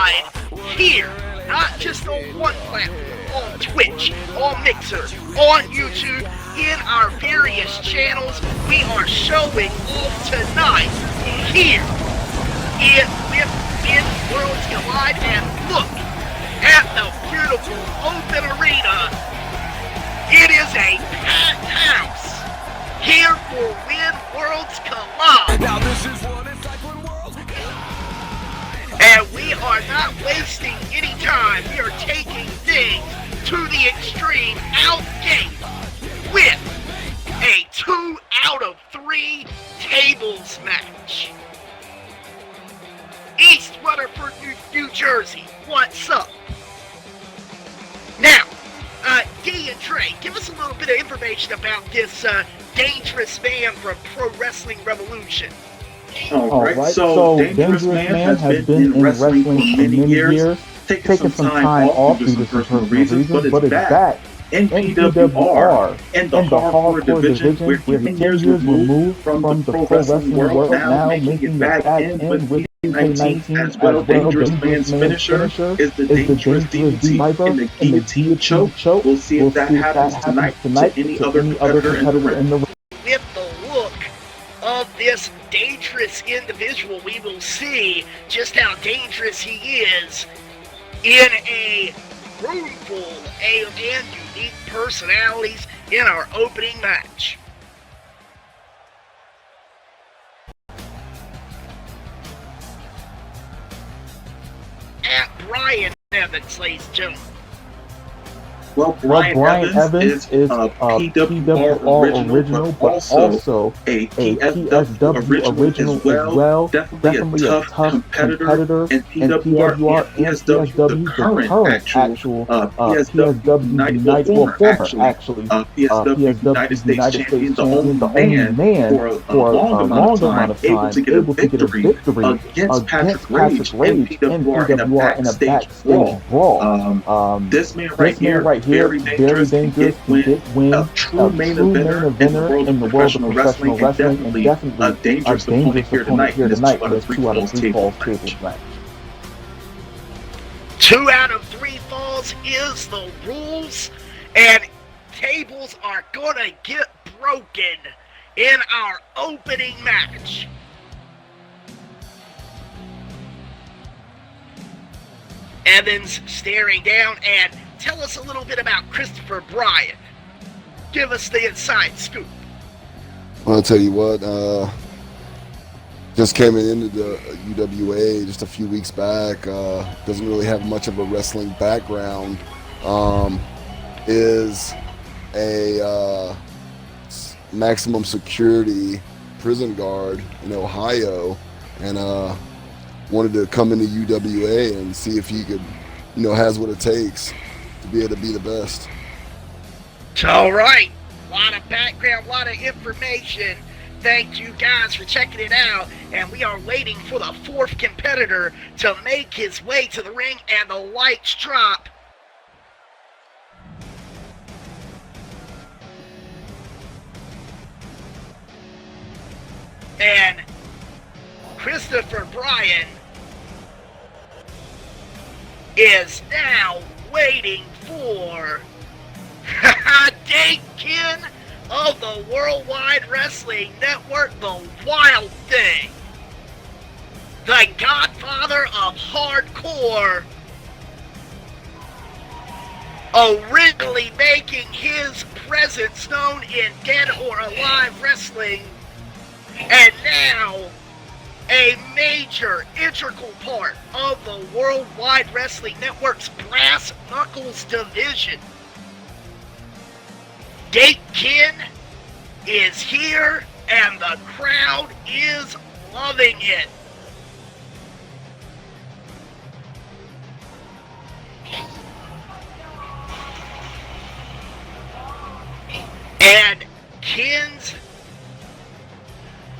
live here, not just on one platform, on Twitch, on Mixer, on YouTube, in our various channels. We are showing off tonight here in Worlds Collide, and look at the beautiful open arena. It is a packed house here for When Worlds Collide. Now this is what it's like when worlds collide. And we are not wasting any time. We are taking things to the extreme out gate with a 2 out of 3 tables match. East Rutherford, New Jersey, what's up? Now, D and Trey, give us a little bit of information about this dangerous man from Pro Wrestling Revolution. Alright, so Dangerous Man has been in wrestling for many years, taking some time off due to some personal reasons, but it's back in PWR, in the hardcore division, where he 10 years removed from the pro wrestling world, now making it back in with PK19 as well. Dangerous Man's finisher is the Dangerous DDT in the guillotine choke. We'll see if that happens tonight to any other competitor in the ring. With the look of this dangerous individual, we will see just how dangerous he is in a room full of unique personalities in our opening match. At Brian Evans, ladies and gentlemen. Well, Brian Evans is a PWR original, but also a PSW original as well. Definitely a tough competitor in PWR and PSW, the current actual PSW United, well, former actually PSW United States champion, the only man for a long amount of time able to get a victory against Patrick Rage in PWR in a backstage brawl. This man right here, very dangerous, to get win, a true main eventer in the world of professional wrestling, and definitely a dangerous opponent here tonight in this 2 out of 3 falls table match. 2 out of 3 falls is the rules, and tables are gonna get broken in our opening match. Evans staring down, and tell us a little bit about Christopher Bryan. Give us the inside scoop. I'll tell you what, just came into the UWA just a few weeks back, doesn't really have much of a wrestling background, is a maximum security prison guard in Ohio, and wanted to come into UWA and see if he could, has what it takes to be able to be the best. All right, a lot of background, a lot of information. Thank you guys for checking it out, and we are waiting for the 4th competitor to make his way to the ring, and the lights drop. And Christopher Bryan is now waiting for Dakin of the Worldwide Wrestling Network, the Wild Thing, the godfather of hardcore, originally making his presence known in Dead or Alive Wrestling, and now a major, integral part of the Worldwide Wrestling Network's Brass Knuckles division. Dakin is here, and the crowd is loving it. And Ken's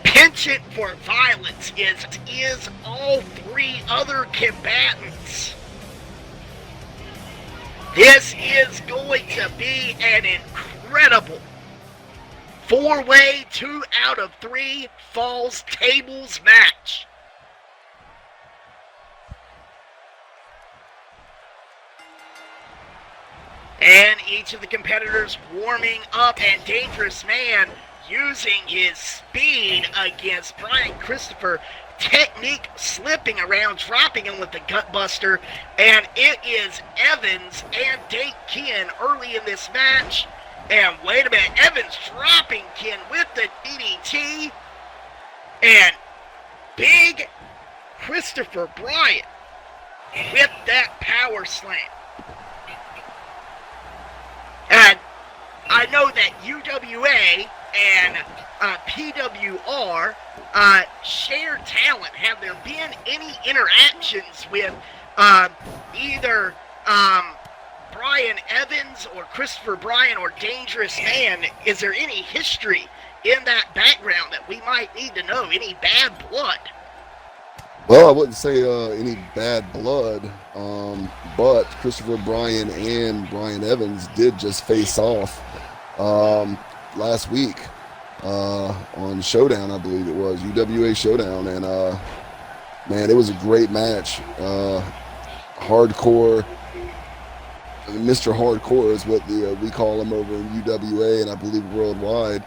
penchant for violence is all 3 other combatants. This is going to be an incredible 4-way 2 out of 3 falls tables match. And each of the competitors warming up, and Dangerous Man using his speed against Brian Christopher. Technique slipping around, dropping him with the Gutbuster. And it is Evans and Dake Ken early in this match. And wait a minute, Evans dropping Ken with the DDT. And big Christopher Bryant with that power slam. And I know that UWA and PWR share talent. Have there been any interactions with either Brian Evans or Christopher Bryant or Dangerous Man? Is there any history in that background that we might need to know? Any bad blood? Well, I wouldn't say any bad blood, but Christopher Bryant and Brian Evans did just face off last week on Showdown, I believe it was, UWA Showdown, and man, it was a great match. Hardcore, Mr. Hardcore is what we call him over in UWA, and I believe worldwide.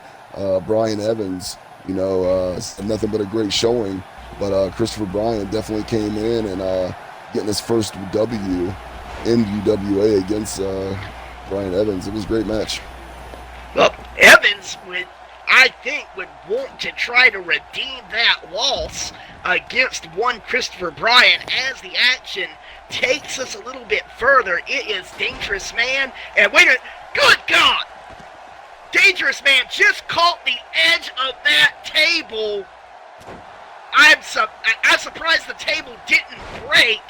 Brian Evans, nothing but a great showing. But Christopher Bryant definitely came in and getting his first W in UWA against Brian Evans. It was a great match. Well, Evans would want to try to redeem that loss against one Christopher Bryant as the action takes us a little bit further. It is Dangerous Man. And wait a minute. Good God! Dangerous Man just caught the edge of that table. I'm surprised the table didn't break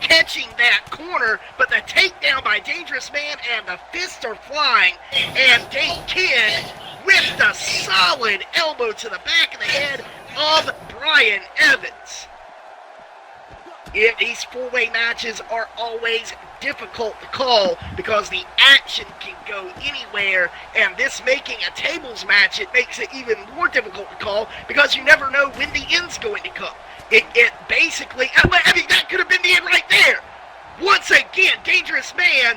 catching that corner, but the takedown by Dangerous Man and the fists are flying, and Dake Ken with the solid elbow to the back of the head of Brian Evans. These four-way matches are always difficult to call because the action can go anywhere, and this making a tables match, it makes it even more difficult to call because you never know when the end's going to come. It basically, that could have been the end right there. Once again, Dangerous Man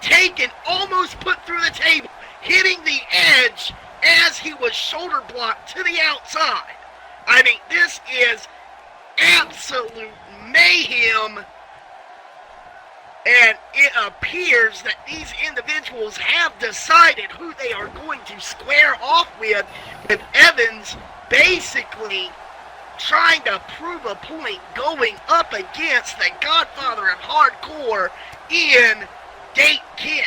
taken, almost put through the table, hitting the edge as he was shoulder blocked to the outside. I mean, this is absolute mayhem, and it appears that these individuals have decided who they are going to square off with Evans basically trying to prove a point going up against the godfather of hardcore in Dake Ken.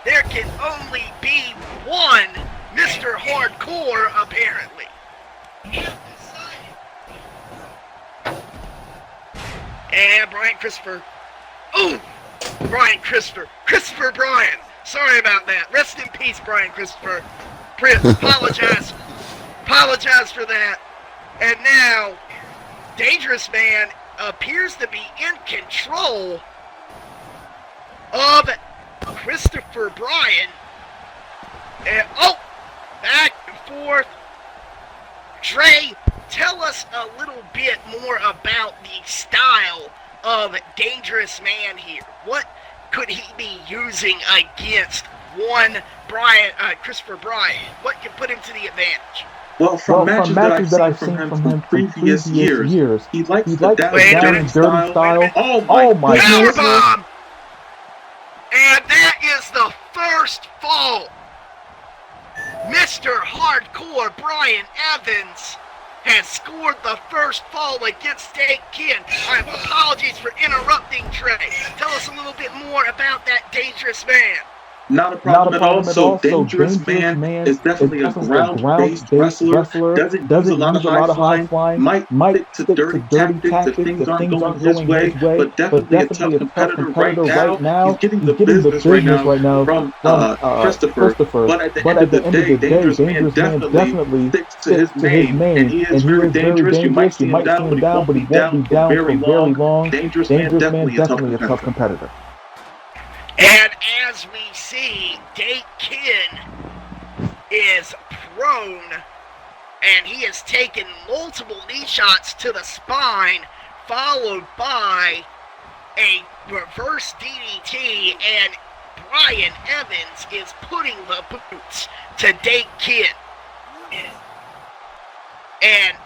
There can only be one Mr. Hardcore, apparently. And Brian Christopher. Oh, Brian Christopher. Christopher Bryan. Sorry about that. Rest in peace, Brian Christopher. Apologize. Apologize for that. And now, Dangerous Man appears to be in control of Christopher Bryan. And, back and forth. Dre, tell us a little bit more about the style of Dangerous Man here. What could he be using against one Christopher Bryan? What could put him to the advantage? Well, from matches that I've seen from him from previous years, he likes the down and dirty style. Oh my goodness. Powerbomb! And that is the first fall. Mr. Hardcore Brian Evans has scored the first fall against Dake Ken. Apologies for interrupting, Trey. Tell us a little bit more about that Dangerous Man. Not a problem at all. So Dangerous Man is definitely a ground-based wrestler. Doesn't use a lot of high flying. Might stick to dirty tactics if things aren't going his way. But definitely a tough competitor right now. He's getting the business right now from Christopher. But at the end of the day, Dangerous Man definitely sticks to his name. And he is very dangerous. You might see him down, but he won't be down for very long. Dangerous Man definitely a tough competitor. And as we see, Dake Ken is prone, and he has taken multiple knee shots to the spine, followed by a reverse DDT, and Brian Evans is putting the boots to Dake Kid. And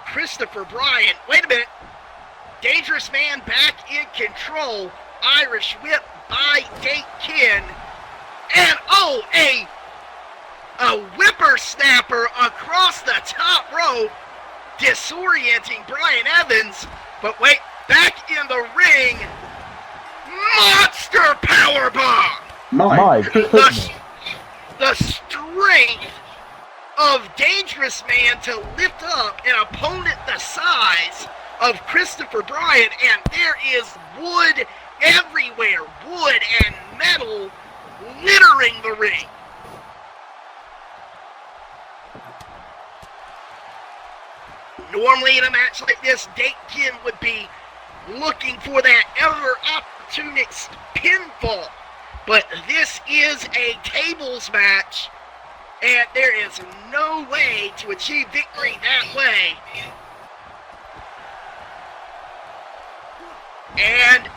Christopher Bryan, wait a minute. Dangerous Man back in control. Irish whip by Dake Kid. And a whippersnapper across the top rope, disorienting Brian Evans. But wait, back in the ring, monster powerbomb. My goodness. The strength of Dangerous Man to lift up an opponent the size of Christopher Bryan, and there is wood everywhere, wood and metal littering the ring. Normally in a match like this, Dake Kid would be looking for that ever-opportunist pinfall. But this is a tables match, and there is no way to achieve victory that way. And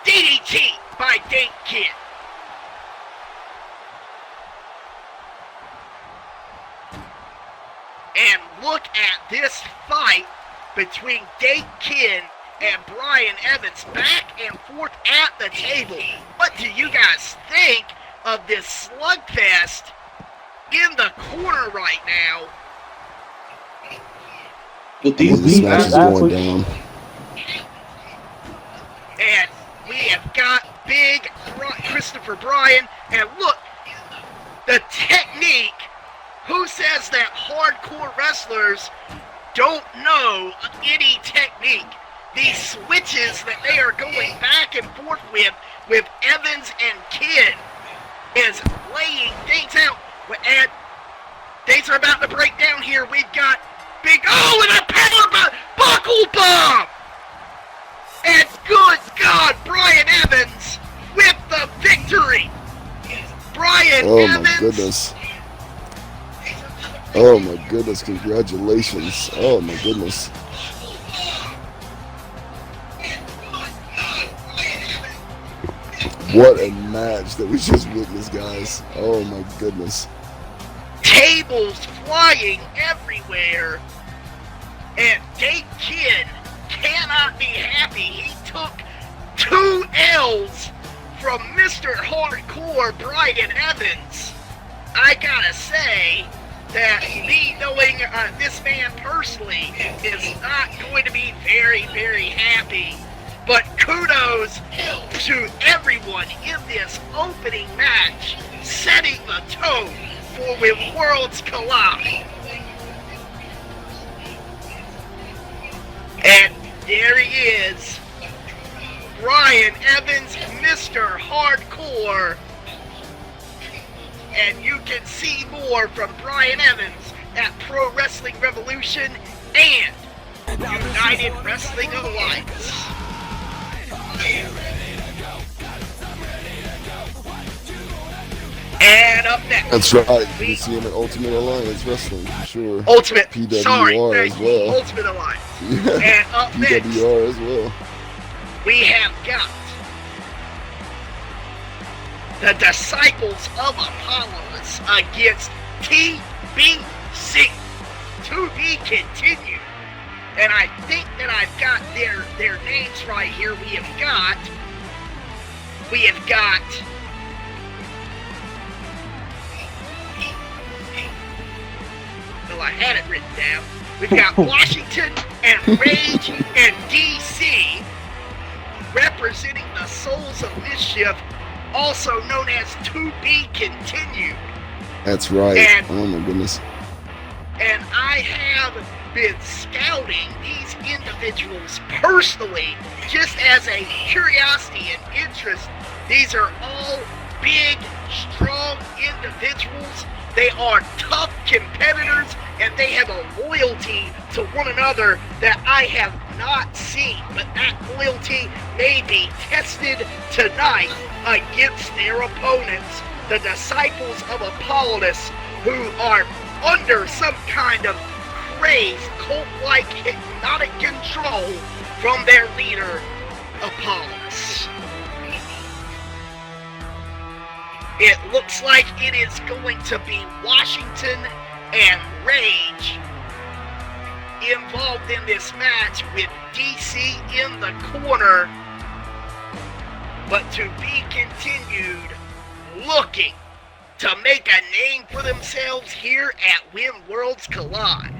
DDT by Dake Kid. And look at this fight between Dake Kid and Brian Evans, back and forth at the table. What do you guys think of this slugfest in the corner right now? Well, these matches are going down. And we have got big Christopher Bryan. And look, the technique. Who says that hardcore wrestlers don't know any technique? These switches that they are going back and forth with Evans and Kidd is laying things out. And things are about to break down here. We've got and a power buckle bomb! And good God, Brian Evans with the victory! Brian Evans. My goodness. Oh my goodness, congratulations. Oh my goodness. What a match that we just witnessed, guys. Oh my goodness. Tables flying everywhere. And Dake Kid cannot be happy. He took 2 L's from Mr. Hardcore Brian Evans. I gotta say that me knowing this man personally is not going to be very, very happy. But kudos to everyone in this opening match, setting the tone for when worlds collide. And there he is, Brian Evans, Mr. Hardcore. And you can see more from Brian Evans at Pro Wrestling Revolution and United Wrestling Alliance. And up next, that's right. You can see him at Ultimate Alliance Wrestling for sure. Ultimate PWR as well. Ultimate Alliance. Yeah. And up next, PWR as well. We have got the Disciples of Apollos against TBC. To be continued. And I think that I've got their names right here. We have got well, I had it written down. We've got Washington and Rage and DC representing the Souls of Mischief, also known as To Be Continued. That's right. And, oh my goodness. And I have been scouting these individuals personally, just as a curiosity and interest. These are all big, strong individuals. They are tough competitors, and they have a loyalty to one another that I have not seen. But that loyalty may be tested tonight against their opponents, the Disciples of Apollos, who are under some kind of crazed, cult-like hypnotic control from their leader, Apollos. It looks like it is going to be Washington and Rage involved in this match with DC in the corner, but to be continued, looking to make a name for themselves here at When Worlds Collide.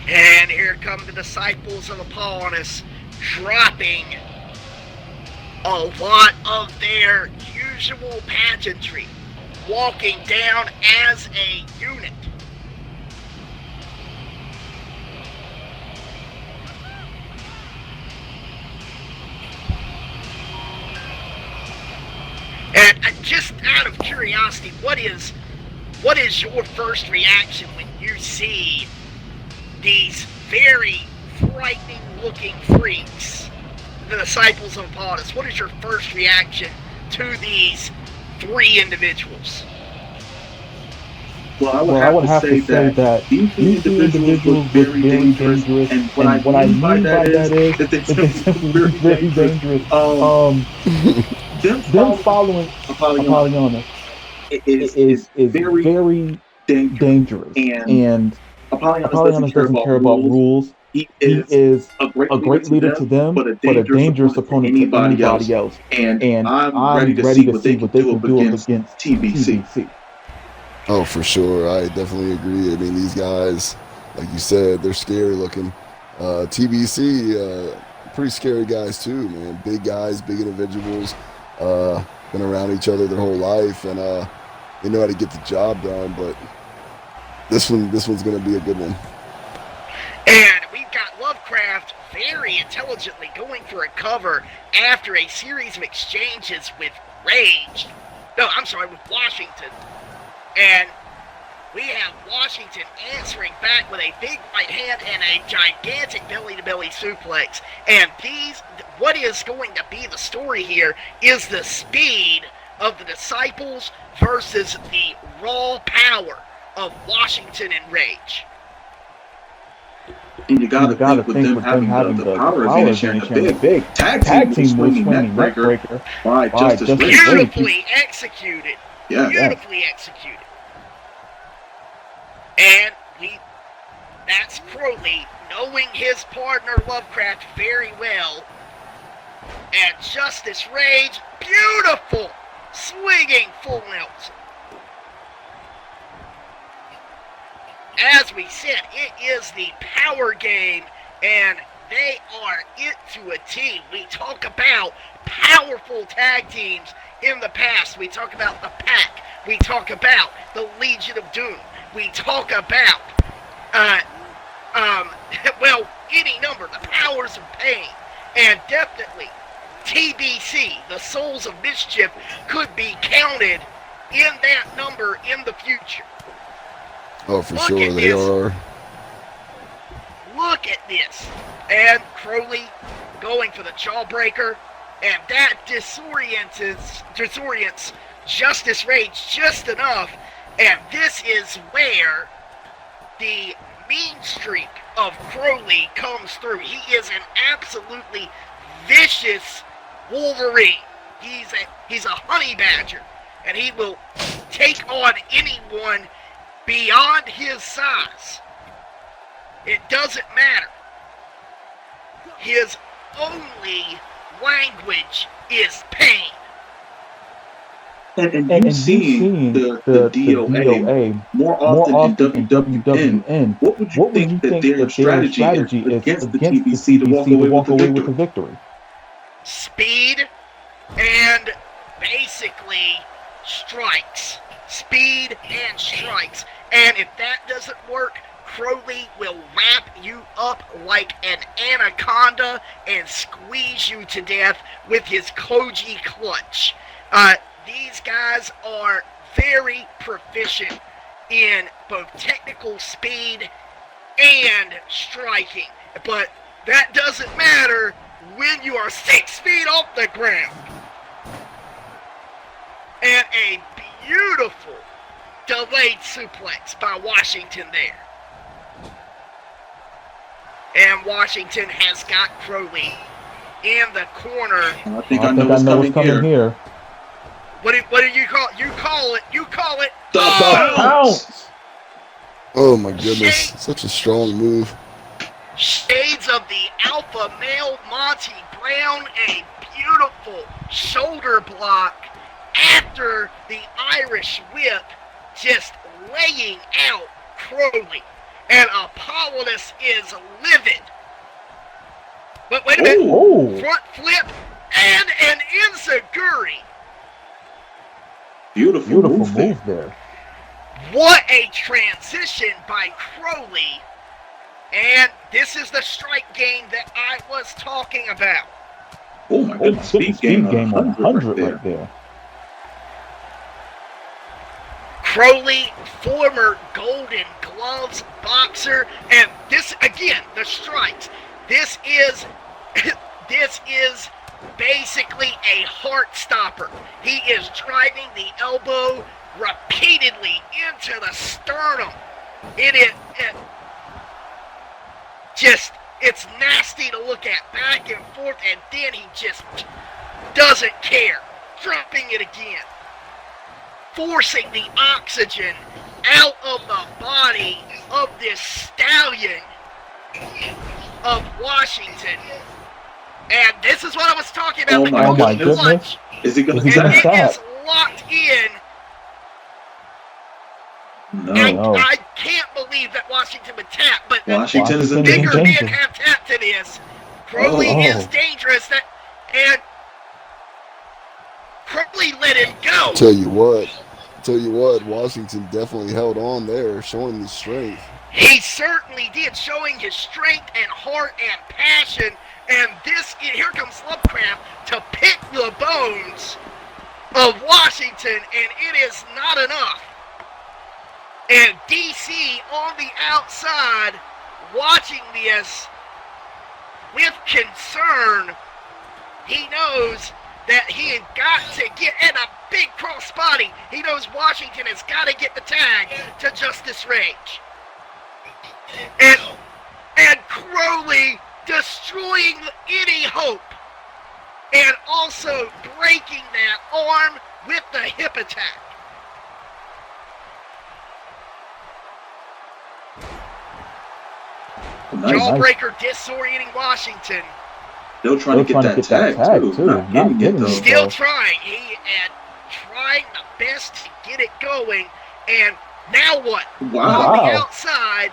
And here come the Disciples of Apollonius, dropping a lot of their usual pageantry, walking down as a unit. And just out of curiosity, what is your first reaction when you see these very frightening looking freaks, the Disciples of Apollonius? What is your first reaction to these three individuals? Well, I would have to say that these individuals look very dangerous, and what I mean by that is that they simply look very dangerous. Them following Apollonius is very dangerous, and Apollonius doesn't care about rules. He is a great leader to them, but a dangerous opponent to anybody else. And I'm ready to see what they can do up against TBC. Oh, for sure. I definitely agree. I mean, these guys, like you said, they're scary looking. TBC, pretty scary guys too, man. Big guys, big individuals, been around each other their whole life, and they know how to get the job done. But this one's going to be a good one. And we've got Lovecraft very intelligently going for a cover after a series of exchanges with Rage. No, I'm sorry, with Washington. And we have Washington answering back with a big right hand and a gigantic belly-to-belly suplex. And what is going to be the story here is the speed of the Disciples versus the raw power of Washington and Rage. And you gotta think with them having the power advantage and a big tag team swinging neck breaker by Justice Rage. Beautifully executed. Yeah. Beautifully executed. And that's Crowley knowing his partner Lovecraft very well. And Justice Rage, beautiful, swinging full Nelson. As we said, it is the power game, and they are it to a T. We talk about powerful tag teams in the past. We talk about the Pack. We talk about the Legion of Doom. We talk about, any number, the Powers of Pain. And definitely, TBC, the Souls of Mischief, could be counted in that number in the future. Oh, for sure they are. Look at this. And Crowley going for the jawbreaker. And that disorients Justice Rage just enough. And this is where the mean streak of Crowley comes through. He is an absolutely vicious Wolverine. He's a honey badger. And he will take on anyone beyond his size. It doesn't matter. His only language is pain. And you've seen the DOA more often in WWWN. What would you think that their strategy is against the TBC to walk away with the victory? Speed and basically strikes. Speed and strikes. And if that doesn't work, Crowley will wrap you up like an anaconda and squeeze you to death with his Koji clutch. These guys are very proficient in both technical speed and striking. But that doesn't matter when you are 6 feet off the ground. And a beautiful delayed suplex by Washington there. And Washington has got Crowley in the corner. I think I know what's coming here. What do you call it? You call it the bounce. Oh my goodness, such a strong move. Shades of the alpha male Monty Brown, a beautiful shoulder block after the Irish whip, just laying out Crowley. And Apollodus is livid. But wait a minute. Ooh. Front flip and an enziguri. Beautiful move there. What a transition by Crowley. And this is the strike game that I was talking about. Oh my goodness, speed game 100 right there. Crowley, former Golden Gloves boxer, and this again, the strikes. This is basically a heart stopper. He is driving the elbow repeatedly into the sternum. It's nasty to look at, back and forth, and then he just doesn't care, dropping it again, forcing the oxygen out of the body of this stallion of Washington. And this is what I was talking about. Oh my goodness. Is he going to tap? It is locked in. No. I can't believe that Washington would tap, but Washington is in bigger danger. men have tapped to this. Crowley is dangerous, and Crowley let him go. Tell you what, Washington definitely held on there, showing his strength. He certainly did, showing his strength and heart and passion. And here comes Lovecraft to pick the bones of Washington, and it is not enough. And DC on the outside, watching this with concern. He knows that he had got to get in a big crossbody. He knows Washington has got to get the tag to Justice Rage. And Crowley destroying any hope. And also breaking that arm with the hip attack. Jawbreaker disorienting Washington. Still trying to get that tag too. Not getting it, still trying. He had trying the best to get it going. And now what? Wow. On the outside.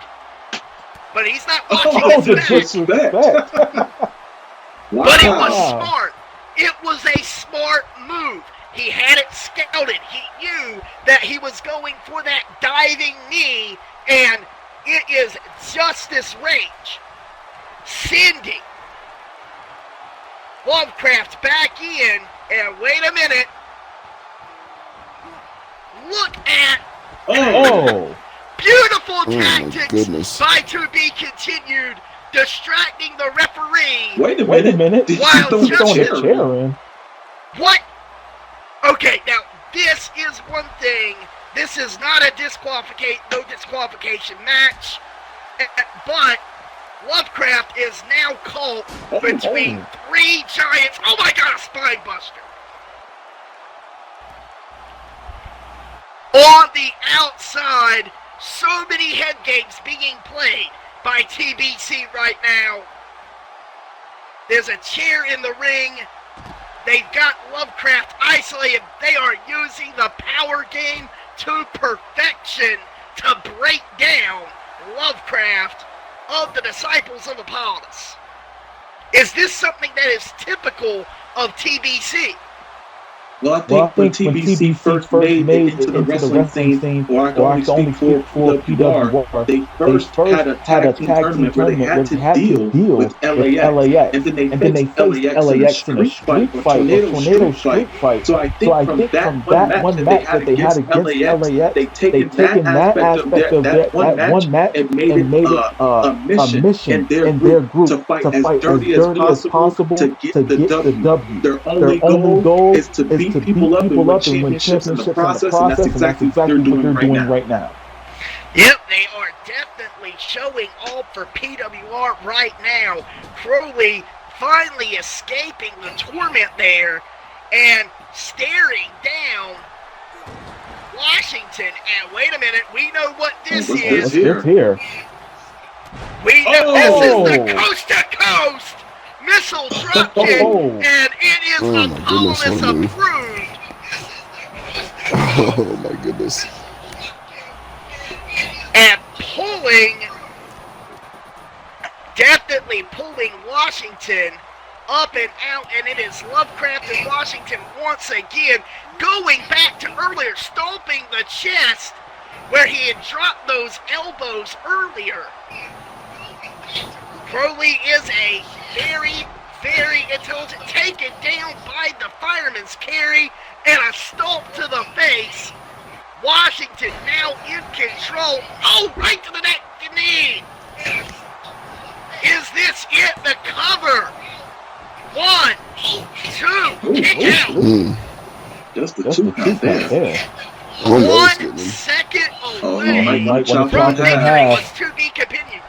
But he's not watching his back. Wow. But it was smart. It was a smart move. He had it scouted. He knew that he was going for that diving knee. And it is Justice Rage sending Lovecraft back in. And wait a minute. Look at beautiful tactics by To Be Continued, distracting the referee. Wait a minute. While Justice, chair in. What? Okay, now this is one thing. This is not a no disqualification match, but Lovecraft is now caught between three giants. Oh my God, a spine buster. On the outside, so many head games being played by TBC right now. There's a chair in the ring. They've got Lovecraft isolated. They are using the power game to perfection to break down Lovecraft of the Disciples of Apollodus. Is this something that is typical of TBC? Well, I think when TBC first made it into the wrestling scene, or I can only speak for PWR, they first had a tag team tournament where they had to deal with LAX, and then they faced LAX in a street fight, a tornado street fight. So I think from that one match that they had against LAX, they taken that aspect of that one match and made it a mission in their group to fight as dirty as possible to get the W. Their only goal is to beat people up and win championships in the process, and that's exactly what they're doing right now. Yep, they are definitely showing off for PWR right now. Crowley finally escaping the torment there and staring down Washington. And wait a minute, we know what this is. It's here. We know this is the coast-to-coast missile dropkick, and it is Apollonis approved. Oh my goodness. And definitely pulling Washington up and out, and it is Lovecraft and Washington once again going back to earlier, stomping the chest where he had dropped those elbows earlier. Crowley is a very, very intelligent, taken down by the fireman's carry and a stomp to the face. Washington now in control. Oh, right to the neck, the knee. Is this it? The cover. 1, 2, kick out. Just the two count there. 1 second away from victory was to be continued.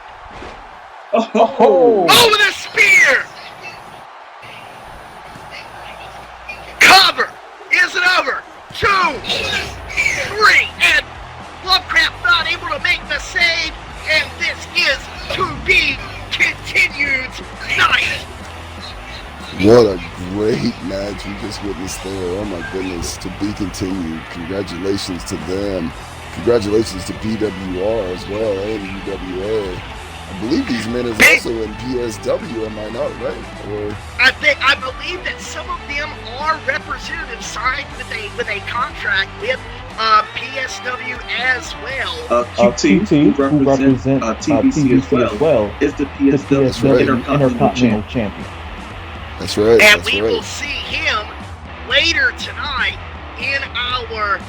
Oh, with a spear. Cover. Is it over? 2, 3, and Lovecraft not able to make the save, and this is to be continued night. What a great match we just witnessed there. Oh my goodness, to be continued. Congratulations to them. Congratulations to PWR as well, and UWA. I believe these men is also in PSW, am I not right? Or I believe that some of them are representatives signed with a contract with PSW as well. QT, who represent TBC as well, is the PSW Intercontinental Champion. That's right. And we will see him later tonight in our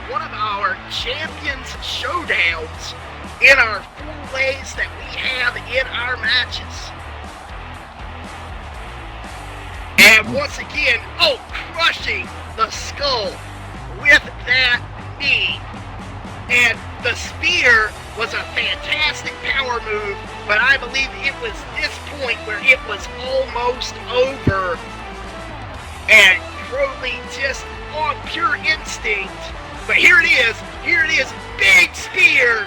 one of our Champions Showdowns in our 4 ways that we have in our matches. And once again, crushing the skull with that knee. And the spear was a fantastic power move, but I believe it was this point where it was almost over. And Crowley just on pure instinct. But here it is, big spear.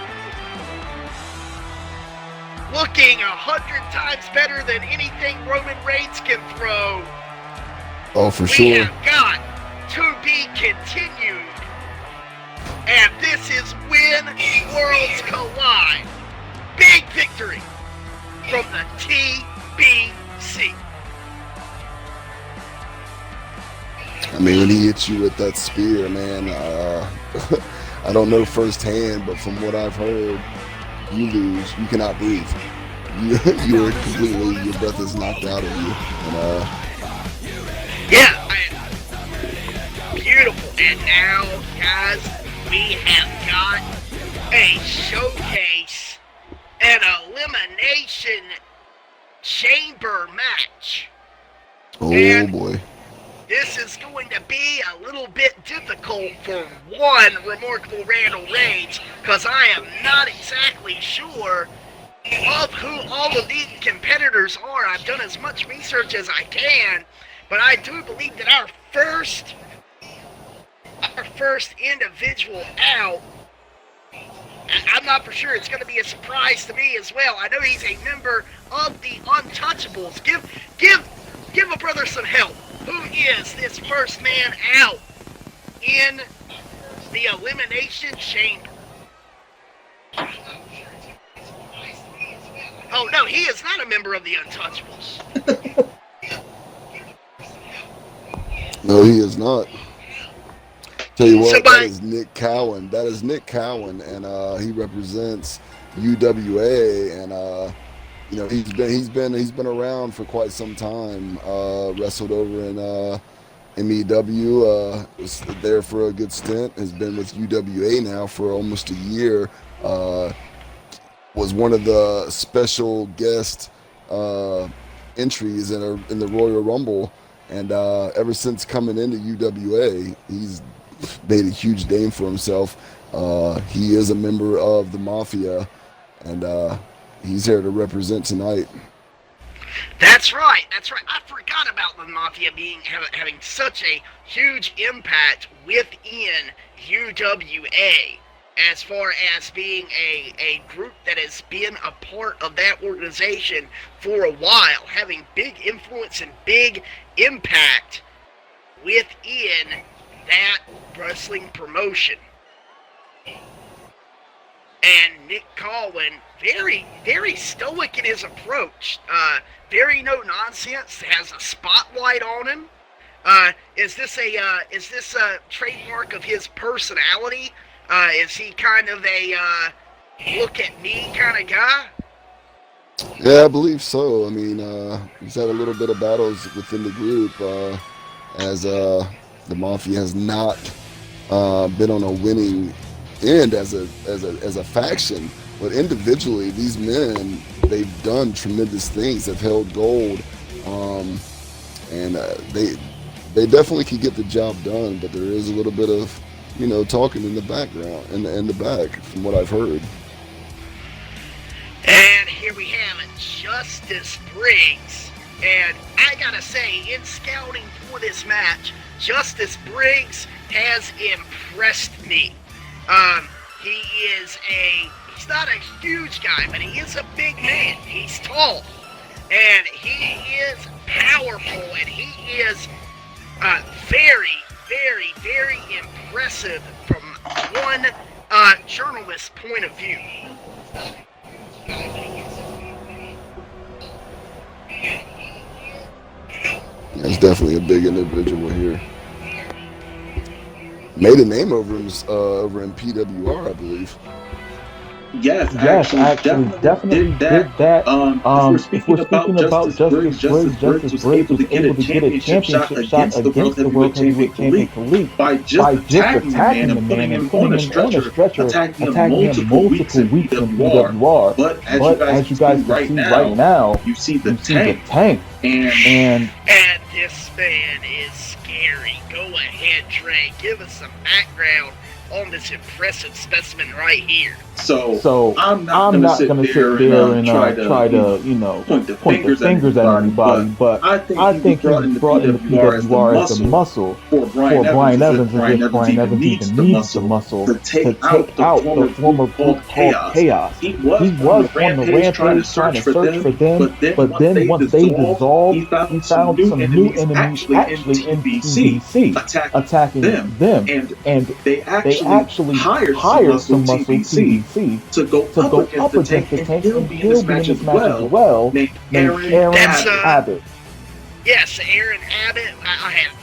Looking 100 times better than anything Roman Reigns can throw. Oh, for sure. We have got to be continued. And this is when worlds collide. Big victory from the TBC. I mean, when he hits you with that spear, man, I don't know firsthand, but from what I've heard, you lose. You cannot breathe. You are completely, your breath is knocked out of you. And, beautiful. And now, guys, we have got a showcase, an elimination chamber match. Oh, and boy. This is going to be a little bit difficult for one remarkable Randall Reigns, because I am not exactly sure of who all of these competitors are. I've done as much research as I can, but I do believe that our first individual out, I'm not for sure, it's going to be a surprise to me as well. I know he's a member of the Untouchables. Give a brother some help. Who is this first man out in the Elimination Chamber? Oh, no, he is not a member of the Untouchables. No, he is not. Tell you what, that is Nick Cowan. That is Nick Cowan, and he represents UWA, and you know, he's been around for quite some time. Wrestled over in MEW, was there for a good stint. Has been with UWA now for almost a year. Was one of the special guest entries in the Royal Rumble, and ever since coming into UWA, he's made a huge name for himself. He is a member of the Mafia, and he's here to represent tonight. That's right. That's right. I forgot about the Mafia having such a huge impact within UWA, as far as being a group that has been a part of that organization for a while, having big influence and big impact within that wrestling promotion. And Nick Colwin, very, very stoic in his approach. Very no nonsense. Has a spotlight on him. Is this a trademark of his personality? Is he kind of a look at me kind of guy? Yeah, I believe so. I mean, he's had a little bit of battles within the group, as the Mafia has not been on a winning end as a faction, but individually, these men, they've done tremendous things. They've held gold, and they definitely can get the job done. But there is a little bit of, talking in the background, in the back, from what I've heard. And here we have Justice Briggs, and I gotta say, in scouting for this match, Justice Briggs has impressed me. He's not a huge guy, but he is a big man. He's tall, and he is powerful, and he is very, very, very impressive from one journalist's point of view. He's definitely a big individual here. Made a name over in PWR, I believe. Yes, actually, definitely did that. If we're speaking about Justice Briggs was able to get a championship shot against the World Heavyweight Champion Khalik by just attacking the man and putting him on a stretcher, attacking him multiple weeks in PWR. But as you guys can see right now, you see the tank. And this man is scary. Go ahead, Trey. Give us some background on this impressive specimen right here. So I'm not gonna sit there and try to point the fingers at anybody, but I think he was brought in the PWR as a muscle for Brian Evans, as if Brian Evans even needs the muscle to take out the former group called Chaos. He was on the rampage trying to search for them, but then once they dissolved, he found some new enemies actually in PVC, attacking them, and they actually hired some muscle PVC to go up against the tank, and he'll be in this match as well, named Aaron Abbott. Yes, Aaron Abbott. I have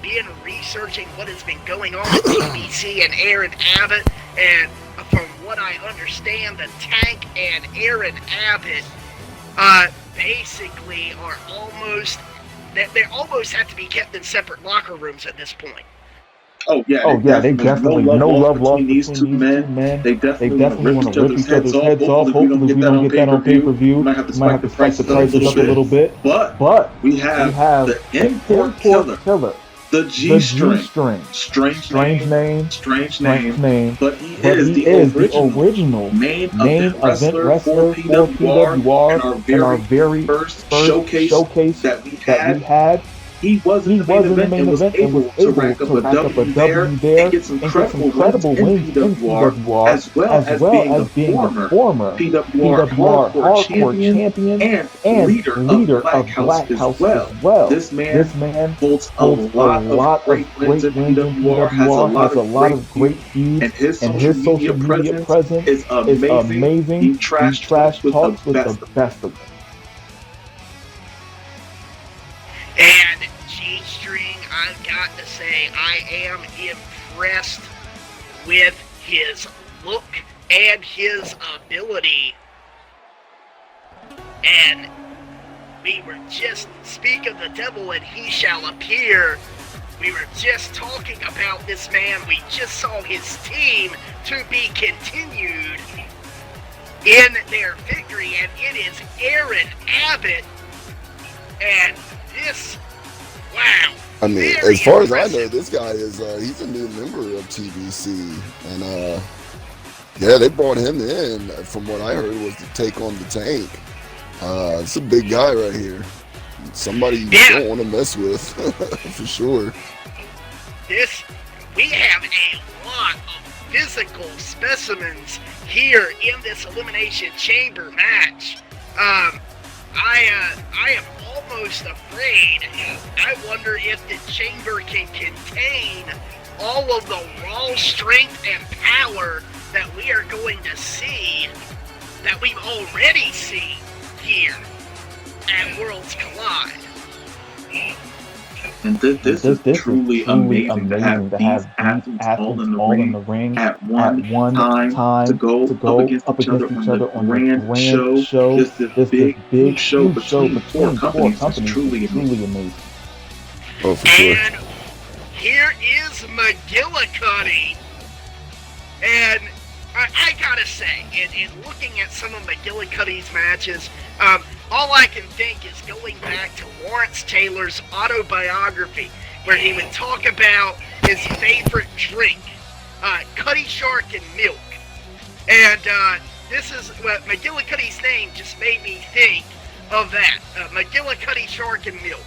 been researching what has been going on with PBC and Aaron Abbott, and from what I understand, the Tank and Aaron Abbott basically are almost, they almost have to be kept in separate locker rooms at this point. Oh yeah, they definitely no love lost between these two men. They definitely want to rip each other's heads off. Hopefully we don't get that on pay-per-view. Might have to spike the prices up a little bit. But we have the import killer, the G-String. Strange name. But he is the original main event wrestler for PWR and our very first showcase that we had. He was in the main event and was able to rack up a W there and get some incredible wins in PWR, as well as being the former PWR Hardcore Champion and leader of Black House as well. This man holds a lot of great wins in PWR, has a lot of great feuds, and his social media presence is amazing. He trash talks with the best of them. And G-String, I've got to say, I am impressed with his look and his ability. And we were just, speak of the devil and he shall appear. We were just talking about this man. We just saw his team to be continued in their victory, and it is Aaron Abbott. And this, wow, I mean, Very as far as I know, impressive. this guy is he's a new member of TBC, and yeah, they brought him in. From what I heard, was to take on the Tank. It's a big guy right here. Somebody you don't want to mess with, for sure. We have a lot of physical specimens here in this Elimination Chamber match. I am almost afraid. I wonder if the chamber can contain all of the raw strength and power that we are going to see, that we've already seen here at Worlds Collide. And this is truly amazing to have these athletes all in the ring at one time to go up against each other on the grand show. This big show between four companies is truly amazing. Oh, for sure. And here is McGillicuddy. And I gotta say, in looking at some of McGillicuddy's matches, all I can think is going back to Lawrence Taylor's autobiography, where he would talk about his favorite drink, Cuddy Shark and milk. And this is what McGillicuddy's name just made me think of that, McGillicuddy Shark and milk.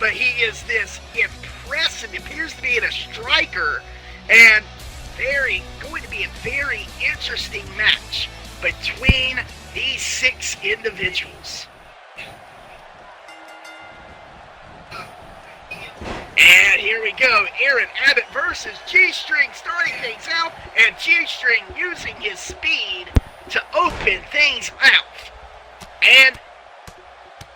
But he is this impressive, appears to be a striker, and going to be a very interesting match between these 6 individuals. And here we go, Aaron Abbott versus G-String starting things out, and G-String using his speed to open things out. And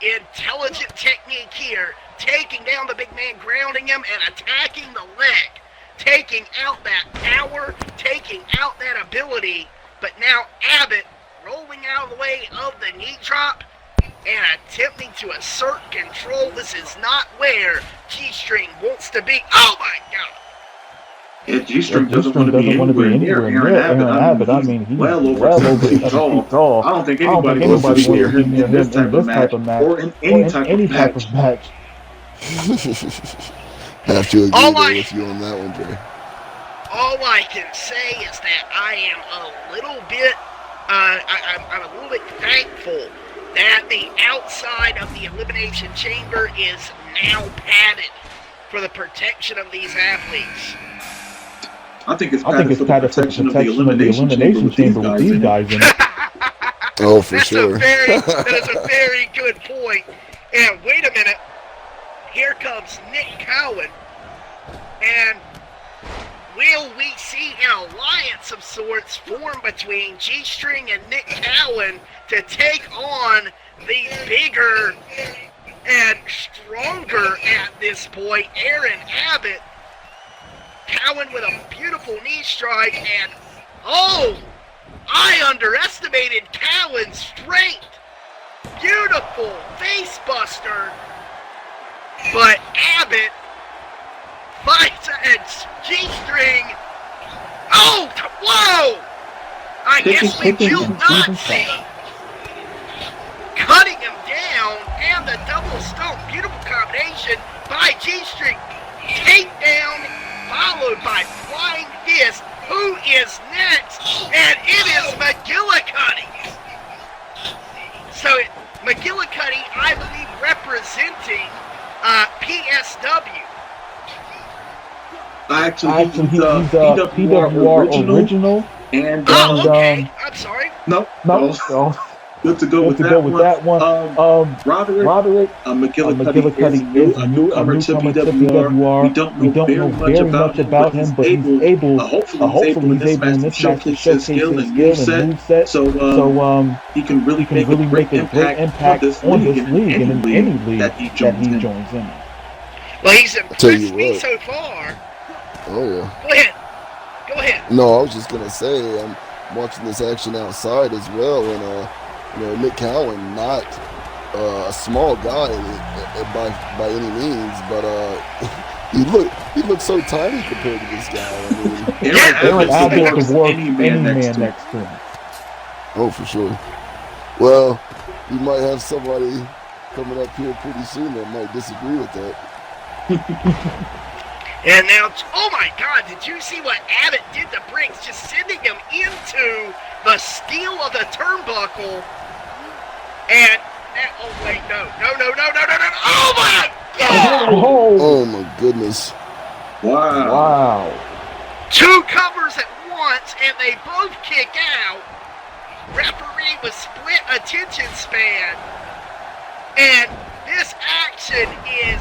intelligent technique here, taking down the big man, grounding him, and attacking the leg. Taking out that power, taking out that ability, but now Abbott rolling out of the way of the knee drop and attempting to assert control. This is not where G-String wants to be. Oh my God! Yeah, G-String doesn't want to be anywhere near Aaron Abbott. I mean, he's well over 7 feet tall. I don't think anybody wants to be near him in this type of match, or in any type of match. Have to agree with you on that one, Dre. All I can say is that I am a little bit, I'm a little bit thankful that the outside of the Elimination Chamber is now padded for the protection of these athletes. I think it's padded for the protection of the Elimination Chamber with these guys in it. Oh, for sure. That is a very good point. And wait a minute. Here comes Nick Cowan, and will we see an alliance of sorts form between G-String and Nick Cowan to take on the bigger and stronger at this point Aaron Abbott? Cowan with a beautiful knee strike, and I underestimated Cowan's strength. Beautiful face buster. But Abbott fights and G-String. Oh, whoa! I guess we will not see. Cutting him down and the double stomp. Beautiful combination by G-String. Takedown followed by flying fist. Who is next? And it is McGillicuddy. So McGillicuddy, I believe, representing PSW. Actually, he's a PWR original. And okay. I'm sorry. No. Good to go with that one. Roderick McGillicuddy is a newcomer to PWR. We don't know very much about him, but he's able, hopefully he's able in this match to showcase his skill and moveset. So he can really make a great impact on this league and in any league that he joins in. Well, he's impressed me so far. Oh, yeah. Go ahead. No, I was just going to say, I'm watching this action outside as well, and Nick Cowan, not a small guy by any means, but he looks so tiny compared to this guy. I mean, Aaron Abbott can work any man next to him. Oh, for sure. Well, we might have somebody coming up here pretty soon that might disagree with that. And now, oh my God, did you see what Abbott did to Briggs? Just sending him into the steel of the turnbuckle. And, oh wait, no. Oh my God! Oh my goodness. Wow. 2 covers at once, and they both kick out. Referee with split attention span. And this action is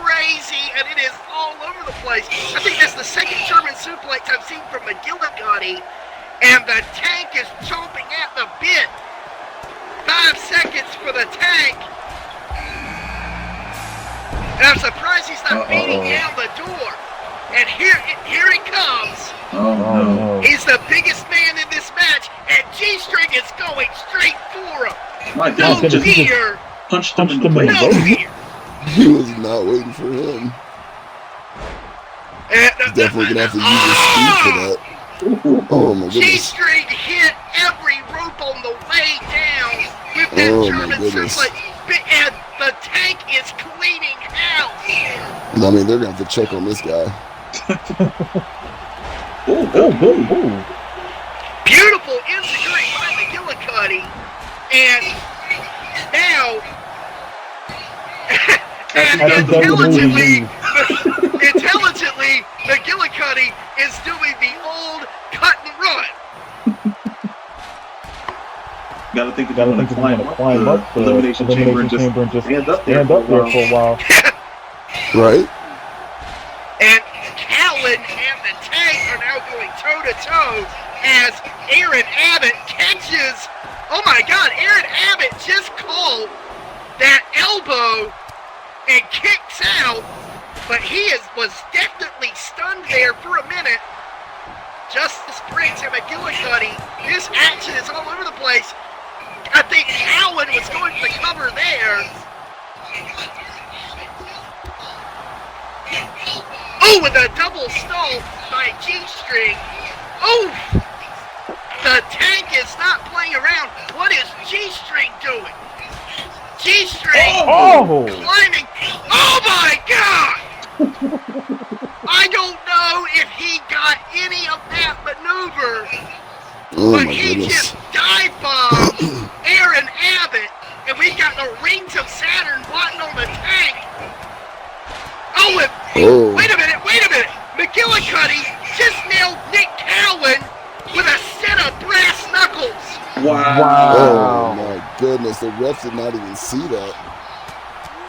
crazy, and it is all over the place. I think that's the second German suplex I've seen from McGillicuddy, and the Tank is chomping at the bit. 5 seconds for the Tank. And I'm surprised he's not beating down the door. And here he comes. Oh, no. He's the biggest man in this match, and G-String is going straight for him. My No God, just fear. punched him in the him in the No face. fear. He was not waiting for him. He's definitely gonna have to use his speed for that. Oh my goodness. G-String hit every rope on the way down with that German suplex, and the Tank is cleaning house. I mean, they're gonna have to check on this guy. Beautiful enziguri by McGillicuddy, and now intelligently, McGillicuddy is doing the old cut and run. Gotta think if Gotta you think want if to you want to climb up the elimination chamber and just stand up there for a while. Right? And Callan and the Tank are now going toe-to-toe as Aaron Abbott catches. Oh my God, Aaron Abbott just called that elbow and kicks out, but he was definitely stunned there for a minute. Justice Briggs and McGillicuddy, this action is all over the place. I think Callan was going for the cover there. Oh, with a double stall by G-String. Oh, the Tank is not playing around. What is G-String doing? G-String climbing. Oh my God! I don't know if he got any of that maneuver, but he just dive bombed Aaron Abbott, and we've got the rings of Saturn blotting on the Tank. Wait a minute. McGillicuddy just nailed Nick Callan with a set of brass knuckles. Wow. Oh my goodness, the ref did not even see that.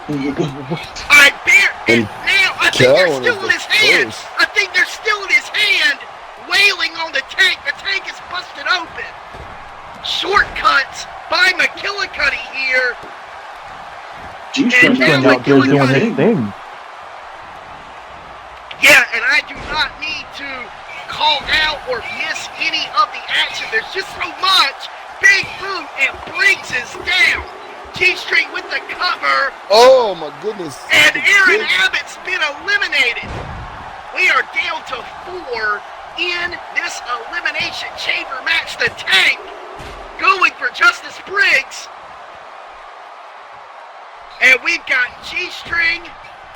I think they're still in his hand. First. I think they're still in his hand, wailing on the Tank. The Tank is busted open. Shortcuts by McGillicuddy here. G-String out there doing his thing. Yeah, and I do not need to call out or miss any of the action. There's just so much. Big boot, and Briggs is down. G-String with the cover. Oh my goodness. And Aaron Abbott's been eliminated. We are down to 4 in this elimination chamber match. The Tank going for Justice Briggs. And we've got G-String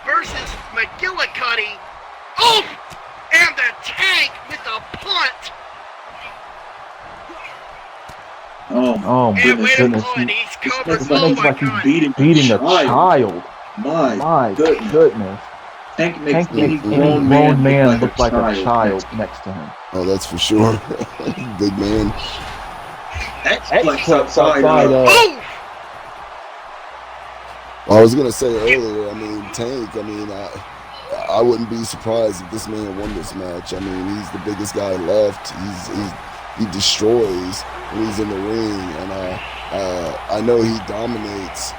versus McGillicuddy. Oh! And the Tank with the punt. Oh goodness. He's covered. It's Oh like my he's God. beating a child. My goodness. Tank makes any grown man look like a child next to him. Oh, that's for sure. Big man. X-Plex outside. Oh! I was gonna say earlier, I mean, Tank, I wouldn't be surprised if this man won this match. I mean, he's the biggest guy left. He destroys when he's in the ring, and I know he dominates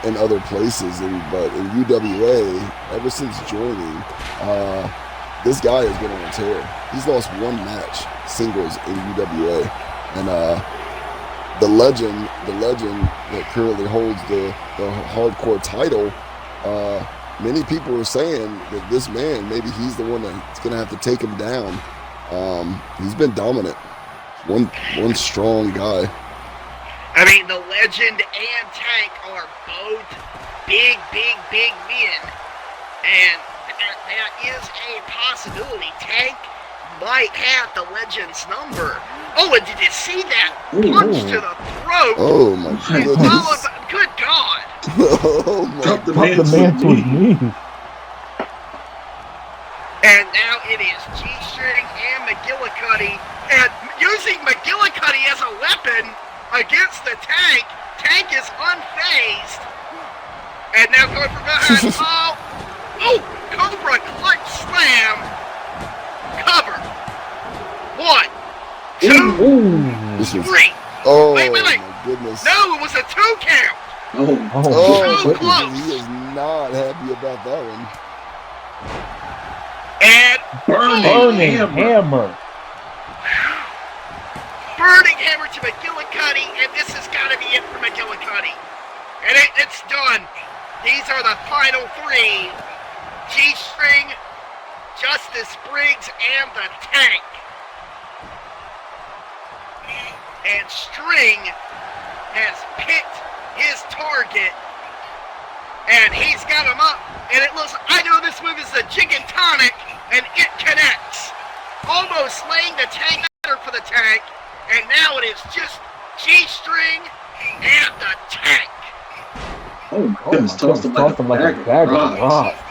in other places, but in UWA, ever since joining, this guy has been on a tear. He's lost 1 match singles in UWA, and the legend that currently holds the hardcore title. Many people are saying that this man, maybe he's the one that's going to have to take him down. He's been dominant. One strong guy. I mean, the Legend and Tank are both big men. And that is a possibility. Tank might have the Legend's number. Oh, and did you see that punch to the throat? Oh my goodness. Good God. Oh my Drop the God. man to his knees. And now it is G-String and McGillicuddy. And using McGillicuddy as a weapon against the Tank. Tank is unfazed. And now going for behind. Oh, Cobra clutch slam. Cover. 1, 2, 3. Oh Wait. my goodness. No, it was a 2 count. Oh, Too close. he is not happy about that one. And Burning hammer. Burning hammer to McGillicuddy, and this has got to be it for McGillicuddy. And it's done. These are the final 3. G-String, Justice Briggs, and the Tank. And String has picked his target, and he's got him up. And it looks, I know this move is a jig and tonic, and it connects. Almost laying the Tank for the Tank, and now it is just G-String and the Tank. Oh my goodness, tossed him like a bag of rocks.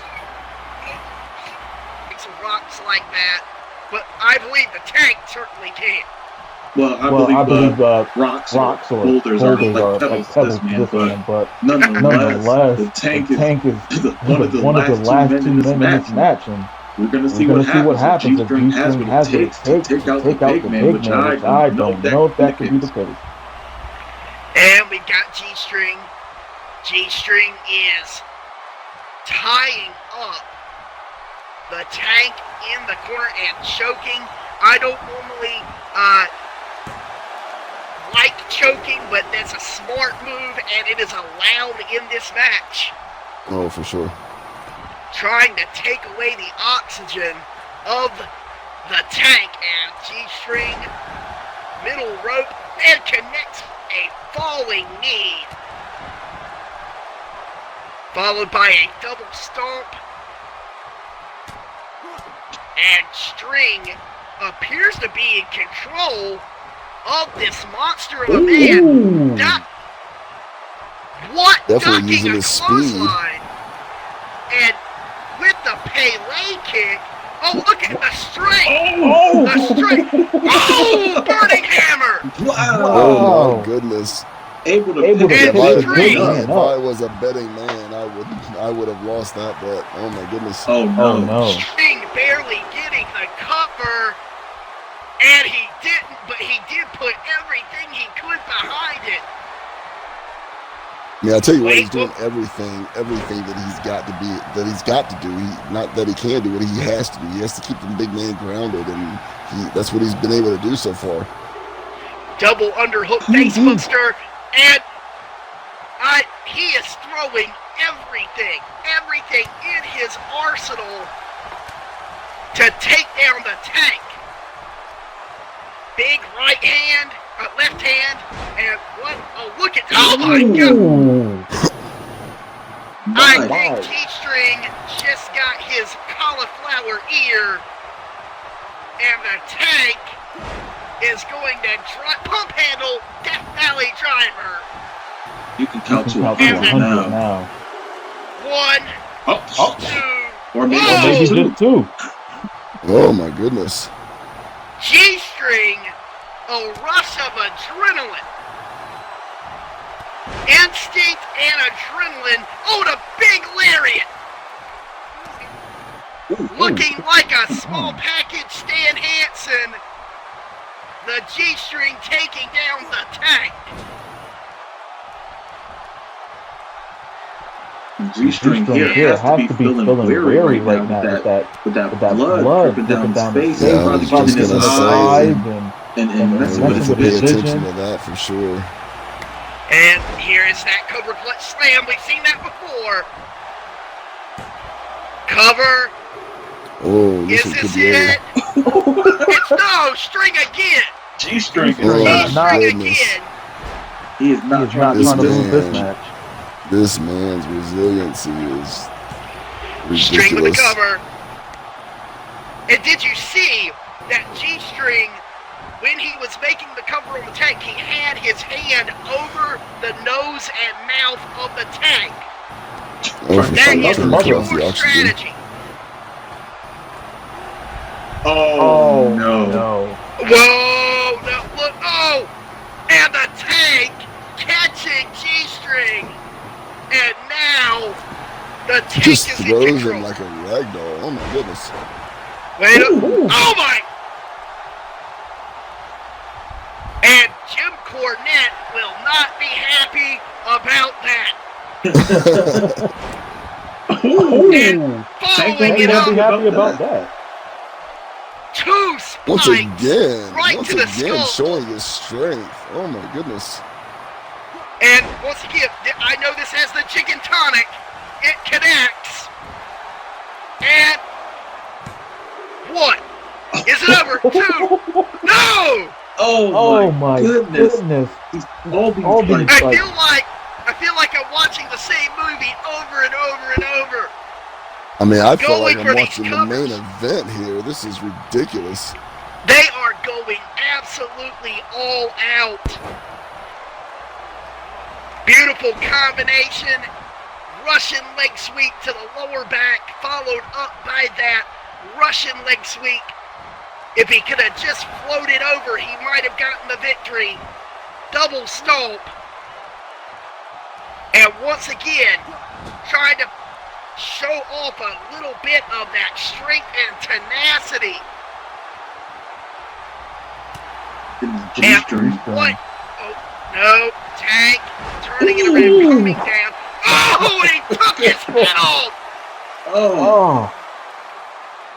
Some rocks like that, but I believe the Tank certainly can. Well, I believe rocks or boulders are like pebbles to this man, but nonetheless, the Tank is one of the last 2 men in this match, and we're going to see what happens if G-String has what it takes to take out the big man, which I don't know if that could be the case. And we got G-String. G-String is tying up the Tank in the corner and choking. I don't normally like choking, but that's a smart move, and it is allowed in this match. Oh, for sure. Trying to take away the oxygen of the Tank, and G-String middle rope and connects a falling knee, followed by a double stomp. And String appears to be in control of this monster of a man. Definitely using his speed. And with the Pele kick, oh, look at the strength. The strength. Oh, burning hammer. Wow. Oh, my goodness. Able to if I was a betting man, I would have lost that bet. Oh my goodness. Oh no. String barely getting the cover, and he didn't, but he did put everything he could behind it. I mean, I tell you what, he's doing everything that he's got to do. Not that he can do it, he has to do. He has to keep the big man grounded, and that's what he's been able to do so far. Double underhook face booster, and he is throwing everything in his arsenal to take down the Tank. Big right hand, left hand, and what? Oh, look at, oh my God. I think G-String just got his cauliflower ear, and the Tank is going to pump handle Death Valley Driver. You can count to 100 now. 1, 2, or maybe just 2. Oh my goodness. G-String, a rush of adrenaline. Instinct and adrenaline. Oh, the big lariat. Looking like a small package Stan Hansen. The G-String taking down the Tank. G-String here has to be feeling weary right now with that blood dripping down his face. Yeah, I was just going to say, and messing with his pay vision. attention to that for sure. And here is that Cobra Clutch Slam. We've seen that before. Cover. Oh, Is this it? It's no, String again. G-String G-String again. He is not trying to lose this match. This man's resiliency is String with the Ridiculous. cover. And did you see that G-String, when he was making the cover on the tank, he had his hand over the nose and mouth of the tank. Oh, for That sure. is Turn off pure the oxygen. strategy. Oh no. Whoa, no, look, oh! And the tank catching G-String. And now the tank Just is in throws control. him like a rag doll. Oh my goodness. Wait up. Oh my! And Jim Cornette will not be happy about that. And following it I'll be up, happy about that. 2 spikes Once again, right to the skull. showing his strength. Oh my goodness. And once again, I know this has the chicken tonic. It connects. And 1. Is it over? 2. No! Oh my goodness. All these I feel like I'm watching the same movie over and over and over. I mean, I feel like Going I'm for these watching the covers. main event here. This is ridiculous. They are going absolutely all out. Beautiful combination. Russian leg sweep to the lower back, followed up by that Russian leg sweep. If he could have just floated over, he might have gotten the victory. Double stomp. And once again, trying to show off a little bit of that strength and tenacity. And what? Oh, no. Tank turning it around, coming down. Oh, and he took his head off. Oh,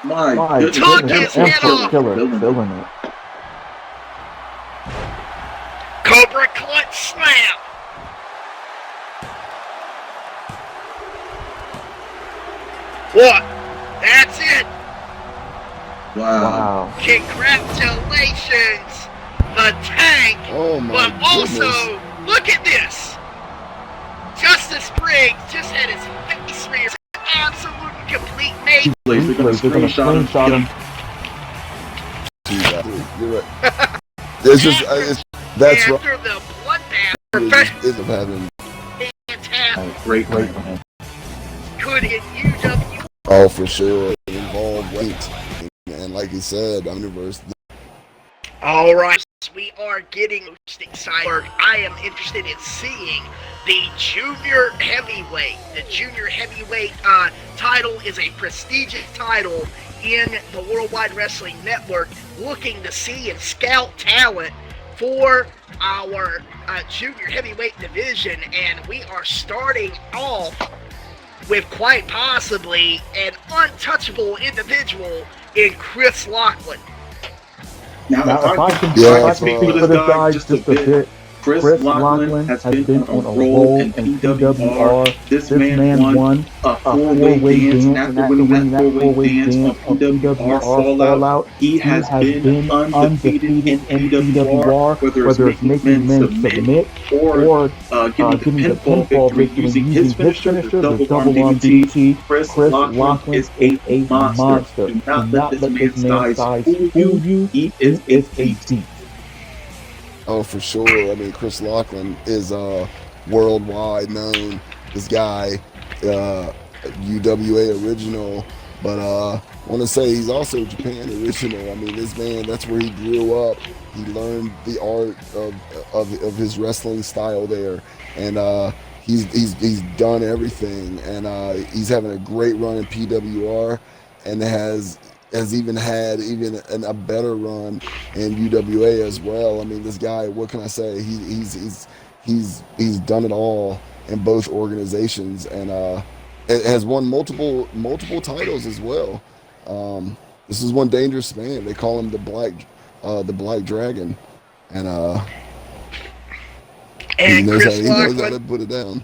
My goodness. Took his head off. Killer, filling it. Cobra clutch slam. What? That's it. Wow. Congratulations, the Tank. Oh my But goodness. also, look at this. Justice Briggs just had his face reared. Absolute and complete mate. They're gonna screenshot him. You're right. It's just, that's right. After the bloodbath, Is of having. fantastic. Great. Could hit UWA. Oh, for sure. Involved weight. And like you said, Omniverse. All right, we are getting most excited. I am interested in seeing the junior heavyweight. The junior heavyweight title is a prestigious title in the Worldwide Wrestling Network, looking to see and scout talent for our junior heavyweight division, and we are starting off with quite possibly an untouchable individual in Chris Laughlin. Now, if I can speak for this guy just a bit. Chris Laughlin has been on a roll in PWR. This man won a four-way dance, and after winning that four-way dance on PWR Fallout, he has been undefeated in PWR, whether it's making men submit or getting the pinfall victory using his finisher, the double arm DDT. Chris Laughlin is a monster. Do not let this man's size fool you. He is a beast. Oh, for sure. I mean, Chris Laughlin is worldwide known. This guy, UWA original, but I want to say he's also Japan original. I mean, this man, that's where he grew up. He learned the art of his wrestling style there, and he's done everything, and he's having a great run in PWR, and has even had a better run in UWA as well. I mean, this guy, what can I say? He's done it all in both organizations, and has won multiple titles as well. This is one dangerous man. They call him the Black Dragon, and he knows how to put it down.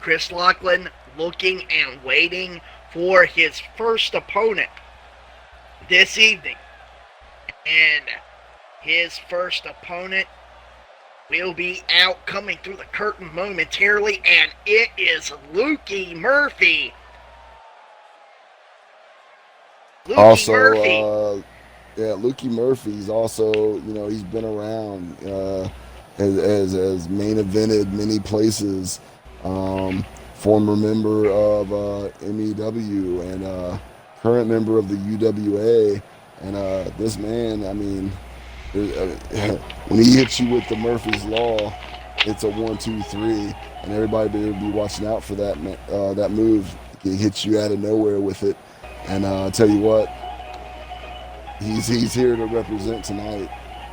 Chris Laughlin looking and waiting for his first opponent this evening. And his first opponent will be out coming through the curtain momentarily, and it is Lukey Murphy. Lukey Murphy. Lukey Murphy's also, he's been around, as main evented many places. Former member of MEW and current member of the UWA. And this man, I mean, when he hits you with the Murphy's Law, it's a 1, 2, 3, and everybody better be watching out for that that move. He hits you out of nowhere with it, and I'll tell you what, he's here to represent tonight.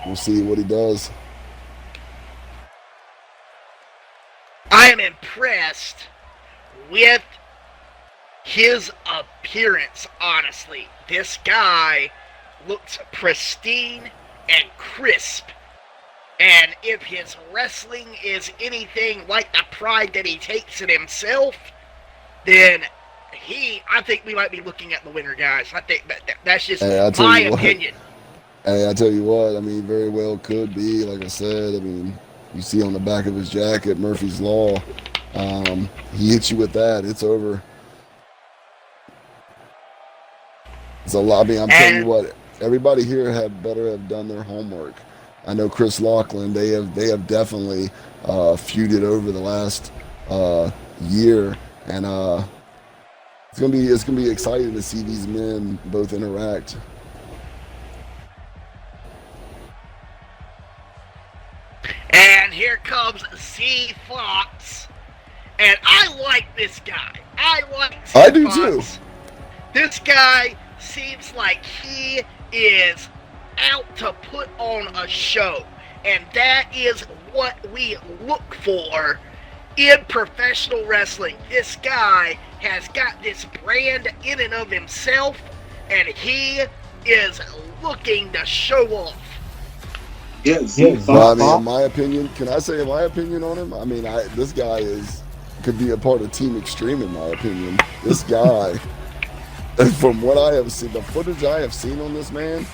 We'll see what he does. I am impressed with his appearance, honestly. This guy looks pristine and crisp. And if his wrestling is anything like the pride that he takes in himself, then I think we might be looking at the winner, guys. I think that's just my opinion. Hey, I tell you what, I mean, very well could be. Like I said, I mean, you see on the back of his jacket, Murphy's Law. He hits you with that, it's over. It's a lot. I mean, I'm telling you what, everybody here better have done their homework. I know Chris Laughlin, they have definitely feuded over the last year, and it's gonna be exciting to see these men both interact. And here comes Z Fox, and I like this guy. I do Fox. Too. This guy seems like he is out to put on a show, and that is what we look for in professional wrestling. This guy has got this brand in and of himself, and he is looking to show off. Yes. Well, I mean, in my opinion, can I say my opinion on him? I mean, this guy could be a part of Team Extreme, in my opinion. This guy, from what I have seen, the footage I have seen on this man,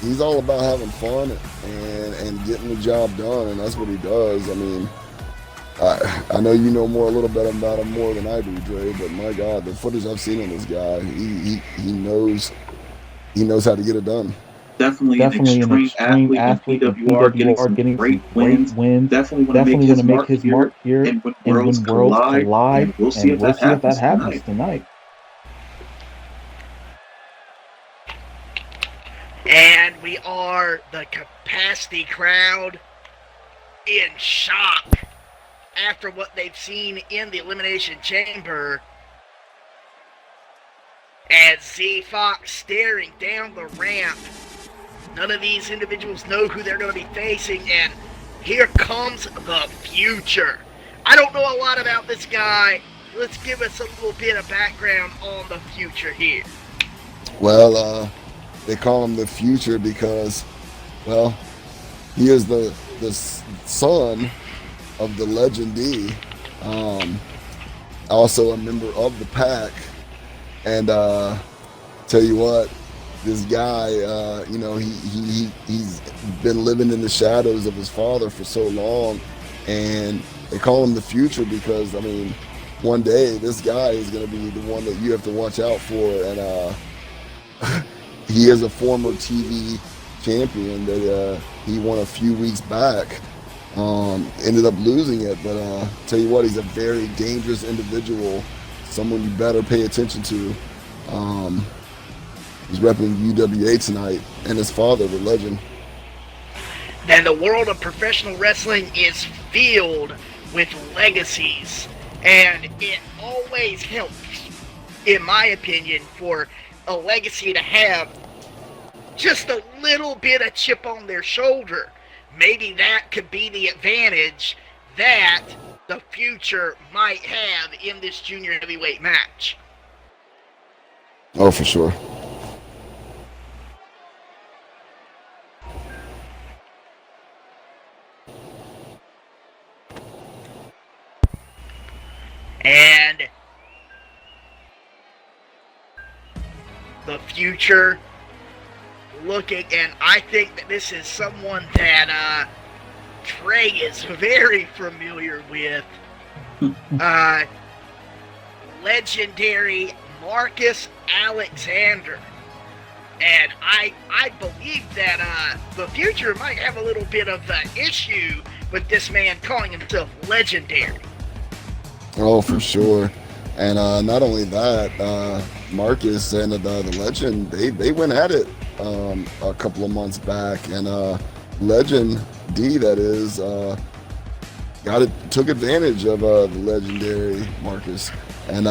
he's all about having fun and getting the job done, and that's what he does. I mean, I know you know a little bit about him more than I do, Dre, but my God, the footage I've seen on this guy, he knows how to get it done. Definitely an extreme athlete in PWR, getting some great wins. Definitely want to make his mark here and when worlds collide. And we'll see if that happens tonight. And we are the capacity crowd in shock after what they've seen in the Elimination Chamber. As Z Fox staring down the ramp. None of these individuals know who they're going to be facing, and here comes the future. I don't know a lot about this guy. Let's give us a little bit of background on the future here. Well, they call him the future because, well, he is the son of the Legend D, also a member of the Pack, and tell you what, this guy, he's been living in the shadows of his father for so long, and they call him the future because, I mean, one day this guy is going to be the one that you have to watch out for, and he is a former TV champion that he won a few weeks back, ended up losing it, but tell you what, he's a very dangerous individual, someone you better pay attention to. He's repping UWA tonight, and his father, the Legend. And the world of professional wrestling is filled with legacies, and it always helps, in my opinion, for a legacy to have just a little bit of chip on their shoulder. Maybe that could be the advantage that the future might have in this junior heavyweight match. Oh, for sure. And the future looking, and I think that this is someone that Trey is very familiar with. Legendary Marcus Alexander. And I believe that the future might have a little bit of issue with this man calling himself legendary. Oh, for sure. And not only that, Marcus and the Legend, they went at it a couple of months back, and Legend D, that is, took advantage of the legendary Marcus, and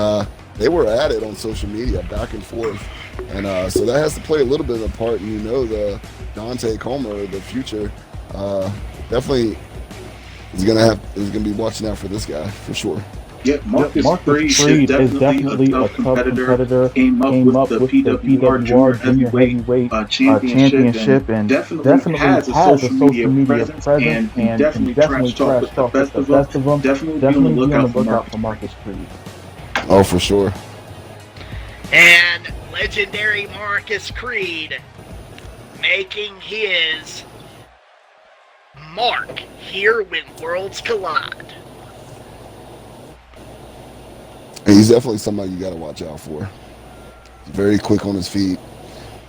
they were at it on social media, back and forth, and so that has to play a little bit of a part. And the Dante Comer, the future, definitely is gonna be watching out for this guy for sure. Yeah, Marcus Freed is definitely a tough competitor. Came up with the PWR Junior Heavyweight Championship and definitely has a social media presence and definitely trash talk with the best of them. Definitely be on the lookout for Marcus Freed. Oh, for sure. And legendary Marcus Creed making his mark here when worlds collide. And he's definitely somebody you got to watch out for. He's very quick on his feet.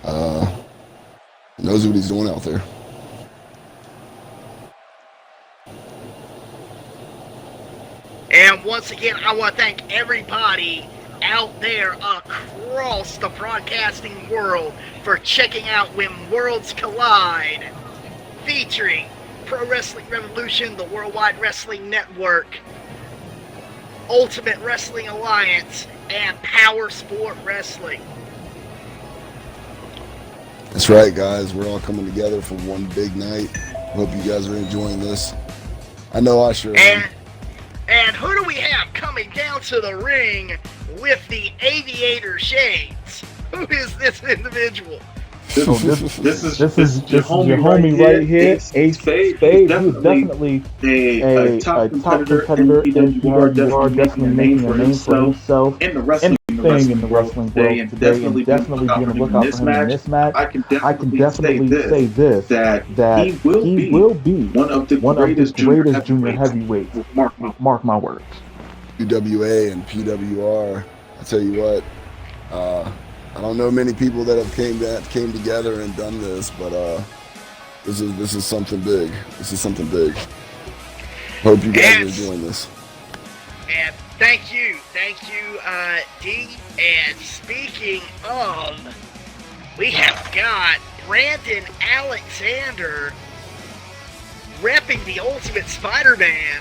Knows what he's doing out there. And once again, I want to thank everybody out there across the broadcasting world for checking out When Worlds Collide, featuring Pro Wrestling Revolution, the Worldwide Wrestling Network, Ultimate Wrestling Alliance, and Power Sport Wrestling. That's right, guys. We're all coming together for one big night. Hope you guys are enjoying this. I know I sure am. And who do we have coming down to the ring with the aviator shades? Who is this individual? This is your homie right here, Ace Spade. He's definitely a top competitor in PWR, definitely making a name for himself in the wrestling world today, and definitely be on the lookout for him in this match. I can definitely say this, that he will be one of the greatest junior heavyweights. Mark my words. UWA and PWR, I tell you what, I don't know many people that have came together and done this, but this is something big. This is something big. Hope you guys are enjoying this. And thank you, D. And speaking of, we have got Brandon Alexander repping the Ultimate Spider-Man.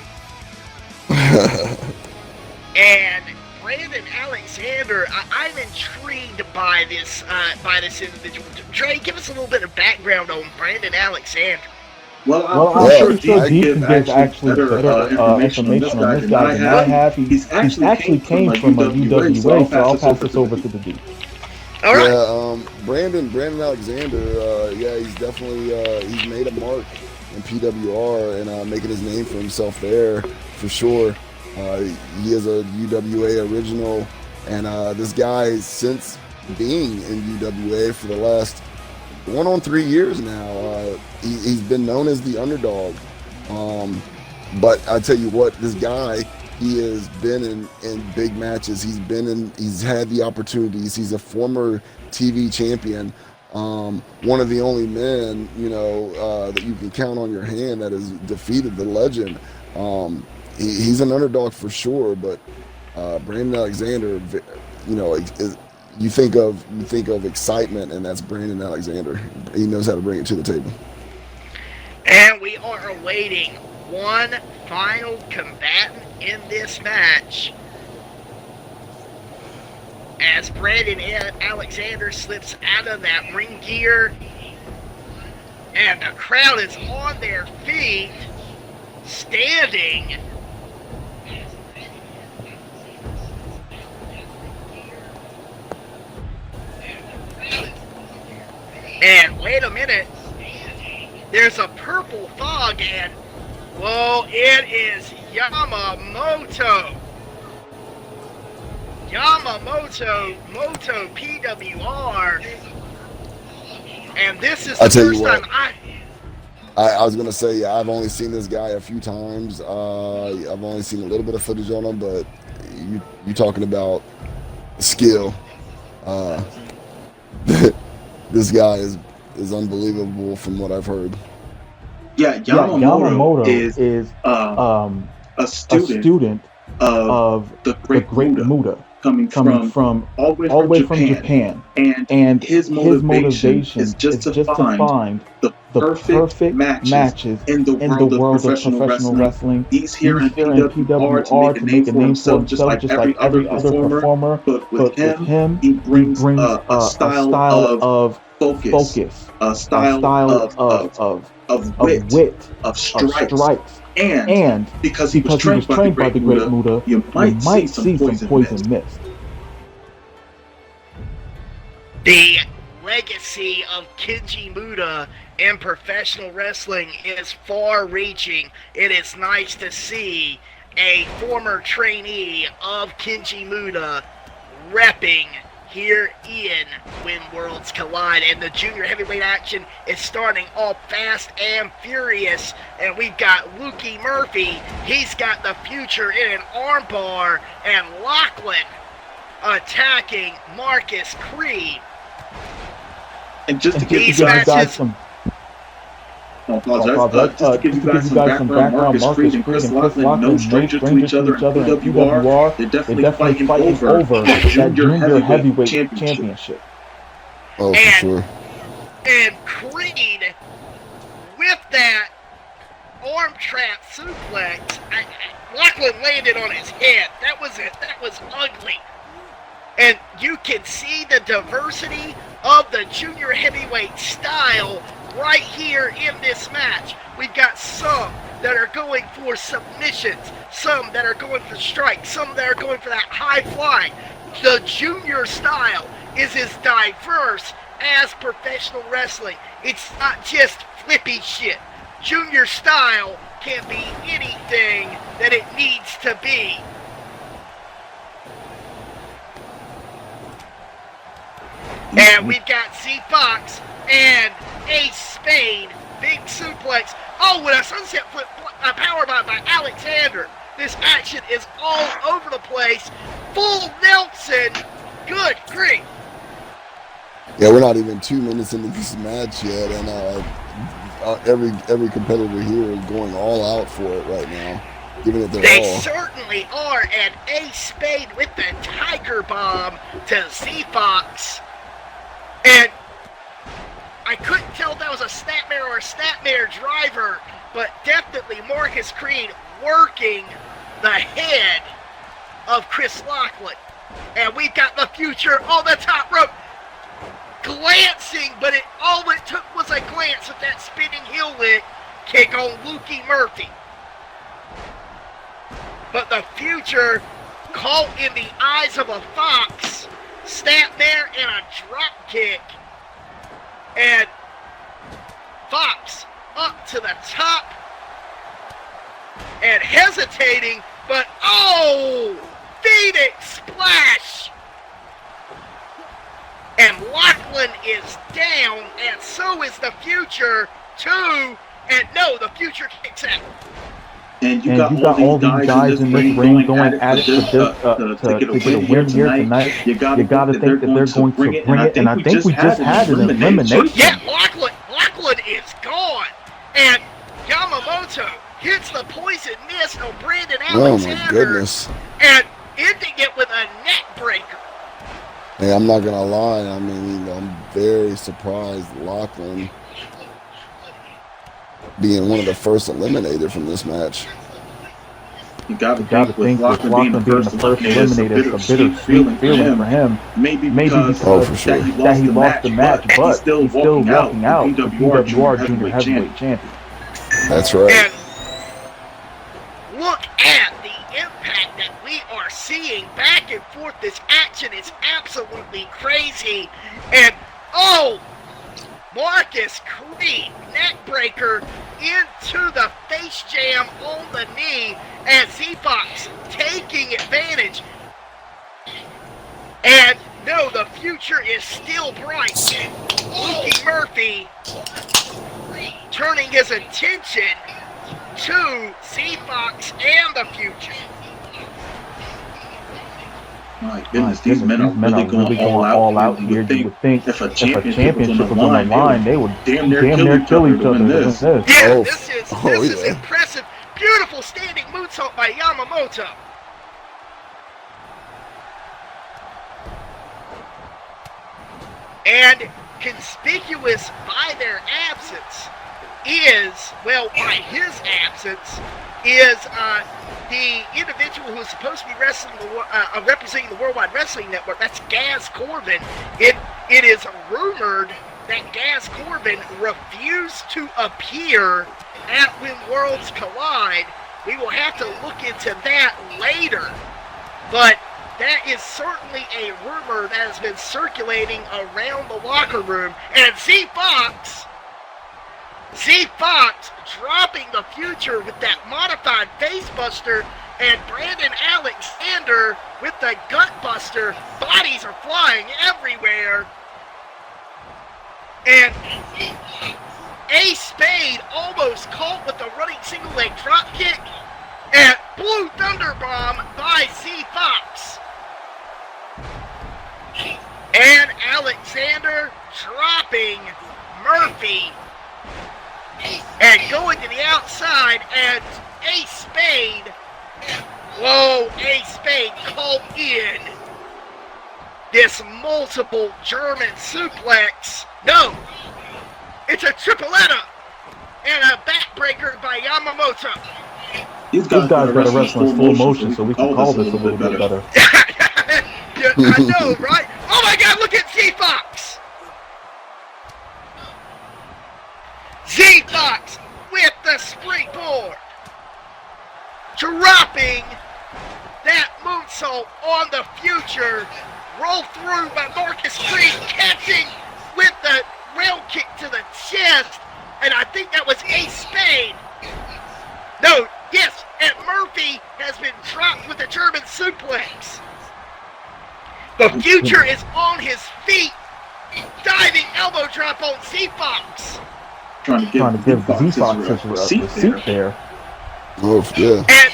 And Brandon Alexander, I'm intrigued by this individual. Trey, give us a little bit of background on Brandon Alexander. Well, I'm pretty sure D can give actually better information on this guy than I have. He's actually came from a UWA, so I'll pass this over to the D. All right. Yeah, Brandon Alexander, he's definitely he's made a mark in PWR and making his name for himself there for sure. He is a UWA original, and this guy, since being in UWA for the last going on 3 years now, he's been known as the underdog. But I tell you what, this guy, he has been in big matches. He's had the opportunities. He's a former TV champion. One of the only men, that you can count on your hand that has defeated the legend. He's an underdog for sure, but Brandon Alexander, you think of excitement, and that's Brandon Alexander. He knows how to bring it to the table. And we are awaiting one final combatant in this match, as Brandon Alexander slips out of that ring gear, and the crowd is on their feet, standing. And wait a minute, there's a purple fog, and whoa, it is Yamamoto PWR, and this is the first time I was gonna say, I've only seen this guy a few times. I've only seen a little bit of footage on him, but you talking about skill. This guy is unbelievable from what I've heard. Yeah, Yamamoto is a student of the Great Muda, coming from all the way from Japan. And his motivation is just to find the perfect matches in the world of professional wrestling. He's here in PWR to make a name for himself, just like every other performer. But with him, he brings a style of focus, a style of wit, of strikes. And because he was trained by the Great Muda, you might see some poison mist. The legacy of Kenji Muda in professional wrestling is far-reaching. It is nice to see a former trainee of Kenji Muda repping here in When Worlds Collide, and the junior heavyweight action is starting off fast and furious, and we've got Lukey Murphy. He's got the future in an armbar, and Lachlan attacking Marcus Creed. And just to give you guys some background, Marcus Creed and Chris Lachlan, no stranger to each other in PWR. They're definitely fighting over that junior heavyweight championship. Oh, for sure. And Creed, with that arm trap suplex, Lachlan landed on his head. That was it. That was ugly. And you can see the diversity of the junior heavyweight style right here in this match. We've got some that are going for submissions, some that are going for strikes, some that are going for that high flying. The junior style is as diverse as professional wrestling. It's not just flippy shit. Junior style can be anything that it needs to be. And we've got Z Fox and Ace Spade, big suplex. Oh, with a sunset flip, powered by Alexander. This action is all over the place. Full Nelson. Good grief. Yeah, we're not even 2 minutes into this match yet, and every competitor here is going all out for it right now, giving it their all. They certainly are, and Ace Spade with the Tiger Bomb to Z Fox. And I couldn't tell if that was a snapmare or a snapmare driver, but definitely Marcus Creed working the head of Chris Lachlan. And we've got the future on the top rope. Glancing, but all it took was a glance at that spinning heel lick kick on Lukey Murphy. But the future caught in the eyes of a fox. Snapmare and a drop kick. And Fox up to the top. And hesitating, but oh! Phoenix splash! And Lachlan is down, and so is the future too. And no, the future kicks out. And you got all these guys in this ring going at it to get a win here tonight. You got to think that they're going to bring it, and I think we just had an elimination. Yeah, Lachlan is gone, and Yamamoto hits the poison mist on Brandon Alexander. Oh my goodness! And ending it with a neck breaker. Hey, I'm not gonna lie. I mean, I'm very surprised Lachlan being one of the first eliminated from this match. You got to think with Lachlan being the first eliminated, it's a bittersweet feeling for him. Maybe because that he lost the match, but he's still walking out the PWR Junior Heavyweight Champion. That's right. And look at the impact that we are seeing back and forth. This action is absolutely crazy. And oh, Marcus Creed neckbreaker into the face jam on the knee, and Z-Fox taking advantage. And no, the future is still bright. Lukey Murphy turning his attention to Z-Fox and the future. My goodness, these men are really going all out here. You would think if a championship was on the line, they would damn near kill each other to win this. Yeah, this is impressive. Beautiful standing moonsault by Yamamoto. And conspicuous by their absence by his absence, is the individual who is supposed to be representing the Worldwide Wrestling Network. That's Gaz Corbin. It is rumored that Gaz Corbin refused to appear at When Worlds Collide. We will have to look into that later. But that is certainly a rumor that has been circulating around the locker room. And Z Fox dropping the Future with that modified facebuster, and Brandon Alexander with the gutbuster. Bodies are flying everywhere. And Ace Spade almost caught with a running single leg drop kick, and Blue Thunder Bomb by Z Fox. And Alexander dropping Murphy and going to the outside, and Ace Spade called in this multiple German suplex. No, it's a tripletta and a backbreaker by Yamamoto. These guys gotta wrestle in full motion, so we can call this a little bit better. Yeah, I know, right? Oh my God, look at Z Fox! Z Fox with the springboard, dropping that moonsault on the Future. Roll through by Marcus Creed, catching with the rail kick to the chest, and I think that was Ace Spade. No, yes, and Murphy has been dropped with a German suplex. The Future is on his feet, diving elbow drop on Z Fox. Trying to give Z Fox a seat there. Oh, yeah. And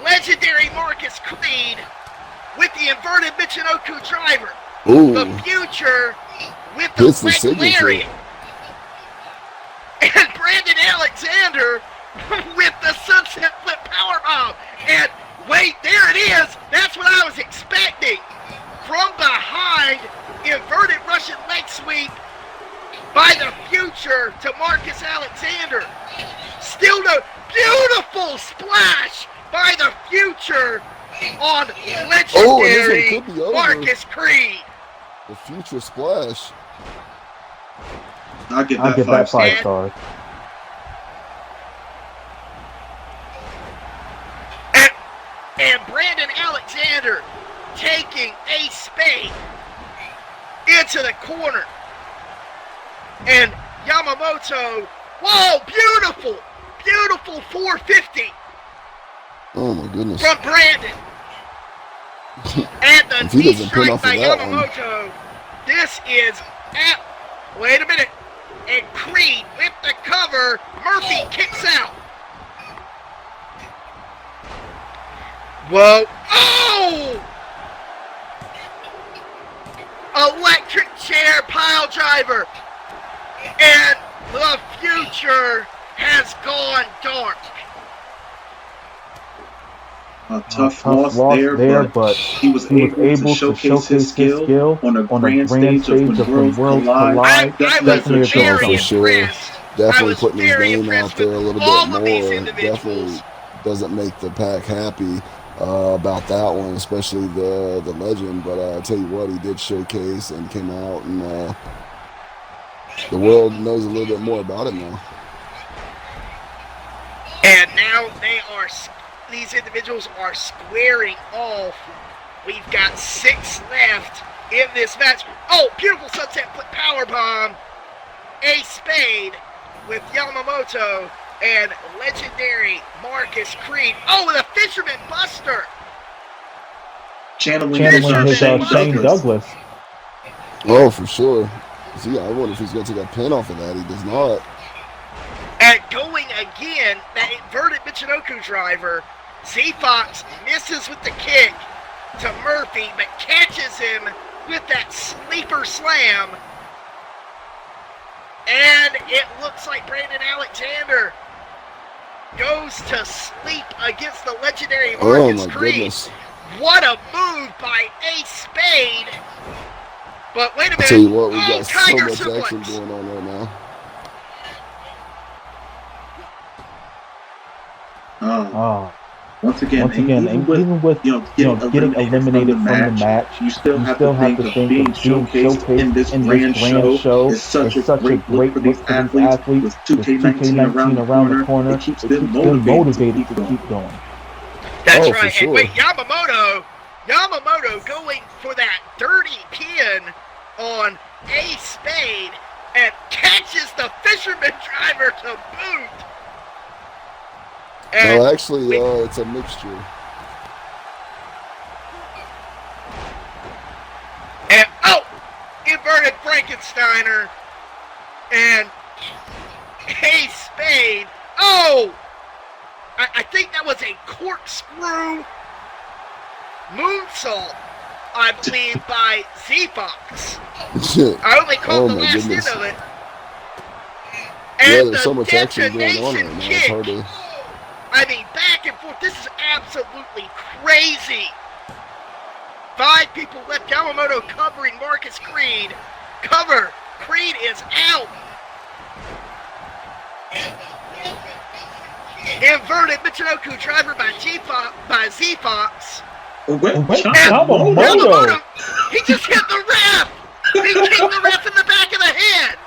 legendary Marcus Creed with the inverted Michinoku driver. Ooh. The Future with the leg lariat. And Brandon Alexander with the sunset flip powerbomb. And wait, there it is. That's what I was expecting. From behind, inverted Russian leg sweep by the Future to Marcus Alexander. Still no beautiful splash by the Future on legendary Marcus Creed. The Future splash. I'll give that 5 stars. And Brandon Alexander taking Ace Spade into the corner. And Yamamoto, whoa, beautiful 450. Oh my goodness. From Brandon. And the knee strike by Yamamoto. This is wait a minute. And Creed with the cover. Murphy kicks out. Whoa. Oh! Electric chair pile driver. And the Future has gone dark. A tough loss there, but he was able to showcase his skill on a grand stage of When Worlds Collide. Definitely for sure. Definitely putting his name out there a little bit more. Definitely doesn't make the pack happy about that one, especially the legend. But I tell you what, he did showcase and came out, and the world knows a little bit more about it now. And now these individuals are squaring off. We've got 6 left in this match. Oh, beautiful sunset flip powerbomb. Ace Spade with Yamamoto and legendary Marcus Creed. Oh, with a Fisherman Buster. Channeling his Shane Douglas. Oh, for sure. See, I wonder if he's going to take a pin off of that. He does not. And going again, that inverted Michinoku driver. Z Fox misses with the kick. to Murphy, but catches him with that sleeper slam. And it looks like Brandon Alexander goes to sleep against the legendary Marcus Creed. Goodness. What a move by Ace Spade. But wait a minute. I'll tell you what, we got so Tiger much suplex. action going on right now. Once again, even with getting eliminated from the match, you still have to think of being showcased in this grand show is such a great look for these athletes. With 2K19 around the corner, it keeps them motivated to keep going. That's Oh, for right. sure. And wait, Yamamoto going for that dirty pin on Ace Spade and catches the fisherman driver to boot. And No, actually, it's a mixture. And inverted Frankensteiner and Ace Spade. I think that was a corkscrew moonsault, I believe, by Z-Fox. I only caught the last end of it. And there's so much action going on right now. It's hard to... I mean, back and forth. This is absolutely crazy. 5 people left. Yamamoto covering Marcus Creed. Cover. Creed is out. Inverted Michinoku driver by Z-Fox. Yamamoto. He just hit the ref. He kicked the ref in the back of the head.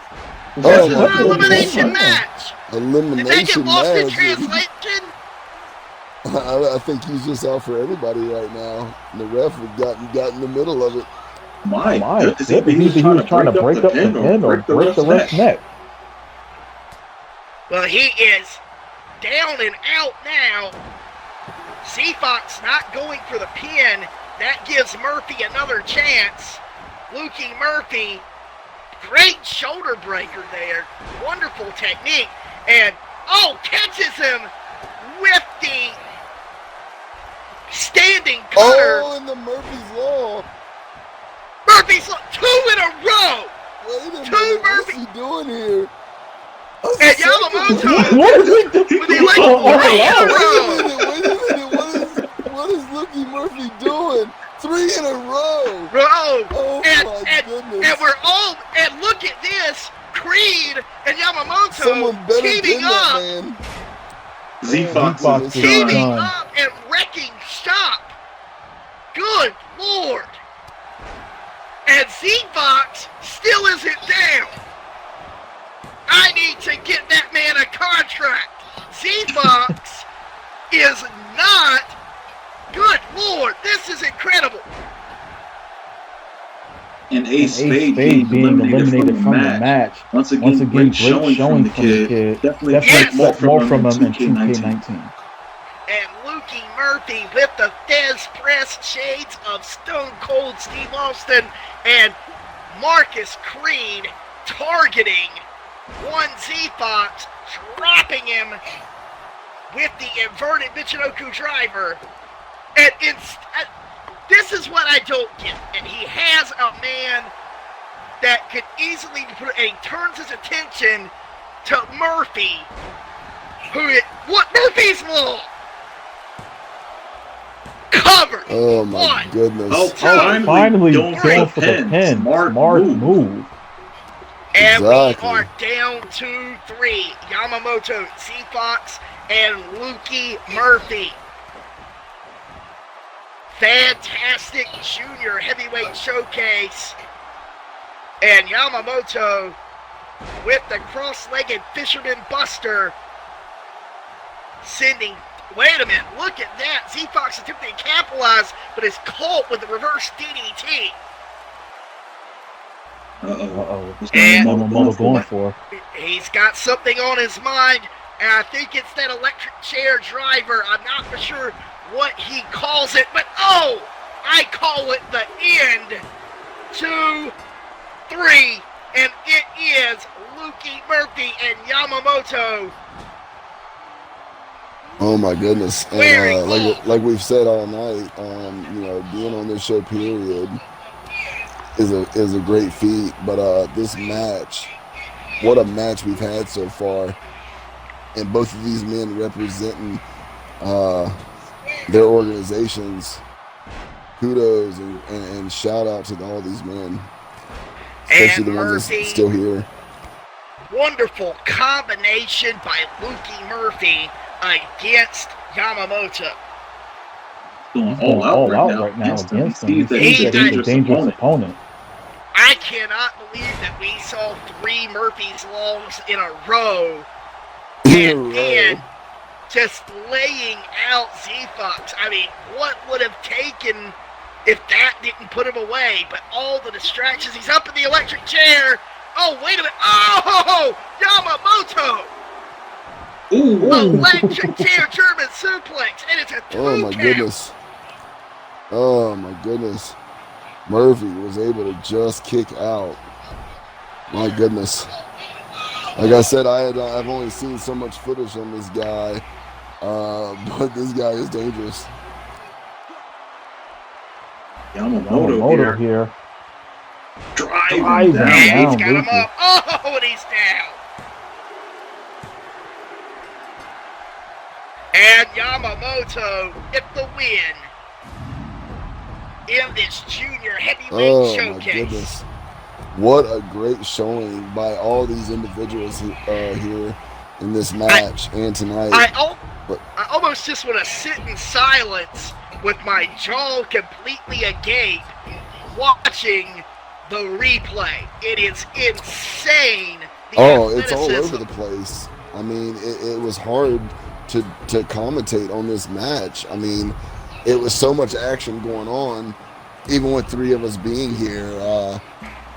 Oh, This is an elimination match. Did that get Elimination lost in match. translation? I think he's just out for everybody right now. And the ref got in the middle of it. My goodness, either he was trying to break up the pin or break the ref's neck. Well, he is down and out now. Z-Fox not going for the pin. That gives Murphy another chance. Lukey Murphy, great shoulder breaker there. Wonderful technique. And, catches him with the standing cutter. Oh, and the Murphy's Law. Murphy's 2 in a row. Wait a minute, Murphy. what's he doing here? And Yamamoto What is he doing? with the electric 3 in a row. Wait a minute, what is Lukey Murphy doing? 3 in a row. Oh my goodness. And we're all, and look at this, Creed and Yamamoto Someone better teaming pin up. that man. Z-Fox is Teaming done. up and wrecking shop. Good Lord. And Z-Fox still isn't down. I need to get that man a contract. Z-Fox is not. Good Lord, this is incredible. And Ace Spade being eliminated from the match. Once again, great showing from the kid. Definitely expect more from him in 2K19. And Lukey Murphy with the Fez Press shades of Stone Cold Steve Austin and Marcus Creed targeting one Z-Fox, dropping him with the inverted Michinoku driver. And this is what I don't get. And he has a man that could easily put, and he turns his attention to Murphy. What Murphy's Law? Covered. Oh my goodness. Finally going for the pin. Smart move. And Exactly. we are down to 3. Yamamoto, Z-Fox, and Lukey Murphy. Fantastic junior heavyweight showcase. And Yamamoto with the cross-legged fisherman buster sending. Wait a minute, look at that. Z-Fox attempting to capitalize, but is caught with the reverse DDT. What's And Yamamoto going for? He's got something on his mind, and I think it's that electric chair driver. I'm not for sure what he calls it, but I call it the end. 2, 3, and it is Lukey Murphy and Yamamoto Oh my goodness! Very And cool. like we've said all night, you know, being on this show period is a great feat. But this match, what a match we've had so far, and both of these men representing their organizations. Kudos and shout out to all these men, especially And the ones Murphy, that's still here. wonderful combination by Lukey Murphy against Yamamoto. Going all out right now against him. He sees that he's a dangerous opponent. I cannot believe that we saw 3 Murphy's Longs in a row. And then just laying out Z-Fox. I mean, what would have taken if that didn't put him away? But all the distractions. He's up in the electric chair. Oh, wait a minute. Oh, Yamamoto. Ooh. Electric chair German suplex. And it's a 2 Oh my count. goodness. Oh my goodness. Murphy was able to just kick out. My goodness. Like I said, I've only seen so much footage on this guy, but this guy is dangerous. Yamamoto here. Driving down. And he's got him Luke. up. Oh, and he's down. And Yamamoto get the win in this junior heavyweight showcase. My goodness. What a great showing by all these individuals here in this match and tonight. I almost just want to sit in silence with my jaw completely agape watching the replay. It is insane. It's all over the place. I mean, it was hard to commentate on this match. I mean, it was so much action going on, even with 3 of us being here.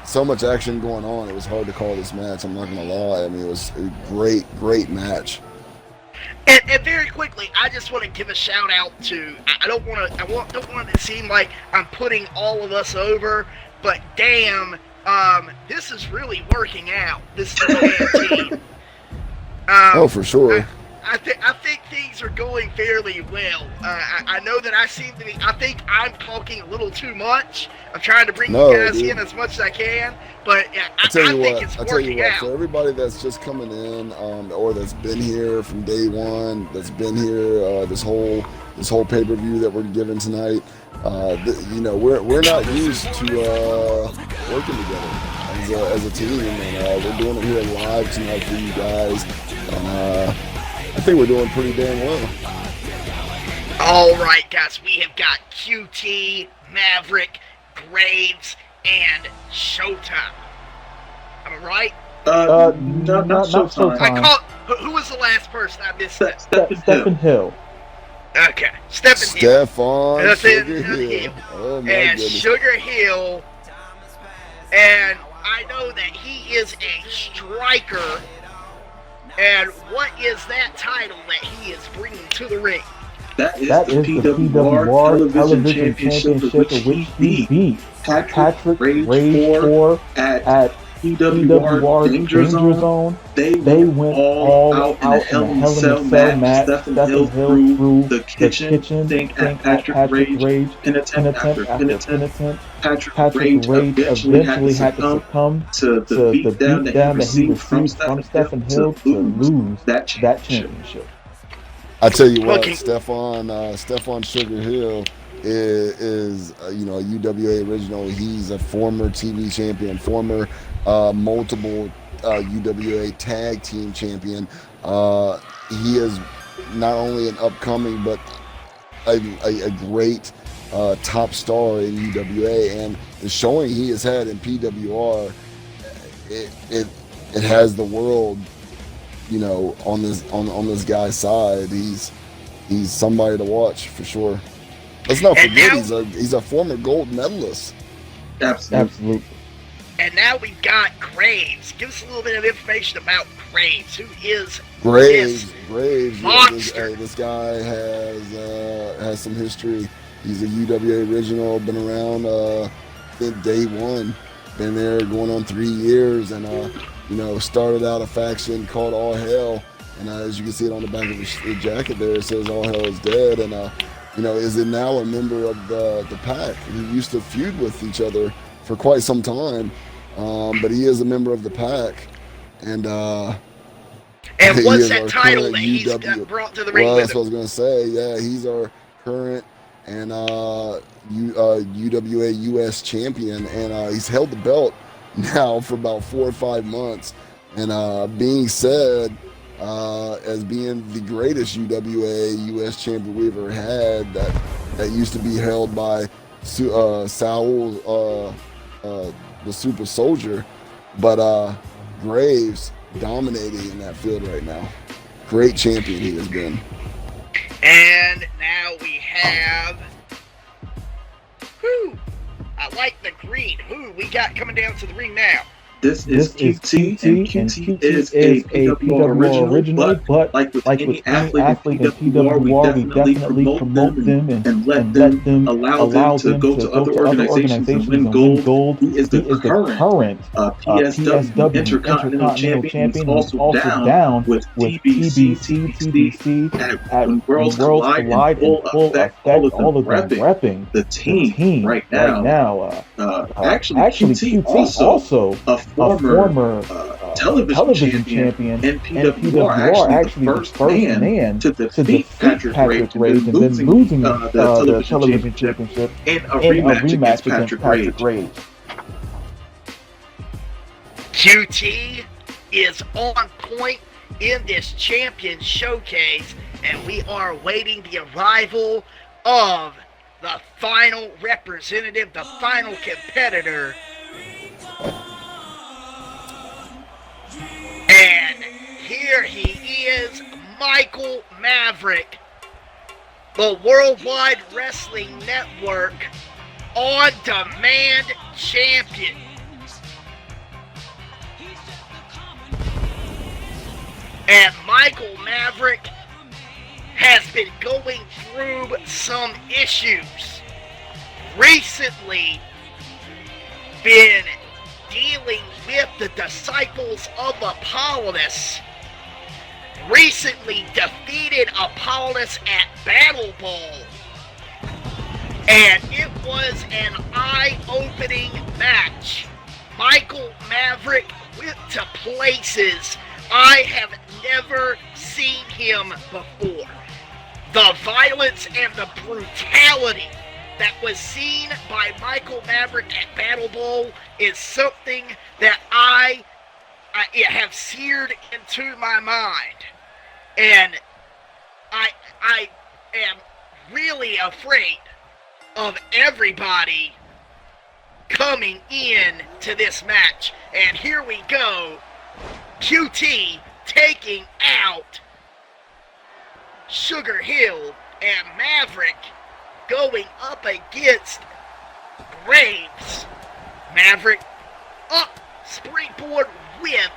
So much action going on. It was hard to call this match. I'm not going to lie. I mean, it was a great match. And very quickly, I just want to give a shout out to. I don't want it to seem like I'm putting all of us over, but damn, this is really working out. This 3-man team. Oh, for sure. I think things are going fairly well. I know that I seem to be. I think I'm talking a little too much. I'm trying to bring you guys in as much as I can, but I think it's working out. So everybody that's just coming in, or that's been here from day one, that's been here this whole pay-per-view that we're giving tonight, you know, we're not used to working together as a team, and we're doing it here live tonight for you guys, and I think we're doing pretty damn well. All right, guys, we have got QT, Maverick, Graves, and Showtime. Am I right? Not Showtime. Who was the last person I missed? Stephen Hill. Okay, Stephen Hill. Stephon Sugar Hill. Oh my and goodness. Sugar Hill. And I know that he is a striker. And what is that title that he is bringing to the ring? That is the PWR Television Championship, which he beat Patrick Rage 4 at PWR Danger Zone. They went all out in a Hell in a Cell match. Stephen Hill threw the kitchen sink at Patrick Rage, penitent after penitent. Patrick Rage eventually had to succumb to the beatdown that he received from Stephen Hill to lose that championship. I tell you what, Stephon Sugar Hill is you know, a UWA original. He's a former TV champion, former multiple UWA tag team champion. He is not only an upcoming but a great top star in UWA, and the showing he has had in PWR, it has the world, you know, on this guy's side. He's somebody to watch for sure. Let's not forget he's a former gold medalist. Absolutely. And now we've got Graves. Give us a little bit of information about Graves. Who is Graves? Monster. This guy has some history. He's a UWA original. Been around since day one. Been there going on 3 years, and you know, started out a faction called All Hell, And as you can see it on the back of the jacket there, it says all hell is dead. And, you know, is it now a member of the pack? He used to feud with each other for quite some time, but he is a member of the pack. And what's that title that he's got brought to the ring well, with that's him? what I was going to say. Yeah, he's our current and UWA US champion. And he's held the belt now for about 4 or 5 months. And being said, as being the greatest UWA US champion we ever had, that used to be held by Saul, the Super Soldier, but Graves dominating in that field right now. Great champion he has been. And now we have, I like the green. Who we got coming down to the ring now? This is QT, and QT is a PWR original, but like with any athlete in PWR, we definitely promote them and let them allow them to go to other organizations and win gold. He is the current PSW Intercontinental Champion. He's also down with PBC at when Worlds Collide in full effect, all of them repping the team right now. Actually, QT also a former television champion and PWR, actually the first man to defeat Patrick Graves and then losing the television championship in a rematch against Patrick Graves. QT is on point in this champion showcase, and we are awaiting the arrival of the final representative, the final competitor. And here he is, Michael Maverick, the Worldwide Wrestling Network on-demand champion. And Michael Maverick has been going through some issues. Recently been dealing with the disciples of Apollonius. Recently defeated Apollonius at Battle Ball. And it was an eye-opening match. Michael Maverick went to places I have never seen him before. The violence and the brutality that was seen by Michael Maverick at Battle Bowl is something that I have seared into my mind. And I am really afraid of everybody coming in to this match. And here we go. QT taking out Sugar Hill and Maverick going up against Graves. Maverick up, springboard with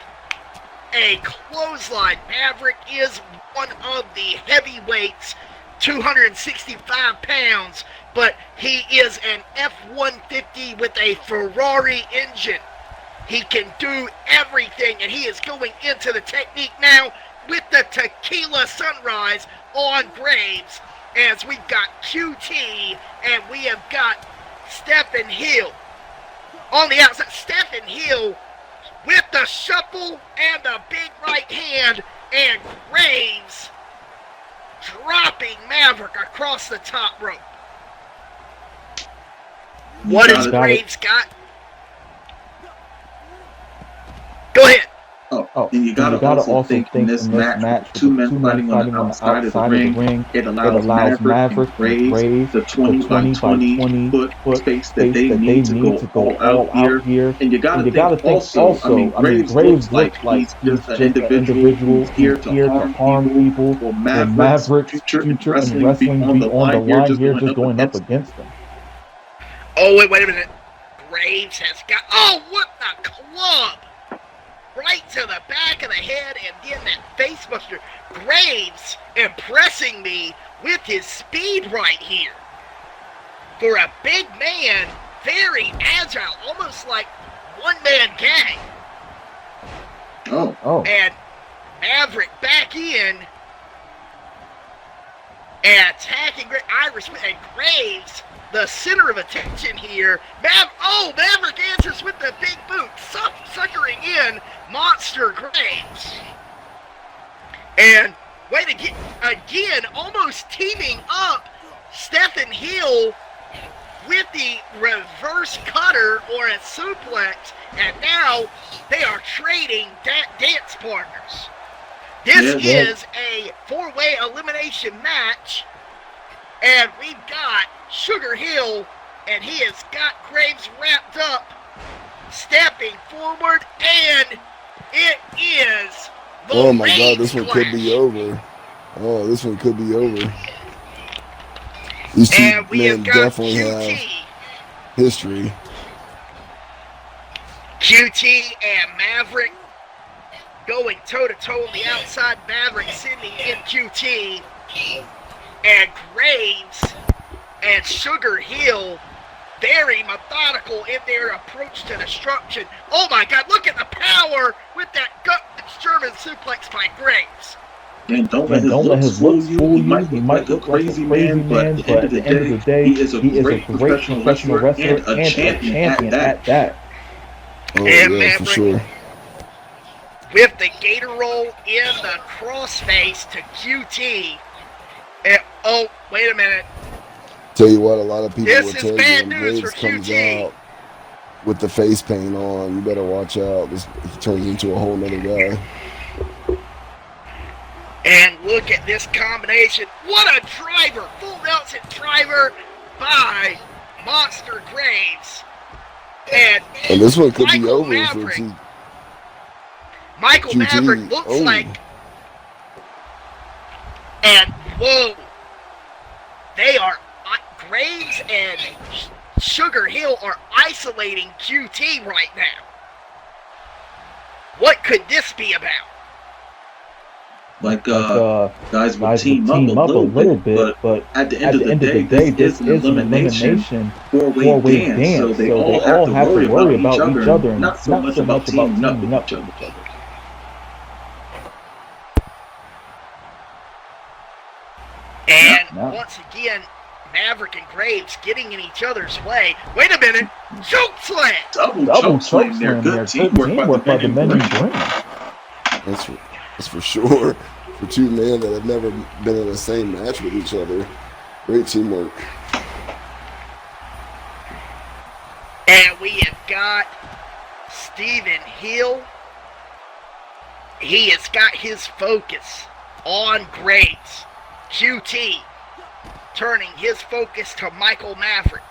a clothesline. Maverick is one of the heavyweights, 265 pounds, but he is an F-150 with a Ferrari engine. He can do everything, and he is going into the technique now with the Tequila Sunrise on Graves, as we've got QT and we have got Stephen Hill on the outside. Stephen Hill with the shuffle and the big right hand, and Graves dropping Maverick across the top rope. What has Graves got? Go ahead. And you gotta also think in this match with two men fighting on the outside of the ring, it allows Maverick and Graves the 20 by 20 foot space that they need to go all out here. And you gotta think also, I mean, Graves looks like he's just an individual who's here to harm people. Will Maverick's future in wrestling be on the line here just going up against them? Oh, wait a minute. Graves has got... Oh, what the club! Right to the back of the head, and then that facebuster. Graves impressing me with his speed right here. For a big man, very agile, almost like one-man gang. Oh. And Maverick back in. And attacking Irish and Graves, the center of attention here. Maverick answers with the big boot, suckering in Monster Graves. And wait again, almost teaming up Stephen Hill with the reverse cutter or a suplex, and now they are trading dance partners. This is a 4-way elimination match, and we've got Sugar Hill, and he has got Graves wrapped up, stepping forward, and it is the Oh my God, this Rage one could be over. Oh, this one could be over. These two And we men have got definitely QT. have history. QT and Maverick going toe-to-toe on the outside. Maverick sending in QT. And Graves and Sugar Hill very methodical in their approach to destruction. Oh my God, look at the power with that gut-wrench German suplex by Graves. And don't let his looks fool you. He might look like a crazy man, but at the end of the day, he is a great professional wrestler and a champion at that. Oh, And yeah, for Maverick sure. with the gator roll in the crossface to QT. And, oh, wait a minute. Tell you what, a lot of people This will is tell you bad when news Graves for comes QT. out with the face paint on, you better watch out. He turns into a whole nother guy. And look at this combination. What a driver. Full Nelson driver by Monster Graves. And this one could be Michael over Maverick. for Michael QT. Maverick looks Oh. like... And, whoa. They are... Graves and Sugar Hill are isolating QT right now. What could this be about? Guys will team up a little bit, but at the end of the day, this is an elimination four-way dance, so they all have to worry about each other and not so much about teaming up with each other. And once again, Maverick and Graves getting in each other's way. Wait a minute. Choke slam! Double choke slam there. Good teamwork by the men in green. That's for sure. For two men that have never been in the same match with each other. Great teamwork. And we have got Stephen Hill. He has got his focus on Graves. QT turning his focus to Michael Maverick.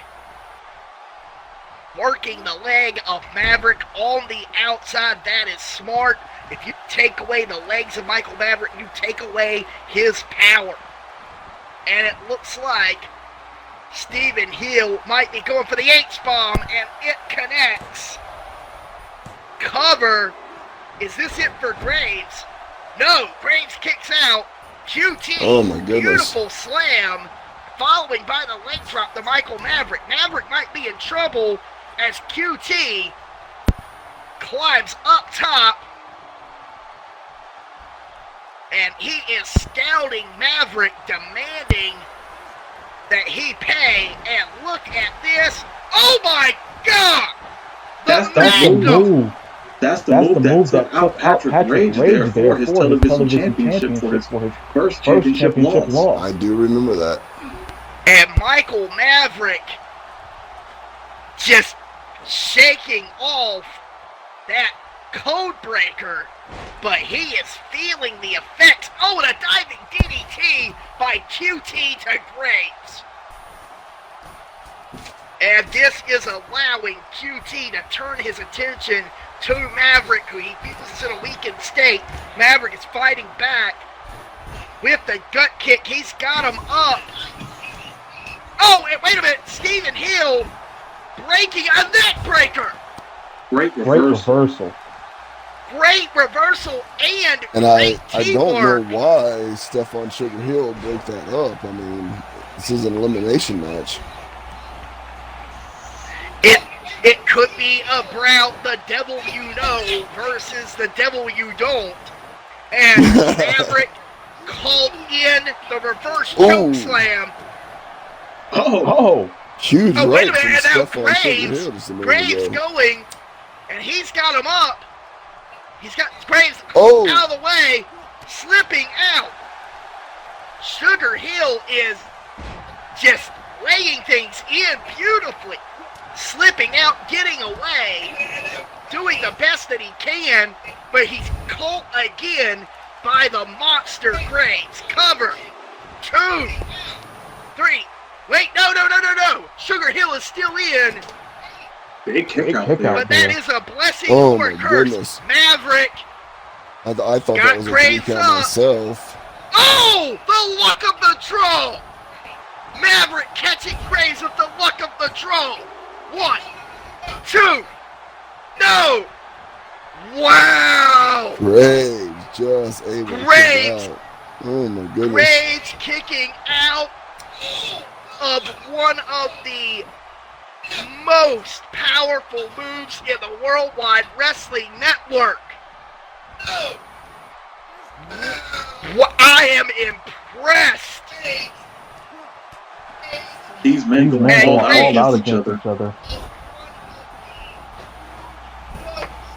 Working the leg of Maverick on the outside. That is smart. If you take away the legs of Michael Maverick, you take away his power. And it looks like Stephen Hill might be going for the H-bomb, and it connects. Cover. Is this it for Graves? No, Graves kicks out. QT. Oh my goodness. Beautiful slam. Following by the leg drop to Michael Maverick. Maverick might be in trouble as QT climbs up top. And he is scouting Maverick, demanding that he pay. And look at this. Oh my God! That's the move. That's the move that took out Patrick Rage there for his television championship for his first championship loss. I do remember that. And Michael Maverick just shaking off that code breaker, but he is feeling the effects. Oh, and a diving DDT by QT to Graves. And this is allowing QT to turn his attention to Maverick, who he feels is in a weakened state. Maverick is fighting back with the gut kick. He's got him up. Oh, and wait a minute. Stephen Hill breaking a neck breaker. Great reversal. Great reversal and I great teamwork. don't know why Stephon Sugar Hill broke that up. I mean, this is an elimination match. It could be about the devil you know versus the devil you don't. And Maverick called in the reverse choke slam. Oh. Huge Oh, right wait a minute, from and now Stefan Sugar Hill just a minute Graves ago. going, and he's got him up. He's got Graves out of the way, slipping out. Sugar Hill is just laying things in beautifully, slipping out, getting away, doing the best that he can, but he's caught again by the monster Graves. Cover. 2, 3. Wait, no. Sugar Hill is still in. Big kick out But there. that is a blessing Oh, or a my curse. goodness. Maverick. I thought Got that was a 3 Graves count up. myself. Oh, the luck of the draw. Maverick catching Graves with the luck of the draw. 1, 2. No. Wow. Graves just able to Graves. kick out. Oh, my goodness. Graves kicking out of one of the most powerful moves in the Worldwide Wrestling Network. I am impressed. These men going all out against each other.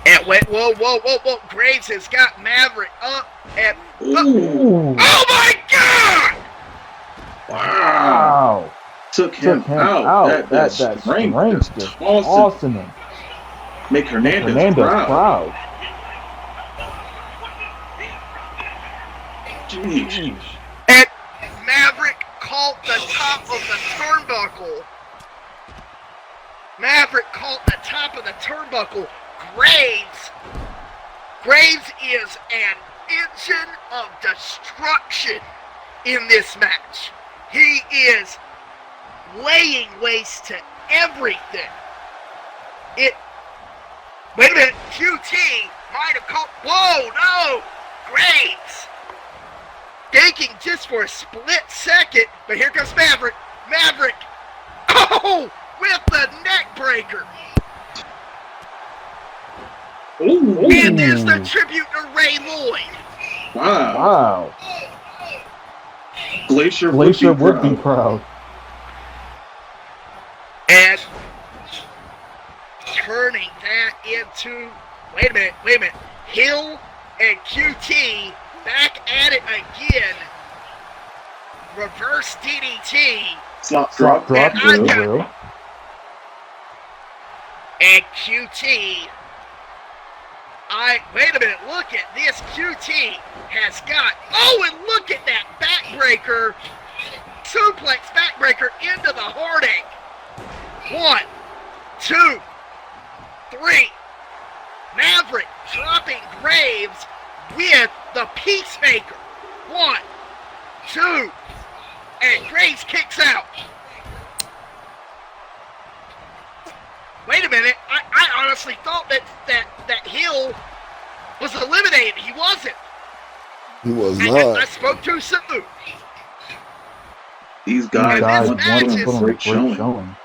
And wait, whoa. Graves has got Maverick up and Ooh. oh my God! Wow. Took him out. That strength just tossing him. Make Hernandez proud. Jeez. And Maverick caught the top of the turnbuckle. Graves is an engine of destruction in this match. He is laying waste to everything. Wait a minute, QT might have caught, whoa, no, Graves. Thinking just for a split second, but here comes Maverick. Oh, with the neck breaker. Ooh. And there's the tribute to Ray Lloyd. Wow. Glacier would be proud. And turning that into, wait a minute, Hill and QT back at it again. Reverse DDT. Slop drop. And QT. Wait a minute, look at this. QT has got, and look at that backbreaker. Suplex backbreaker into the heartache. 1, 2, 3. Maverick dropping Graves with the Peacemaker. 1, 2, and Graves kicks out. Wait a minute, I honestly thought that Hill was eliminated. He wasn't. He was not. I spoke too soon. These guys want to put on a great showing.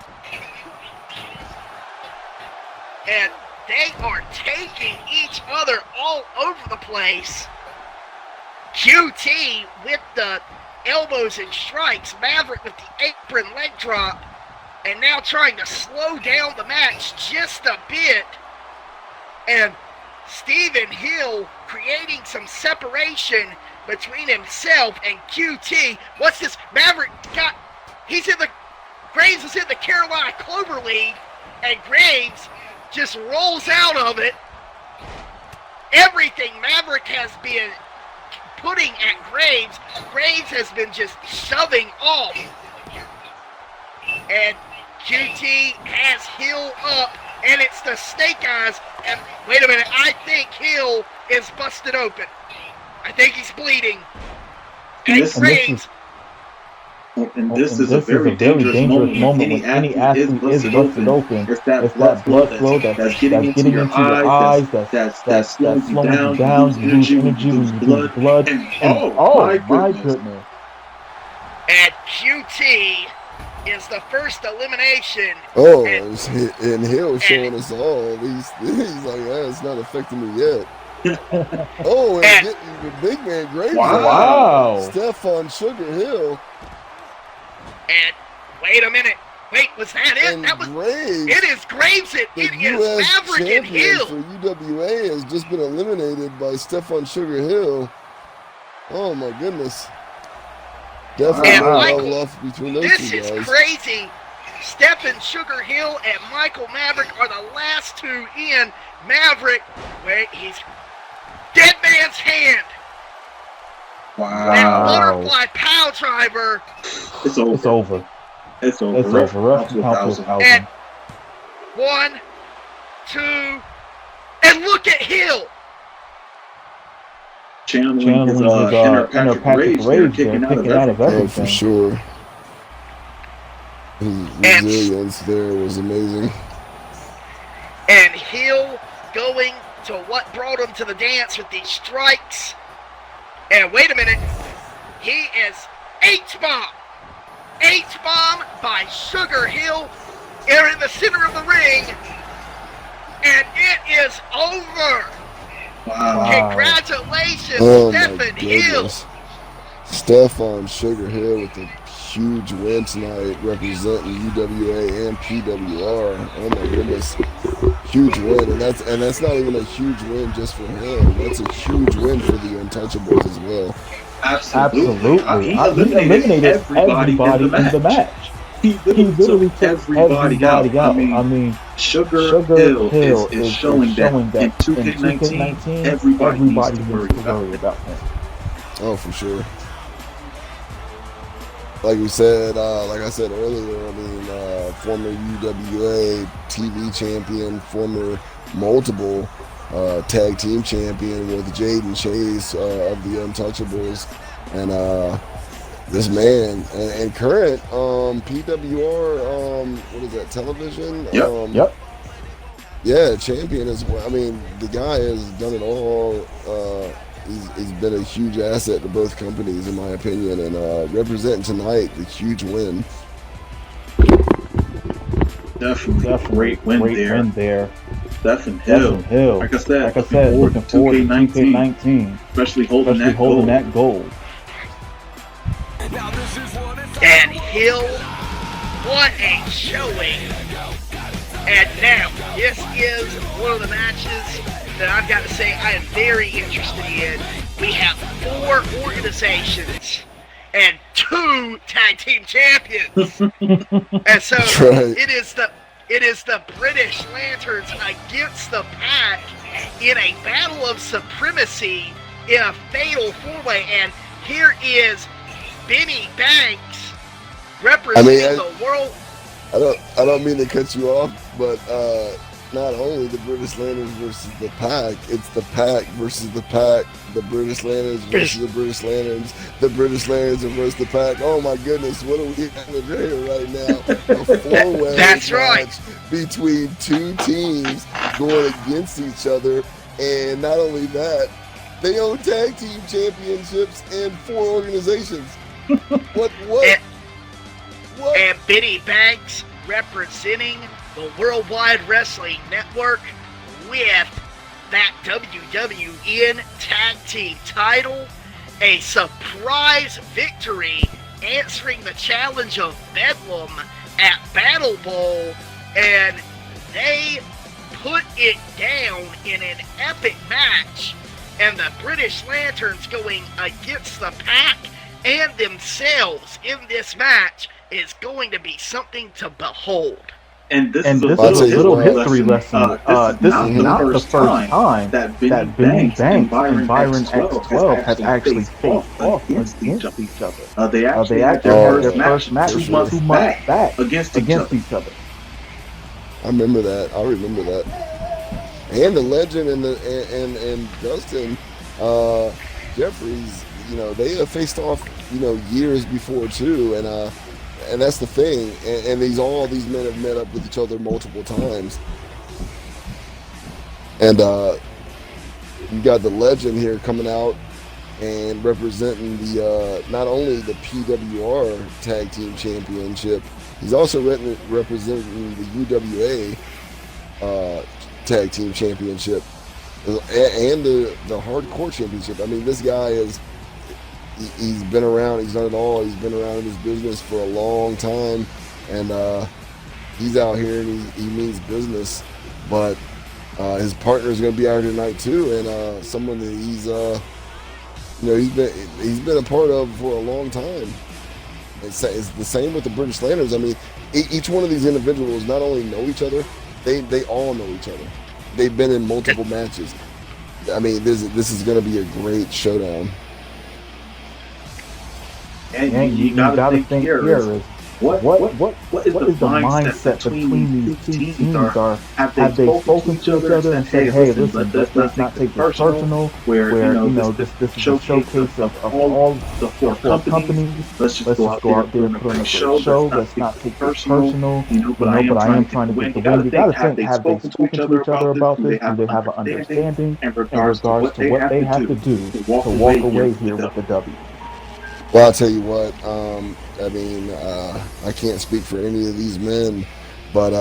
And they are taking each other all over the place. QT with the elbows and strikes. Maverick with the apron leg drop. And now trying to slow down the match just a bit. And Stephen Hill creating some separation between himself and QT. What's this? Maverick Graves is in the Carolina Clover League. And Graves just rolls out of it. Everything Maverick has been putting at Graves has been just shoving off. And QT has Hill up, and it's the Snake Eyes. And wait a minute, I think Hill is busted open. I think he's bleeding. And this is a very dangerous moment when any athlete is busted open. It's that blood flow that's getting into your eyes, that's slowing you down, you lose energy when you lose blood. And my goodness. And QT is the first elimination. And Hill showing us all. He's like, it's not affecting me yet. And getting with big man Graves. Wow. Stefan Sugar Hill. And wait a minute. Wait, was that it? And That was Graves. It is Graves. It The is U.S. Maverick and champion Hill. for UWA has just been eliminated by Stefan Sugar Hill. Oh my goodness. Definitely And a Michael, level off between those This two is guys. crazy. Stephen Sugar Hill and Michael Maverick are the last two in. Maverick, wait, he's dead man's hand. Wow. That butterfly pile driver. It's over. It's over. It's over. It's over. Ref Count to count to 1,000. 1,000. And 1, 2, and look at Hill. Channeling his inner Patrick Patrick Graves Graves there, there, kicking out of everything. Oh, for sure. His resilience there was amazing. And Hill going to what brought him to the dance with these strikes. And wait a minute. He is H-bomb. H-bomb by Sugar Hill. They're in the center of the ring. And it is over. Wow. Congratulations, Oh my Stephen Hill. goodness. Stefan Sugar Hill with a huge win tonight representing UWA and PWR. Oh my goodness. Huge win. And that's not even a huge win just for him. That's a huge win for the Untouchables as well. Absolutely. Absolutely. He eliminated everybody in the match. He literally took everybody out. I mean, Sugar Hill is showing that in 2K19, everybody needs to worry about him. Oh, for sure. Like we said, like I said earlier, I mean, former UWA TV champion, former multiple tag team champion with Jaden Chase of the Untouchables, and this man and current PWR what is that, television? Yep. Yeah, champion as well. I mean, the guy has done it all. He's been a huge asset to both companies, in my opinion, and representing tonight the huge win. Definitely great win there. Stephen Hill. Like I said, looking forward to 2K19, especially holding that gold. And Hill, what a showing. And now, this is one of the matches that I've got to say I am very interested in. We have 4 organizations and 2 tag team champions. And so right. it is the British Lanterns against the Pack in a battle of supremacy in a fatal 4-way. And here is Benny Banks representing the world. I don't mean to cut you off, but not only the British Lanterns versus the Pack, it's the Pack versus the Pack, the British Lanterns versus the British Lanterns, the British Lanterns versus the Pack. Oh my goodness, what are we having here right now? A 4-way That's match right. between 2 teams going against each other, and not only that, they own tag team championships in 4 organizations. What? And Benny Banks representing the Worldwide Wrestling Network with that WWWN Tag Team title. A surprise victory answering the challenge of Bedlam at Battle Bowl. And they put it down in an epic match. And the British Lanterns going against the Pack and themselves in this match is going to be something to behold. And this is a little history lesson. This is not the first time that Benny Banks and Byron X12 has actually faced off against each other. They actually had their first match 2 months back against each other. I remember that. And the legend and Dustin Jeffries, they have faced off, years before too, and that's the thing. And all these men have met up with each other multiple times. And you got the legend here coming out and representing the not only the PWR Tag Team Championship, he's also representing the UWA Tag Team Championship. and the hardcore championship. I mean, this guy he's been around. He's done it all. He's been around in this business for a long time, and he's out here and he means business. But his partner is going to be out here tonight too, and someone that he's been a part of for a long time. It's the same with the British Lanterns. I mean, each one of these individuals not only know each other, they all know each other. They've been in multiple matches. I mean, this is going to be a great showdown. And you gotta think here is what is the mindset between these two teams? Have they spoken to each other and said, hey, listen, let's not take this personal, where this is a showcase of all the four companies. Let's just go out there and put on a great show. Let's not take this personal, but I am trying to get the win. You gotta think, have they spoken to each other about this? Do they have an understanding in regards to what they have to do to walk away here with the W? Well, I'll tell you what, I mean, I can't speak for any of these men, but,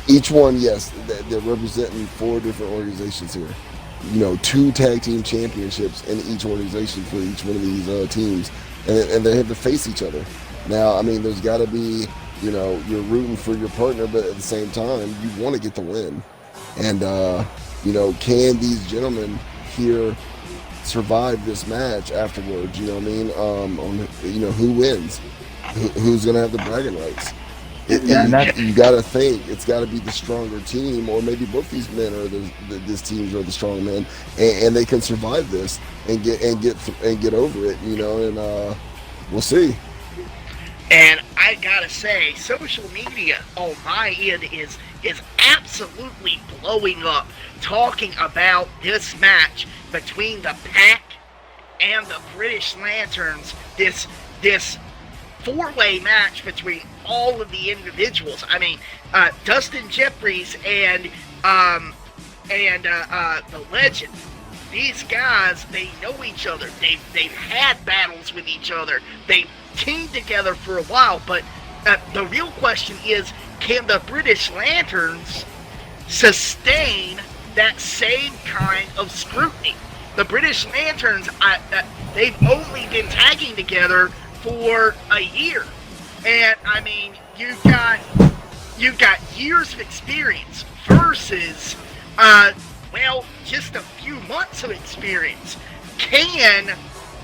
each one, yes, they're representing 4 different organizations here. 2 tag team championships in each organization for each one of these teams, and they have to face each other. Now, I mean, there's got to be, you're rooting for your partner, but at the same time, you want to get the win. And, can these gentlemen here survive this match afterwards? You know what I mean? On who wins, who's gonna have the bragging rights? You got to think it's got to be the stronger team, or maybe both these men are this teams are the strong men, and they can survive this and get over it. And we'll see. And I gotta say, social media on my end is absolutely blowing up, talking about this match between the Pack and the British Lanterns. This 4-way match between all of the individuals. I mean, Dustin Jeffries and the Legend. These guys, they know each other. They've had battles with each other. They've teamed together for a while. But the real question is, can the British Lanterns sustain that same kind of scrutiny? The British Lanterns, they've only been tagging together for a year, and I mean, you've got years of experience versus just a few months of experience. Can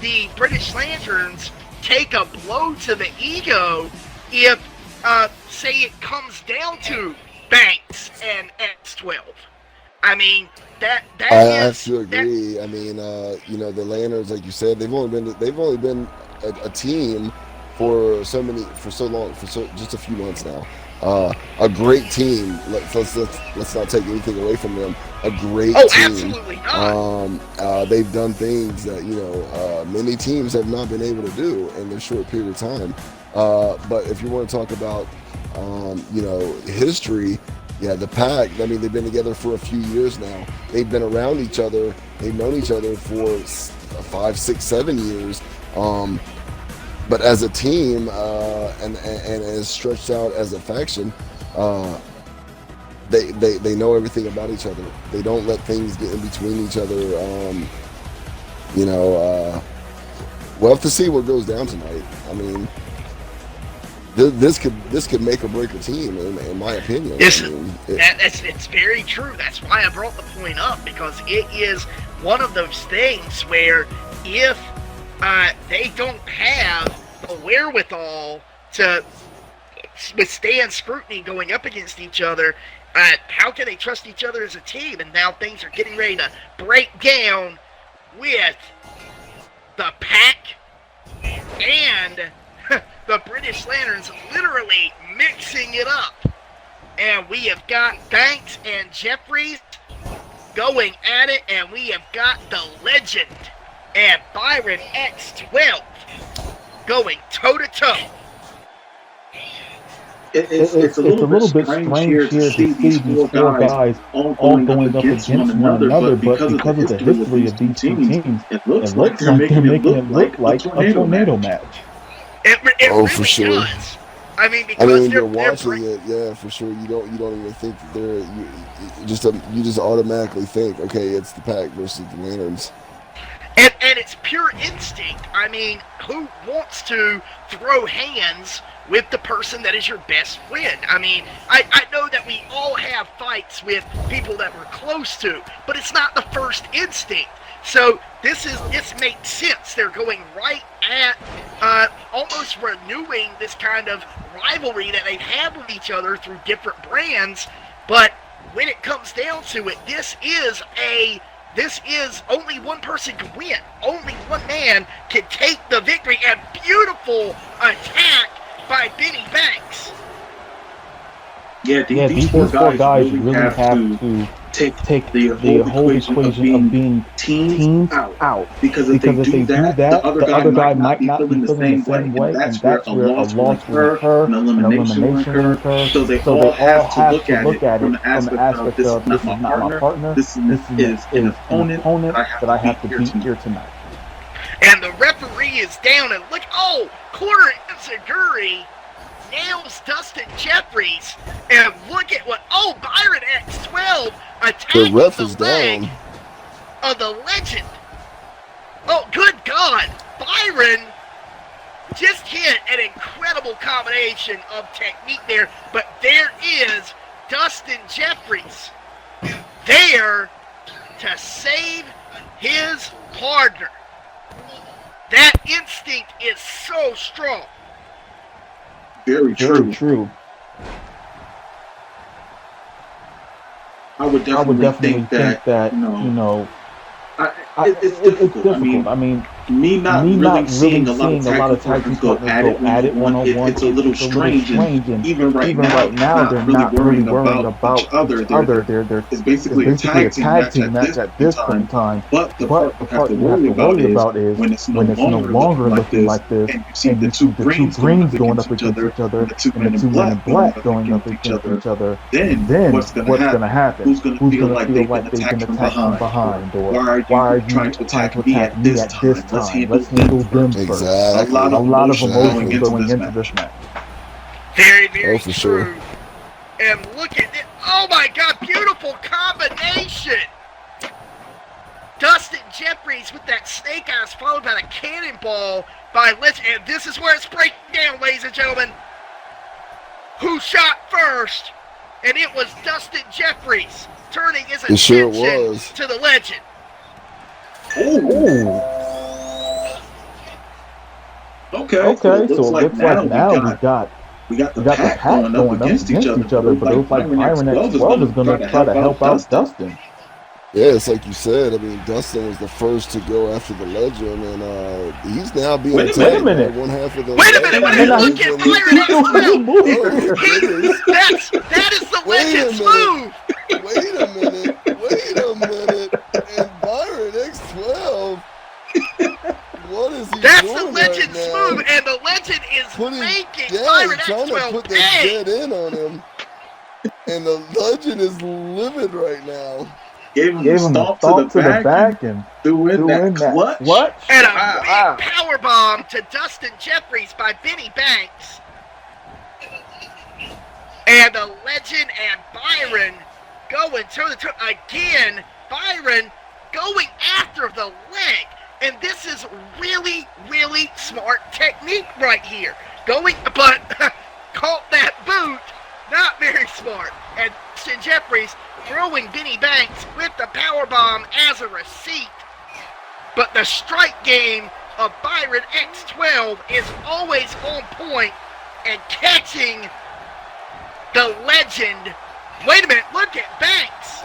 the British Lanterns take a blow to the ego if say it comes down to Banks and X12? I mean, I have to agree. I mean, the Lanterns, like you said, they've only been a team for so long, just a few months now. A great team. Let's not take anything away from them. A great team. Absolutely not. They've done things that many teams have not been able to do in a short period of time. But if you want to talk about history. Yeah, the Pack, I mean, they've been together for a few years now. They've been around each other. They've known each other for 5, 6, 7 years. But as a team and as stretched out as a faction, they know everything about each other. They don't let things get in between each other. We'll have to see what goes down tonight. I mean, this could make or break a team, in my opinion. It's very true. That's why I brought the point up, because it is one of those things where if they don't have the wherewithal to withstand scrutiny going up against each other, how can they trust each other as a team? And now things are getting ready to break down with the Pack and the British Lanterns literally mixing it up. And we have got Banks and Jeffries going at it, and we have got the Legend and Byron X12 going toe-to-toe. It's a little bit strange here to see these 4 guys all going up against one another, but because of the history of these two teams, it looks like they're making it look like a tornado match. It really for sure does. I mean, I mean, because when you're they're watching it, yeah, for sure. You don't even think that you just automatically think, okay, it's the Pack versus the Lanterns. And it's pure instinct. I mean, who wants to throw hands with the person that is your best friend? I mean, I know that we all have fights with people that we're close to, but it's not the first instinct. So this makes sense. They're going right at almost renewing this kind of rivalry that they've had with each other through different brands. But when it comes down to it, this is only one person can win. Only one man can take the victory. And beautiful attack by Benny Banks. Yeah, these four guys really have to take the whole equation of being teamed out. Because if they do that, the other guy might not be feeling the same way, and that's where a loss will occur, an elimination will occur. So they all have to look at it from the aspect of this is not my partner, this is an opponent that I have to beat here tonight. And the referee is down, and look, corner Enziguri nails Dustin Jeffries, and look at Byron X12 attacking the leg of the legend. Oh, good God. Byron just hit an incredible combination of technique there, but there is Dustin Jeffries there to save his partner. That instinct is so strong. Very true. I would definitely think that it's difficult. I mean, me not really seeing a lot of tag team partners go at it one-on-one, it's a little strange. And even right now, they're not really worrying about each other. It's basically a tag team match at this point in time. But the part you have to worry about is when it's no longer looking like this, and you see the two greens going up against each other, and the two men in black going up against each other. Then what's going to happen? Who's going to feel like they've been attacked from behind? Or why are you trying to attack me at this time? Let's handle them first. Exactly. A lot of emotions going into this match. Very, very for true. Sure. And look at it. Oh my God, beautiful combination. Dustin Jeffries with that snake eyes followed by the cannonball by Lynch. And this is where it's breaking down, ladies and gentlemen. Who shot first? And it was Dustin Jeffries turning his attention to the legend. Ooh. Okay, so it looks like now we got the Pack going up against each other, but it looks like Byron X12 is going to try to help out Dustin. Yeah, it's like you said. I mean, Dustin was the first to go after the legend, and he's now being attacked. Wait a minute. One half of the Wait a minute. Look at Byron X12. That is the legend's move. Wait a minute. And Byron X12. What is he That's doing the legend's right move, and the legend is making Byron trying to X12 put the dead in on him. And the legend is livid right now. Gave him a stomp to the back and threw in that clutch. And a big power bomb to Dustin Jeffries by Benny Banks. And the legend and Byron going to the again. Byron going after the leg. And this is really, really smart technique right here. But caught that boot. Not very smart. And Dustin Jeffries throwing Benny Banks with the powerbomb as a receipt. But the strike game of Byron X12 is always on point and catching the legend. Wait a minute, look at Banks.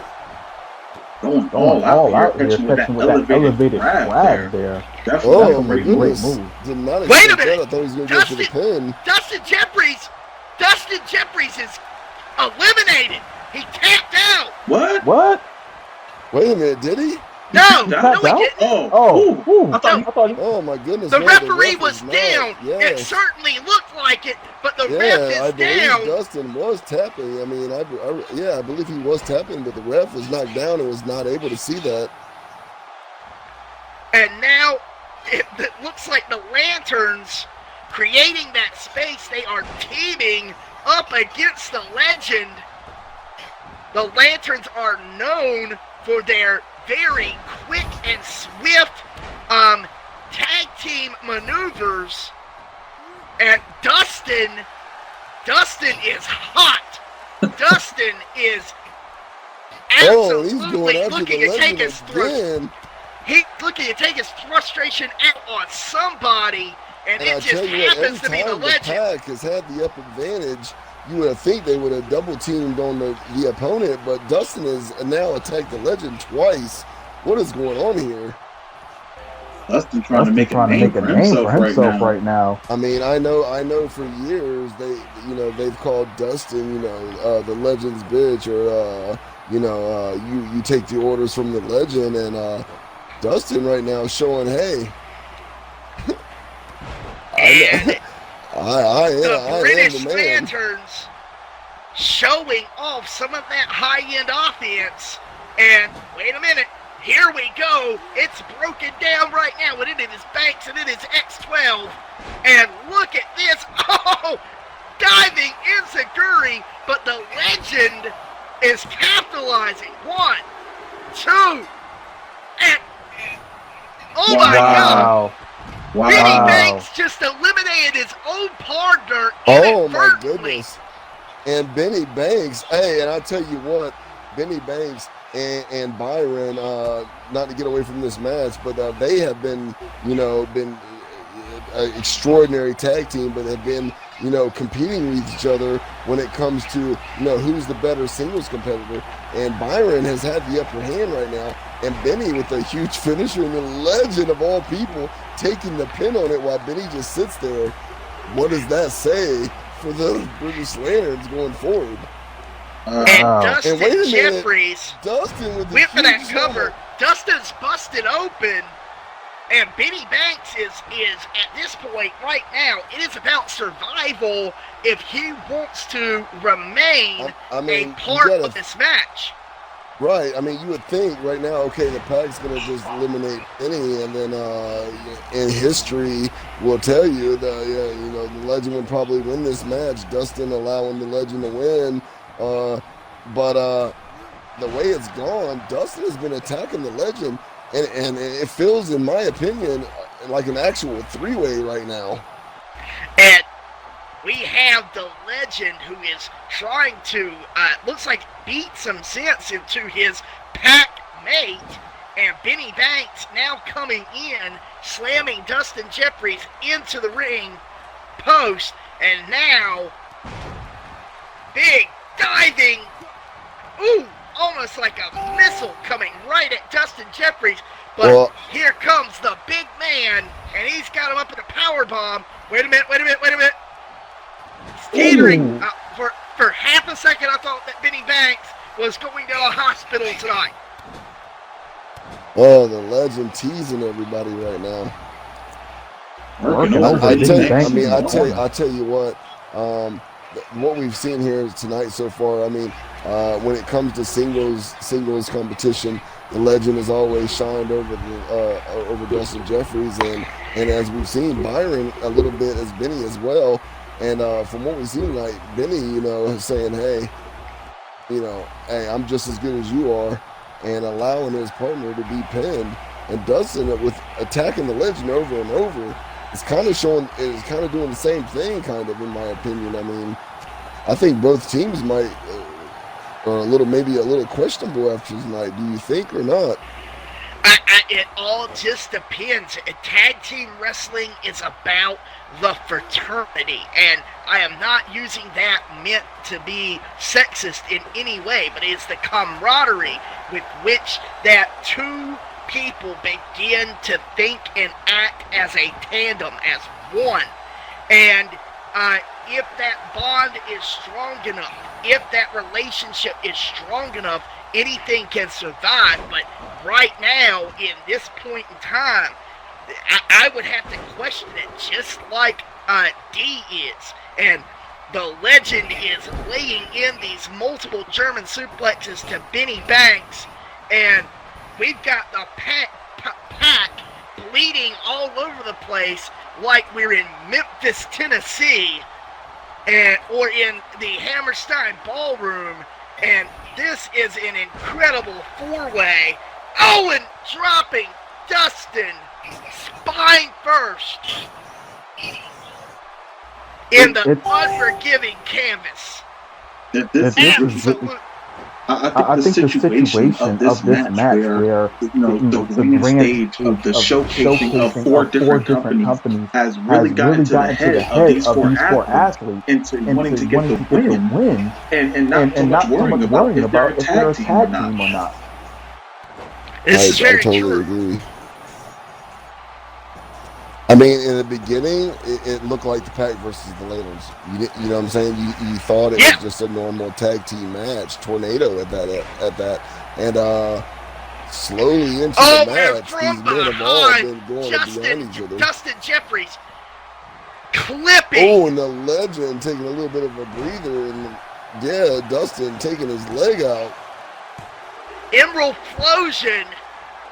Going all out here, catching with that elevated grab there. That's a great move. Wait a minute. I thought he was going to go for the pin. Dustin Jeffries is eliminated. He tapped out. What? Wait a minute, did he? No, he didn't. Oh my goodness. The referee was down. Yes. It certainly looked like it, but the ref is down. Dustin was tapping. I mean, I believe he was tapping, but the ref was knocked down and was not able to see that. And now it looks like the Lanterns creating that space. They are teaming up against the Legend. The Lanterns are known for their very quick and swift tag team maneuvers. And Dustin is hot. Dustin is absolutely he's going after looking the to take Legend his again. He's looking to take his frustration out on somebody, and it just tell you what, happens to be the every time the Legend. Pack has had the upper advantage, you would think they would have double teamed on the opponent, but Dustin has now attacked the Legend twice. What is going on here? Dustin trying to make a name for himself right now. I mean, I know for years they've called Dustin, the Legend's bitch, or you take the orders from the Legend, and Dustin right now showing, hey, I the am British the man. Lanterns showing off some of that high-end offense, and wait a minute. Here we go. It's broken down right now. And it is Banks and it is X12. And look at this. Oh, diving enziguri. But the Legend is capitalizing. 1, 2, and oh my God. Wow. Benny Banks just eliminated his own partner. Oh my goodness. And Benny Banks, hey, and I tell you what, Benny Banks and Byron, not to get away from this match, but they have been an extraordinary tag team, but have been, competing with each other when it comes to, who's the better singles competitor. And Byron has had the upper hand right now, and Benny with a huge finisher, and the Legend of all people taking the pin on it while Benny just sits there. What does that say for the British Lanterns going forward? And Dustin Jeffries went for that cover. Dustin's busted open, and Benny Banks is at this point right now, it is about survival if he wants to remain a part of this match. Right. I mean, you would think right now, okay, the Pack's going to just eliminate Benny, and then in history will tell you that, the Legend would probably win this match, Dustin allowing the Legend to win. But the way it's gone, Dustin has been attacking the Legend, and it feels, in my opinion, like an actual three-way right now. And we have the Legend who is trying to, looks like, beat some sense into his pack mate, and Benny Banks now coming in, slamming Dustin Jeffries into the ring post, and now big diving, almost like a missile coming right at Dustin Jeffries. But here comes the big man, and he's got him up in a power bomb. Wait a minute. Teetering. For half a second, I thought that Benny Banks was going to a hospital tonight. Oh, the Legend teasing everybody right now. I tell you what we've seen here tonight so far, I mean, when it comes to singles competition, the Legend has always shined over Dustin Jeffries, and as we've seen, Byron a little bit as Benny as well. And from what we've seen tonight, Benny, is saying, hey, I'm just as good as you are, and allowing his partner to be pinned. And Dustin, with attacking the Legend over and over, is kind of doing the same thing, kind of, in my opinion. I mean, I think both teams might are maybe a little questionable after tonight. Do you think, or not? It all just depends. Tag team wrestling is about the fraternity, and I am not using that meant to be sexist in any way, but it's the camaraderie with which that two people begin to think and act as a tandem, as one. And if that bond is strong enough, if that relationship is strong enough, anything can survive. But right now, in this point in time, I would have to question it, just like D is. And the Legend is laying in these multiple German suplexes to Benny Banks, and we've got the pack bleeding all over the place. like we're in Memphis, Tennessee, or in the Hammerstein Ballroom, and this is an incredible four-way. Owen dropping Dustin spine first in the unforgiving canvas. I think the situation of this match where the grand stage of the showcasing of four different companies has really gotten to the head of these four athletes into wanting to get the win and not so much worrying about if they're a tag team or not. This is very totally true. agree. I mean, in the beginning, it looked like the Pack versus the Ladles. You know what I'm saying? You thought it was just a normal tag team match, tornado at that, and slowly into the match, these men have all been going behind each other. Dustin Jeffries clipping. Oh, and the Legend taking a little bit of a breather, and Dustin taking his leg out. Emerald Flosion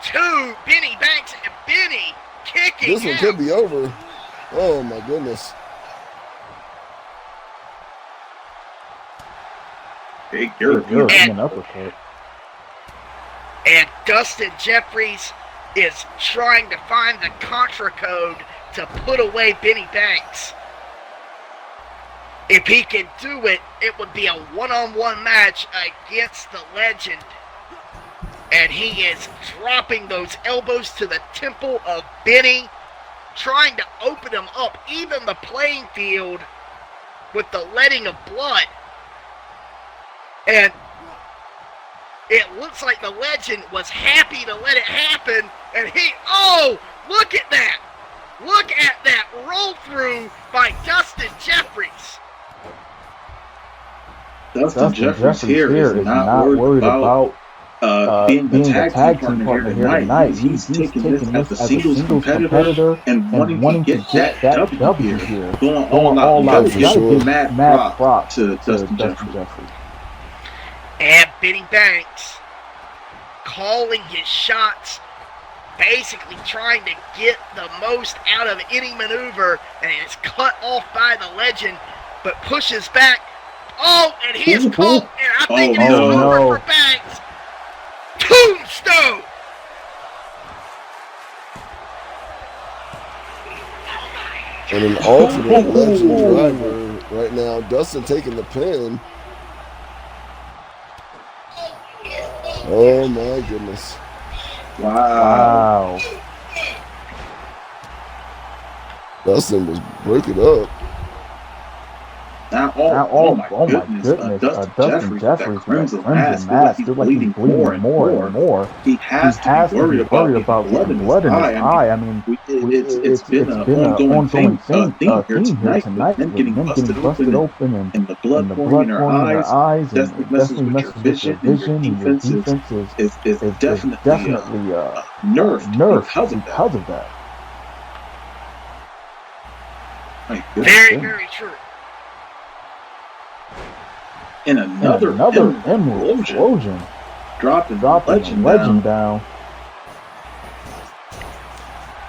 to Benny Banks, and Benny kicking This one could be over. Oh my goodness. Big European uppercut. And Dustin Jeffries is trying to find the contra code to put away Benny Banks. If he can do it, it would be a one-on-one match against the Legend. And he is dropping those elbows to the temple of Benny, trying to open him up, even the playing field, with the letting of blood. And it looks like the Legend was happy to let it happen, and look at that! Look at that roll through by Dustin Jeffries. Dustin Jeffries here is not worried about being the tag team partner here tonight. He's taking this as a singles competitor and wanting to get that W here. Going all out. You gotta give mad props to Dustin Jeffries. And Benny Banks calling his shots, basically trying to get the most out of any maneuver, and it's cut off by the Legend, but pushes back. Oh, and he is caught, and I think it is over for Banks. Tombstone! And an alternate Legend driver right now. Dustin taking the pin. Oh my goodness. Wow. Dustin was breaking up. Oh my goodness. Dustin Jeffries, crimson mask, feels like he's bleeding more and more. He has to be worried about getting blood in his eye. I mean, it's been an ongoing theme here tonight with them getting busted open and the blood pouring in their eyes. Definitely messes with your vision, and your defense is definitely nerfed because of that. Very, very true. And another emerald explosion. Dropping Legend down.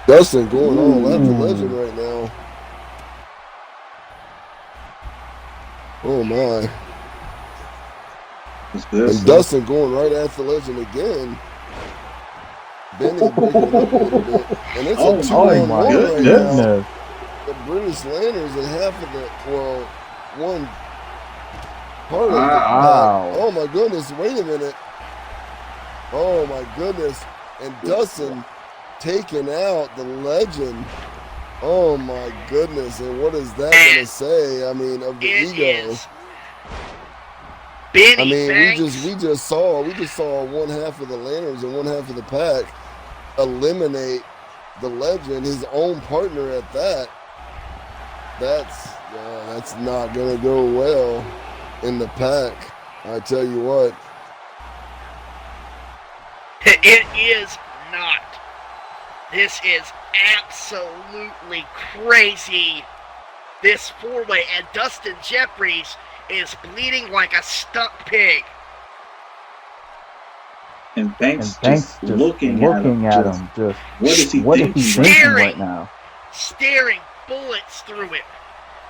Dustin going all at the Legend right now. Oh my. And Dustin going right at the Legend again. Benny breaking it up a little bit. And it's a 2-on-1 right now. The British Landers and half of one part of it. Wow. Oh my goodness, wait a minute. Oh my goodness. And Dustin taking out the Legend. Oh my goodness. And what is that going to say? I mean, of the ego. I mean, we just saw one half of the Lanterns and one half of the Pack eliminate the Legend, his own partner at that. That's not going to go well in the Pack. I tell you what. It is not. This is absolutely crazy. This four-way, and Dustin Jeffries is bleeding like a stuck pig. And Banks just looking at him. Just what is he thinking right now? staring bullets through him.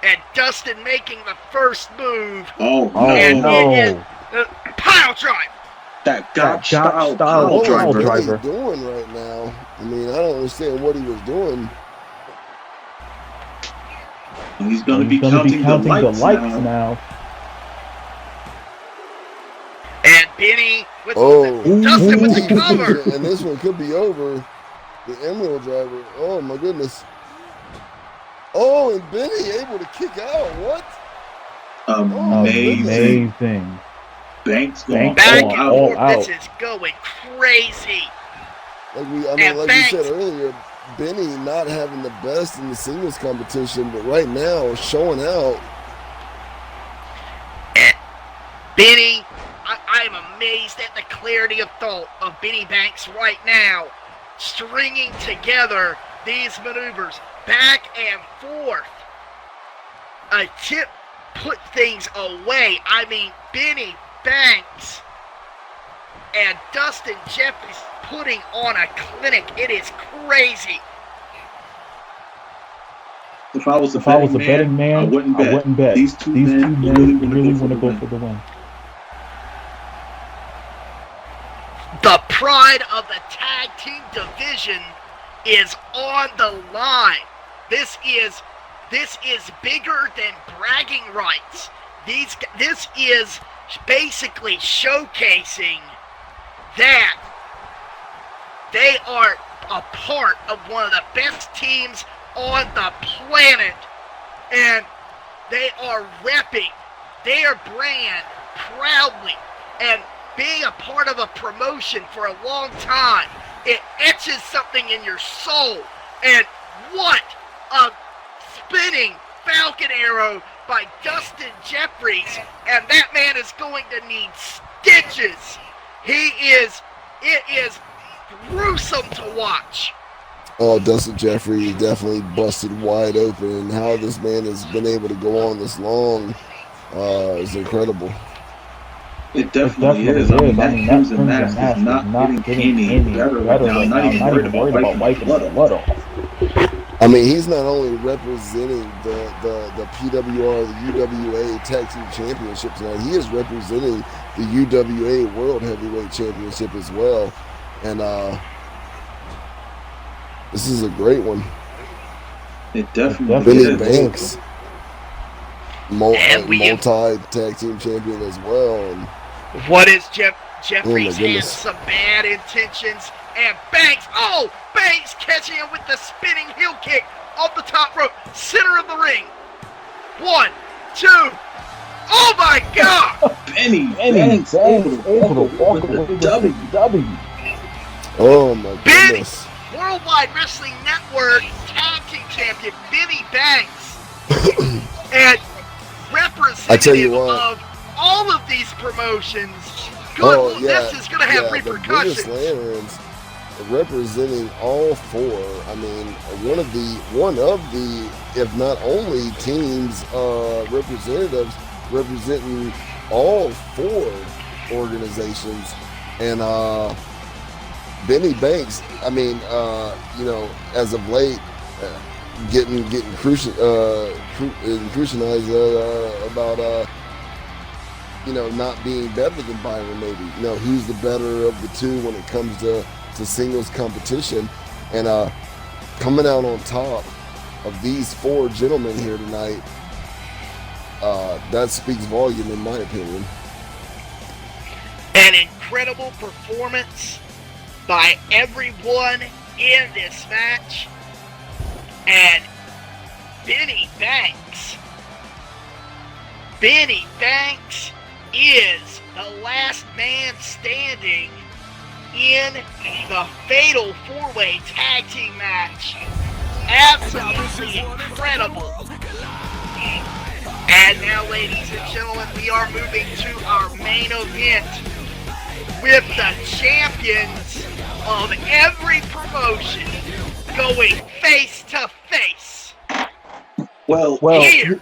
And Dustin making the first move. Oh, and no. It is pile drive. That God style pile What driver. was Billy doing right now? I mean, I don't understand what he was doing. He's going to be counting the lights now. And Benny with Dustin with the cover. And this one could be over. The Emerald driver. Oh, my goodness. Oh, and Benny able to kick out. What? Amazing. Banks going back all and out. forth. This is going crazy. Like we said earlier, Benny not having the best in the singles competition, but right now showing out. Benny, I'm amazed at the clarity of thought of Benny Banks right now, stringing together these maneuvers back and forth. A tip put things away. I mean, Benny Banks and Dustin Jeffries putting on a clinic. It is crazy. If I was a betting man, I wouldn't bet. These two men really want to go for the win. The pride of the tag team division is on the line. This is bigger than bragging rights. This is basically showcasing that they are a part of one of the best teams on the planet, and they are repping their brand proudly, and being a part of a promotion for a long time, it etches something in your soul. And what a spinning Falcon arrow by Dustin Jeffries, and that man is going to need stitches. It is gruesome to watch. Oh, Dustin Jeffries definitely busted wide open, and how this man has been able to go on this long is incredible. It definitely is. I mean, that Crimson Mask is not getting any better right now. Not even worried about wiping the blood off. I mean, he's not only representing the PWR, the UWA Tag Team Championship tonight, he is representing the UWA World Heavyweight Championship as well. And this is a great one. It definitely Benny is. Banks, multi-tag team champion as well. And what is Jeffries has some bad intentions, and Banks, Banks catching him with the spinning heel kick off the top rope, center of the ring. 1, 2, oh my God! Benny Banks able to walk with the W. Oh my goodness. Worldwide Wrestling Network Tag Team Champion Benny Banks and representative of all of these promotions. This is going to have repercussions. The British Lanterns representing all four. I mean, one of the, if not only teams, representatives representing all four organizations, and Benny Banks. I mean, as of late, getting crucialized about not being better than Byron. Maybe who's the better of the two when it comes to singles competition, and coming out on top of these four gentlemen here tonight. That speaks volume, in my opinion. An incredible performance by everyone in this match, and Benny Banks is the last man standing in the fatal four-way tag team match. Absolutely incredible. And now, ladies and gentlemen, we are moving to our main event with the champions of every promotion going face to face. Well, here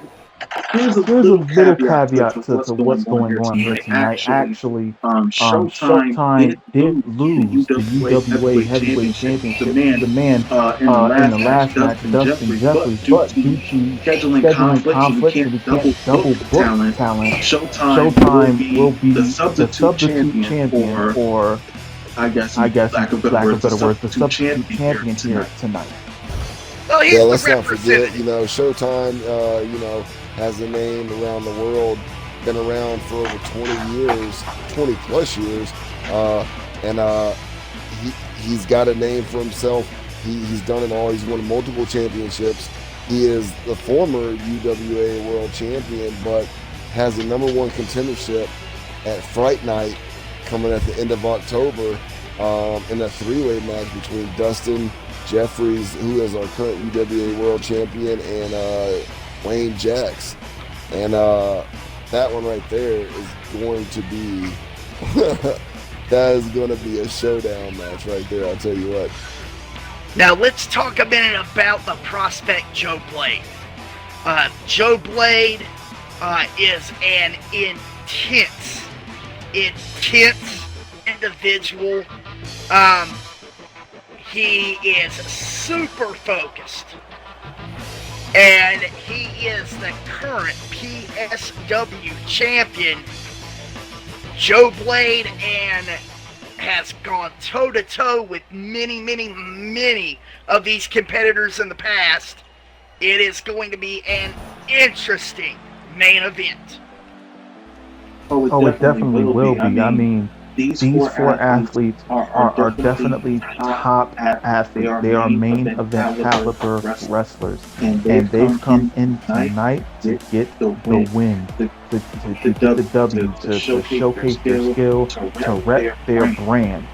Here's a little caveat to what's going on here tonight. Actually, Showtime did lose the UWA Heavyweight Championship to the man in the last match, Dustin Jeffries, but due to scheduling conflicts, so we can't double book talent, Showtime will be the substitute champion, or I guess, lack of better words, the substitute champion here tonight. Well, yeah, let's not forget, Showtime, has a name around the world, been around for over 20 years, 20 plus years, and he's got a name for himself. He's done it all. He's won multiple championships. He is the former UWA World Champion, but has the #1 contendership at Fright Night coming at the end of October in a 3-way match between Dustin Jeffries, who is our current UWA World Champion, and Wayne Jacks. And that one right there is going to be that is going to be a showdown match right there, I'll tell you what. Now let's talk a minute about the prospect Joe Blade. Joe Blade is an intense individual. He is super focused. And he is the current PSW champion. Joe Blade and has gone toe-to-toe with many of these competitors in the past. It is going to be an interesting main event. Oh, it definitely will be. I mean, these 4 athletes are definitely top athletes. They are main event caliber wrestlers. And they've come in tonight to get the win, to get the W, to showcase their skill, to rep their brand.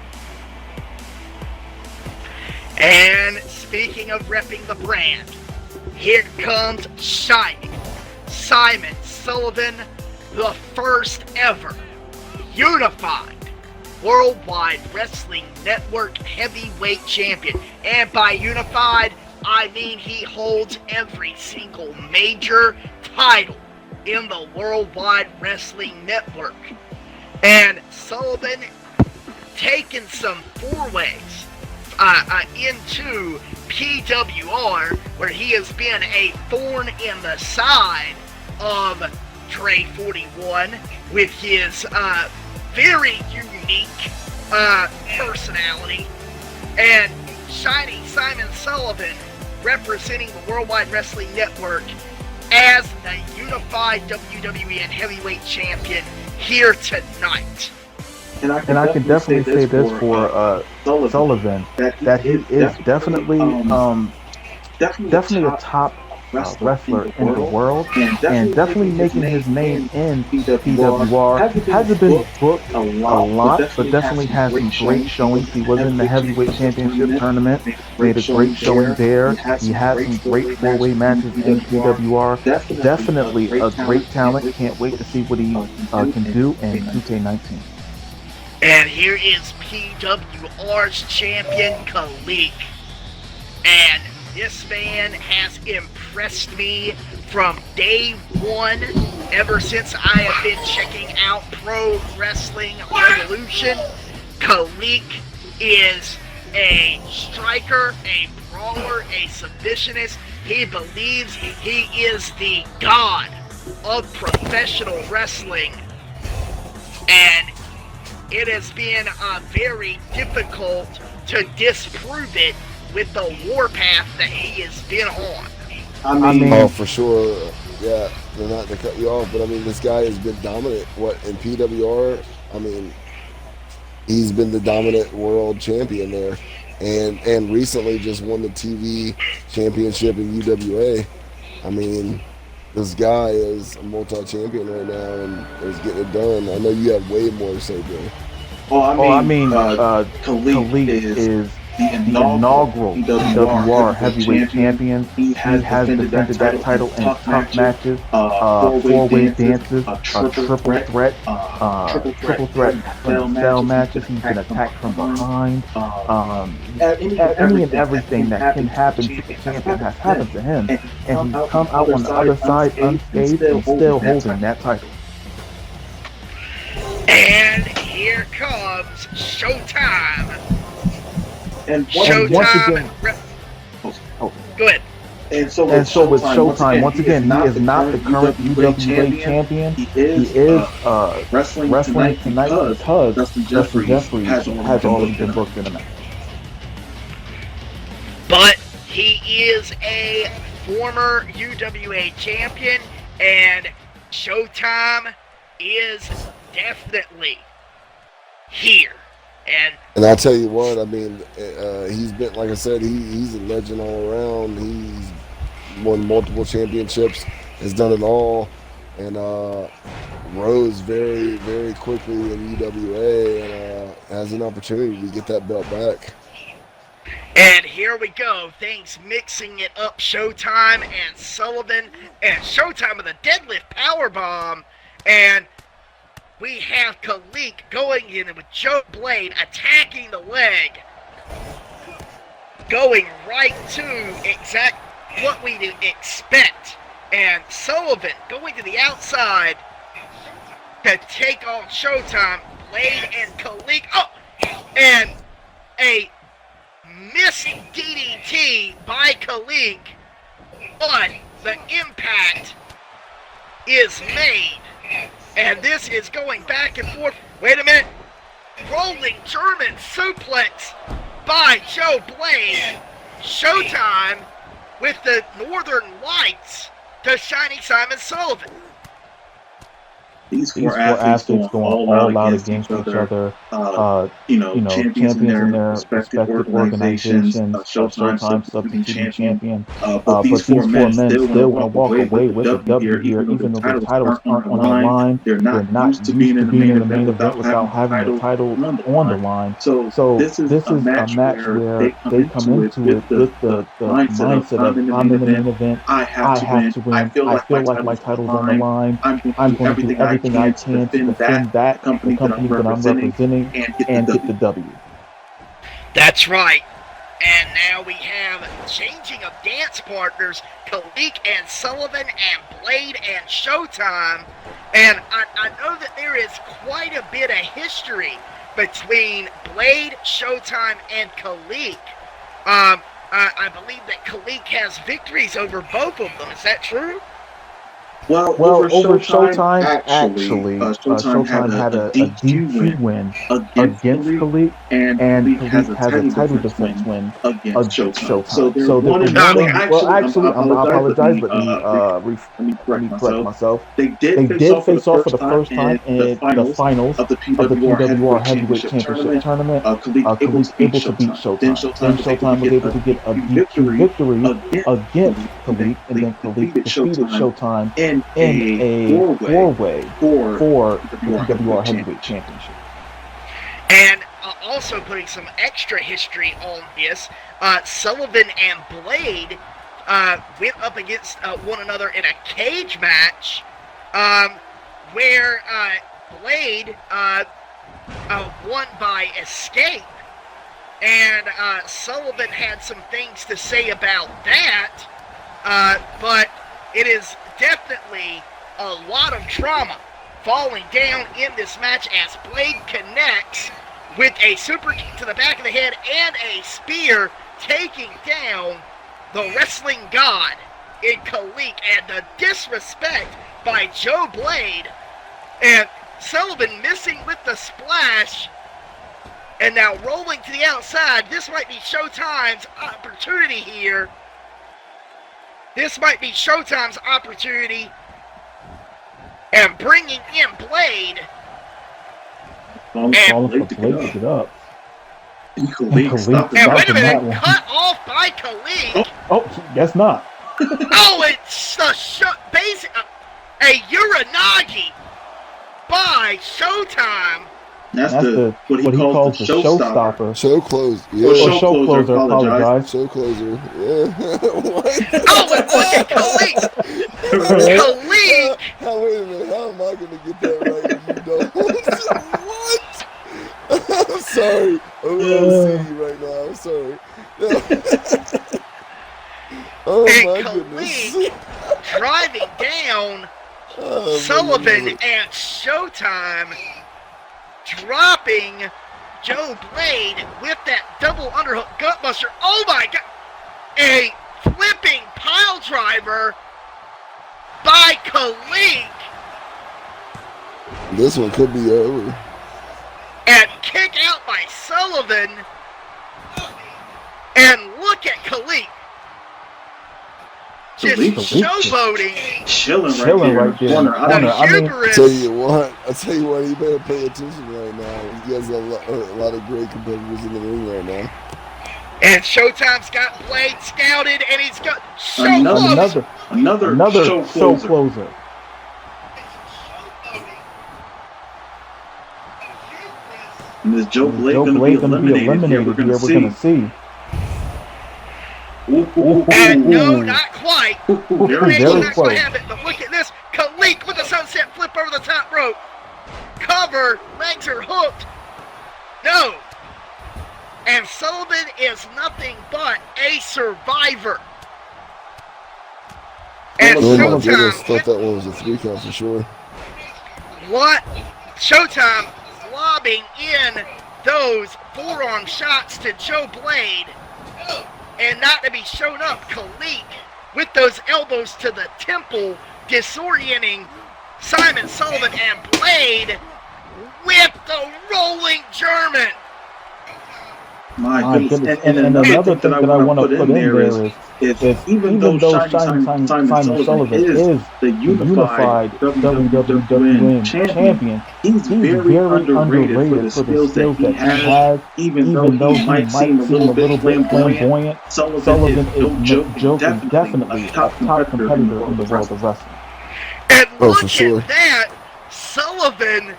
And speaking of repping the brand, here comes Simon Sullivan, the first ever unified Worldwide Wrestling Network Heavyweight Champion. And by unified, I mean he holds every single major title in the Worldwide Wrestling Network. And Sullivan taking some 4-ways into PWR, where he has been a thorn in the side of Dre 41 with his very unique personality. And Shiny Simon Sullivan representing the Worldwide Wrestling Network as the unified WWWN Heavyweight Champion here tonight. And I can definitely say this for Sullivan, that he is definitely a top wrestler in the world, and definitely making his name in PWR. Hasn't been booked a lot, but definitely has some great showings. He was in the Heavyweight Championship tournament, made a great showing there. He had some great 4-way matches in PWR. Definitely a great talent. Can't wait to see what he can do in 2K19. And here is PWR's champion, Khalik. And this man has impressed me from day one, ever since I have been checking out Pro Wrestling Revolution. Khalik is a striker, a brawler, a submissionist. He believes he is the god of professional wrestling. And it has been very difficult to disprove it with the warpath that he has been on. I mean, oh, for sure. Yeah, they're not to cut you off, but I mean, this guy has been dominant. In PWR? I mean, he's been the dominant world champion there, and recently just won the TV championship in UWA. I mean, this guy is a multi-champion right now and is getting it done. I know you have way more to say, bro. Khalik is inaugural PWR Heavyweight Champion. He has defended that title in tough matches, four-way dances, triple threat cell matches. He's been attacked from behind. Any and everything that can happen to the champion has happened to him, and he's come out on the other side unscathed and still holding that title. And here comes Showtime. And once again, go ahead. And so with Showtime, once again, he is not the current UWA champion. He is wrestling tonight because Justin Jeffries has already been booked in a match. But he is a former UWA champion, and Showtime is definitely here. And I tell you what, I mean, he's been, like I said, he's a legend all around. He's won multiple championships, has done it all, and rose very, very quickly in UWA, and has an opportunity to get that belt back. And here we go, things mixing it up. Showtime and Sullivan, and Showtime with a deadlift powerbomb, and we have Khalik going in with Joe Blade attacking the leg, going right to exact what we expect, and Sullivan going to the outside to take on Showtime. Blade and Khalik, and a missed DDT by Khalik, but the impact is made. And this is going back and forth. Wait a minute. Rolling German suplex by Joe Blade. Showtime with the Northern Lights to Shiny Simon Sullivan. These four athletes going all out against each other. Champions in their respective organizations. Showtime substitute champion. But these four men still want to walk away with a W here, even though their titles aren't on the line. They're not used to being in the main event without having the title on the line. So this is a match where they come into it with the mindset of I'm in the main event. I have to win. I feel like my title's on the line. I'm going to do everything I can to defend that company that I'm representing and get the W. That's right. And now we have changing of dance partners, Khalik and Sullivan and Blade and Showtime. And I know that there is quite a bit of history between Blade, Showtime, and Khalik. I believe that Khalik has victories over both of them. Is that true? Well, over Showtime, actually, Showtime had a DQ win against Khalik, and Khalik has a title defense win against Showtime. So they're one and one. Actually, I apologize, but let me correct myself. They did face off for the first time in the finals of the PWR Heavyweight Championship tournament. Khalik was able to beat Showtime. Then Showtime was able to get a DQ victory against Khalik, and then Khalik defeated Showtime in a four-way for the PWR Heavyweight Championship. And also putting some extra history on this, Sullivan and Blade went up against one another in a cage match where Blade won by escape. And Sullivan had some things to say about that, but it is definitely a lot of trauma falling down in this match as Blade connects with a super kick to the back of the head and a spear, taking down the wrestling god in Khalik, and the disrespect by Joe Blade, and Sullivan missing with the splash, and now rolling to the outside. This might be Showtime's opportunity here. This might be Showtime's opportunity, and bringing in Blade. And Blade picked it up. And Khalik stopped and wait a minute, cut off by Khalik. Oh, guess not. Oh, it's a Uranagi by Showtime. That's what he calls the showstopper. Show close. Yeah. Or show closer, apologize. Show closer. Yeah. What? Oh, and look at Khalid! Khalid! Wait a minute. How am I going to get that right if you don't? What? I'm sorry. I'm seeing you right now. I'm sorry. Oh, and my Khalid goodness. driving down Sullivan at Showtime, dropping Joe Blade with that double underhook gutbuster. Oh my God! A flipping pile driver by Khalid. This one could be over. And kick out by Sullivan. And look at Khalid. Just showboating. Chilling right there. Corner. I mean, I tell you what, you better pay attention right now. He has a lot of great competitors in the ring right now. And Showtime's got Blade scouted, and he's got another show closer. And is Joe Blade going to be eliminated here? We're going to see. And no, not quite. Very not going to have it, but look at this. Khalid with the sunset flip over the top rope. Cover, legs are hooked. No. And Sullivan is nothing but a survivor. And Showtime thought that one was a 3 count for sure. What? Showtime lobbing in those forearm shots to Joe Blade. And not to be shown up, Khalid with those elbows to the temple, disorienting Simon Sullivan, and Blade with the rolling German. My goodness. And another thing that I want to put in there is even though Simon Sullivan is the unified WWWN champion, he's very underrated for the skills that he has. Even though he might seem a little bit flamboyant, Sullivan is definitely a top competitor in the world of wrestling. And look at that, Sullivan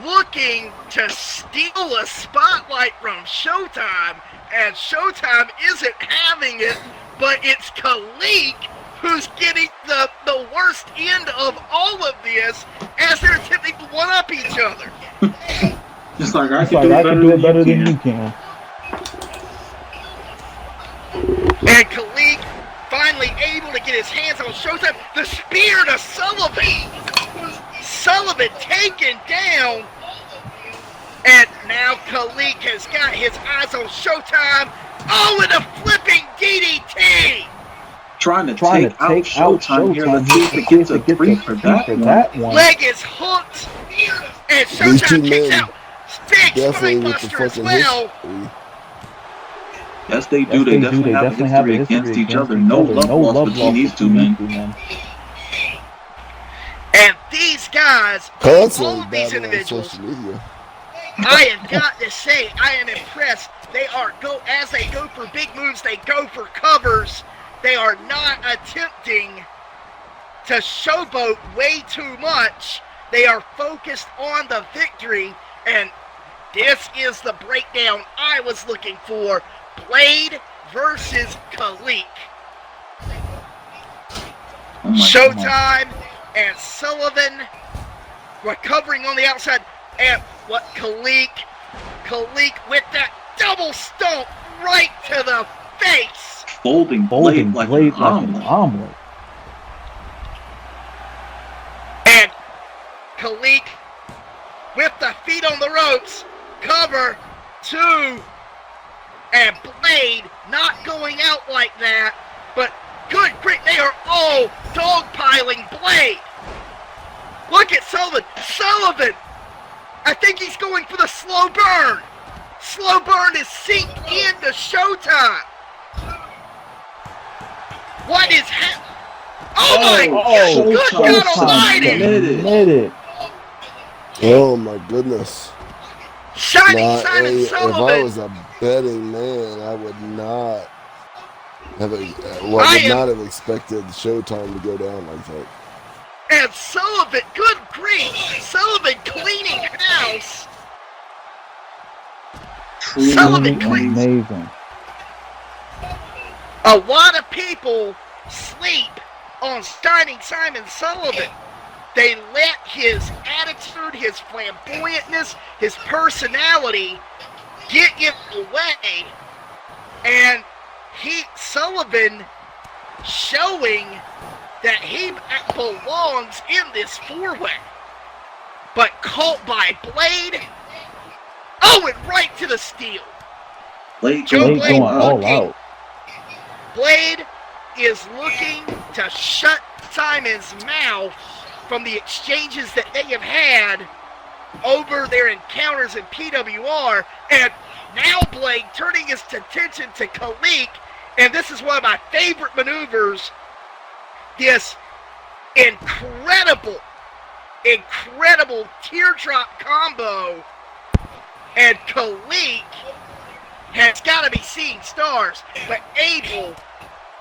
looking to steal a spotlight from Showtime, and Showtime isn't having it, but it's Khalid who's getting the worst end of all of this as they're attempting to one-up each other. Just like I can do it better than you can. And Khalid finally able to get his hands on Showtime. The spear to Sullivan. Sullivan taken down. And now Khalid has got his eyes on Showtime. Oh, and a flipping DDT. Trying to take out Showtime here. Let's see if it gets a 3 for that one. Leg is hooked. And Showtime kicks out. Big spinebuster as well. Yes, they do. They definitely have a history against each other. No love lost between these two men. And these guys, all of these individuals, I have got to say, I am impressed. They are as they go for big moves, they go for covers. They are not attempting to showboat way too much. They are focused on the victory, and this is the breakdown I was looking for. Blade versus Khalid. Showtime and Sullivan recovering on the outside. And what Khalid with that double stomp right to the face. Folding Blade like an omelet. And Khalid with the feet on the ropes. Cover 2. And Blade not going out like that, but good grief, they are all dogpiling Blade. Look at Sullivan. Sullivan, I think he's going for the slow burn. Slow burn is synced into Showtime. What is happening? Oh my God, good God almighty. Oh my goodness. Shining Simon Sullivan. If I was a betting man, I would not have expected Showtime to go down like that. And Sullivan, good grief, Sullivan cleaning house. Sullivan cleans. Amazing. A lot of people sleep on Shining Simon Sullivan. They let his attitude, his flamboyantness, his personality get in the way, and Sullivan showing that he belongs in this four-way. But caught by Blade. Oh, and right to the steel. Blade going all out. Blade is looking to shut Simon's mouth from the exchanges that they have had over their encounters in PWR, and now Blade turning his attention to Khalik, and this is one of my favorite maneuvers, this incredible teardrop combo, and Khalik has got to be seeing stars, but able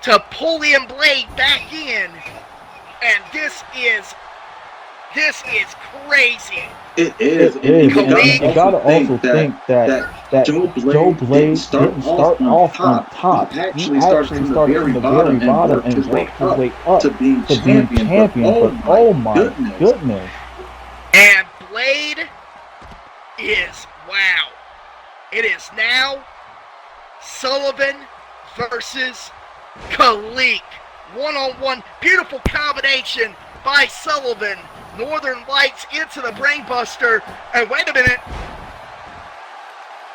to pull in Blade back in, and this is crazy. It is. You gotta also think that Joe Blade didn't start off on top. He actually started from the very bottom and worked his way up to being champion. But oh my goodness. And Blade is, wow. It is now Sullivan versus Khalik. One-on-one, beautiful combination by Sullivan. Northern Lights into the brainbuster. And wait a minute.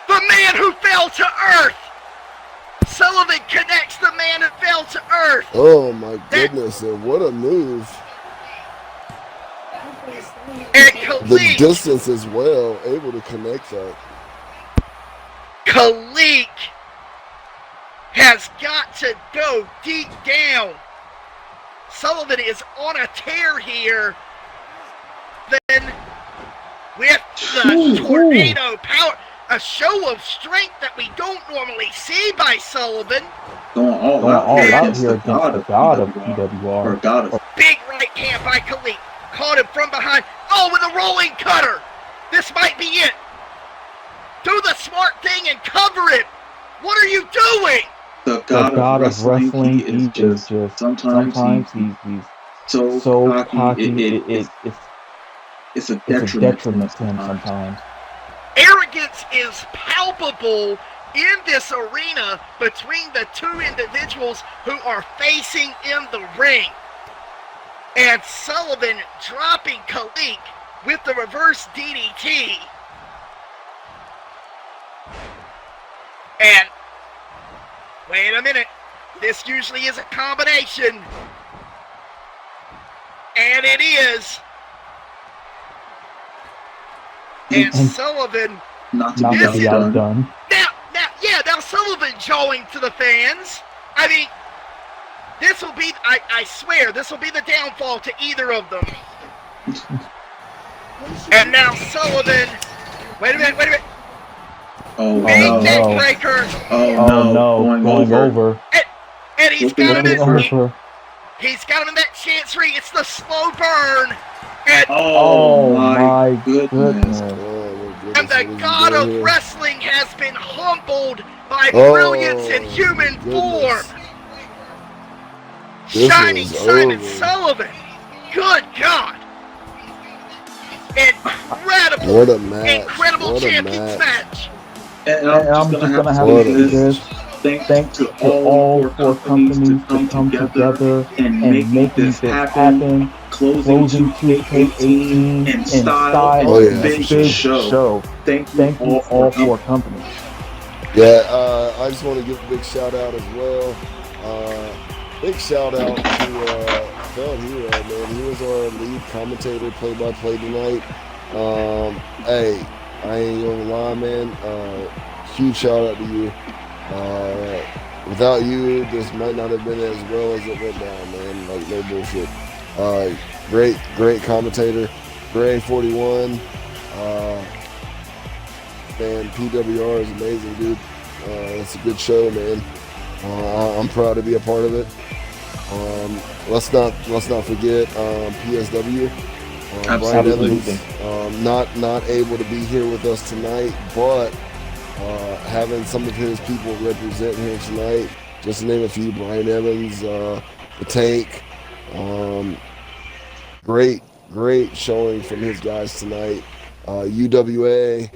The man who fell to earth. Sullivan connects the man who fell to earth. Oh my goodness, and what a move. And Khalik, The distance as well, able to connect that. Khalik has got to go deep down. Sullivan is on a tear here. Then with the tornado power, a show of strength that we don't normally see by Sullivan. Going all out here against the god of PWR. Big right hand by Khalik. Caught him from behind. Oh, with a rolling cutter. This might be it. Do the smart thing and cover him. What are you doing? The god of wrestling, he is just sometimes he's so cocky. It's a detriment to him sometimes. Arrogance is palpable in this arena between the two individuals who are facing in the ring. And Sullivan dropping Khalik with the reverse DDT. And wait a minute. This usually is a combination. And it is. And Sullivan not to be outdone. Now Sullivan jawing to the fans. I mean, this will be, I swear, this will be the downfall to either of them. And now Sullivan, wait a minute. Oh, big no. neck breaker. Oh no, going over. And he's got him in that chancery. It's the slow burn. And oh my goodness. And the god of wrestling has been humbled by brilliance in human form. Shining Simon Sullivan. Good God. Incredible. What a match. Incredible champions match. And I'm just gonna have to do this. Thanks to all four companies to come together and making this happen. Closing 2K18 in style, big show. Thank you all four companies. Yeah, I just want to give a big shout out as well. Big shout out to Feld Hero, man. He was our lead commentator, play-by-play tonight. Hey, I ain't gonna lie, man. Huge shout out to you. Without you, this might not have been as well as it went down, man. Like, no bullshit. Great commentator. Gray 41. Man, PWR is amazing, dude. It's a good show, man. I'm proud to be a part of it. Let's not forget PSW. Brian Evans, not able to be here with us tonight, but having some of his people represent here tonight. Just to name a few: Brian Evans, the Tank. Great showing from his guys tonight. UWA,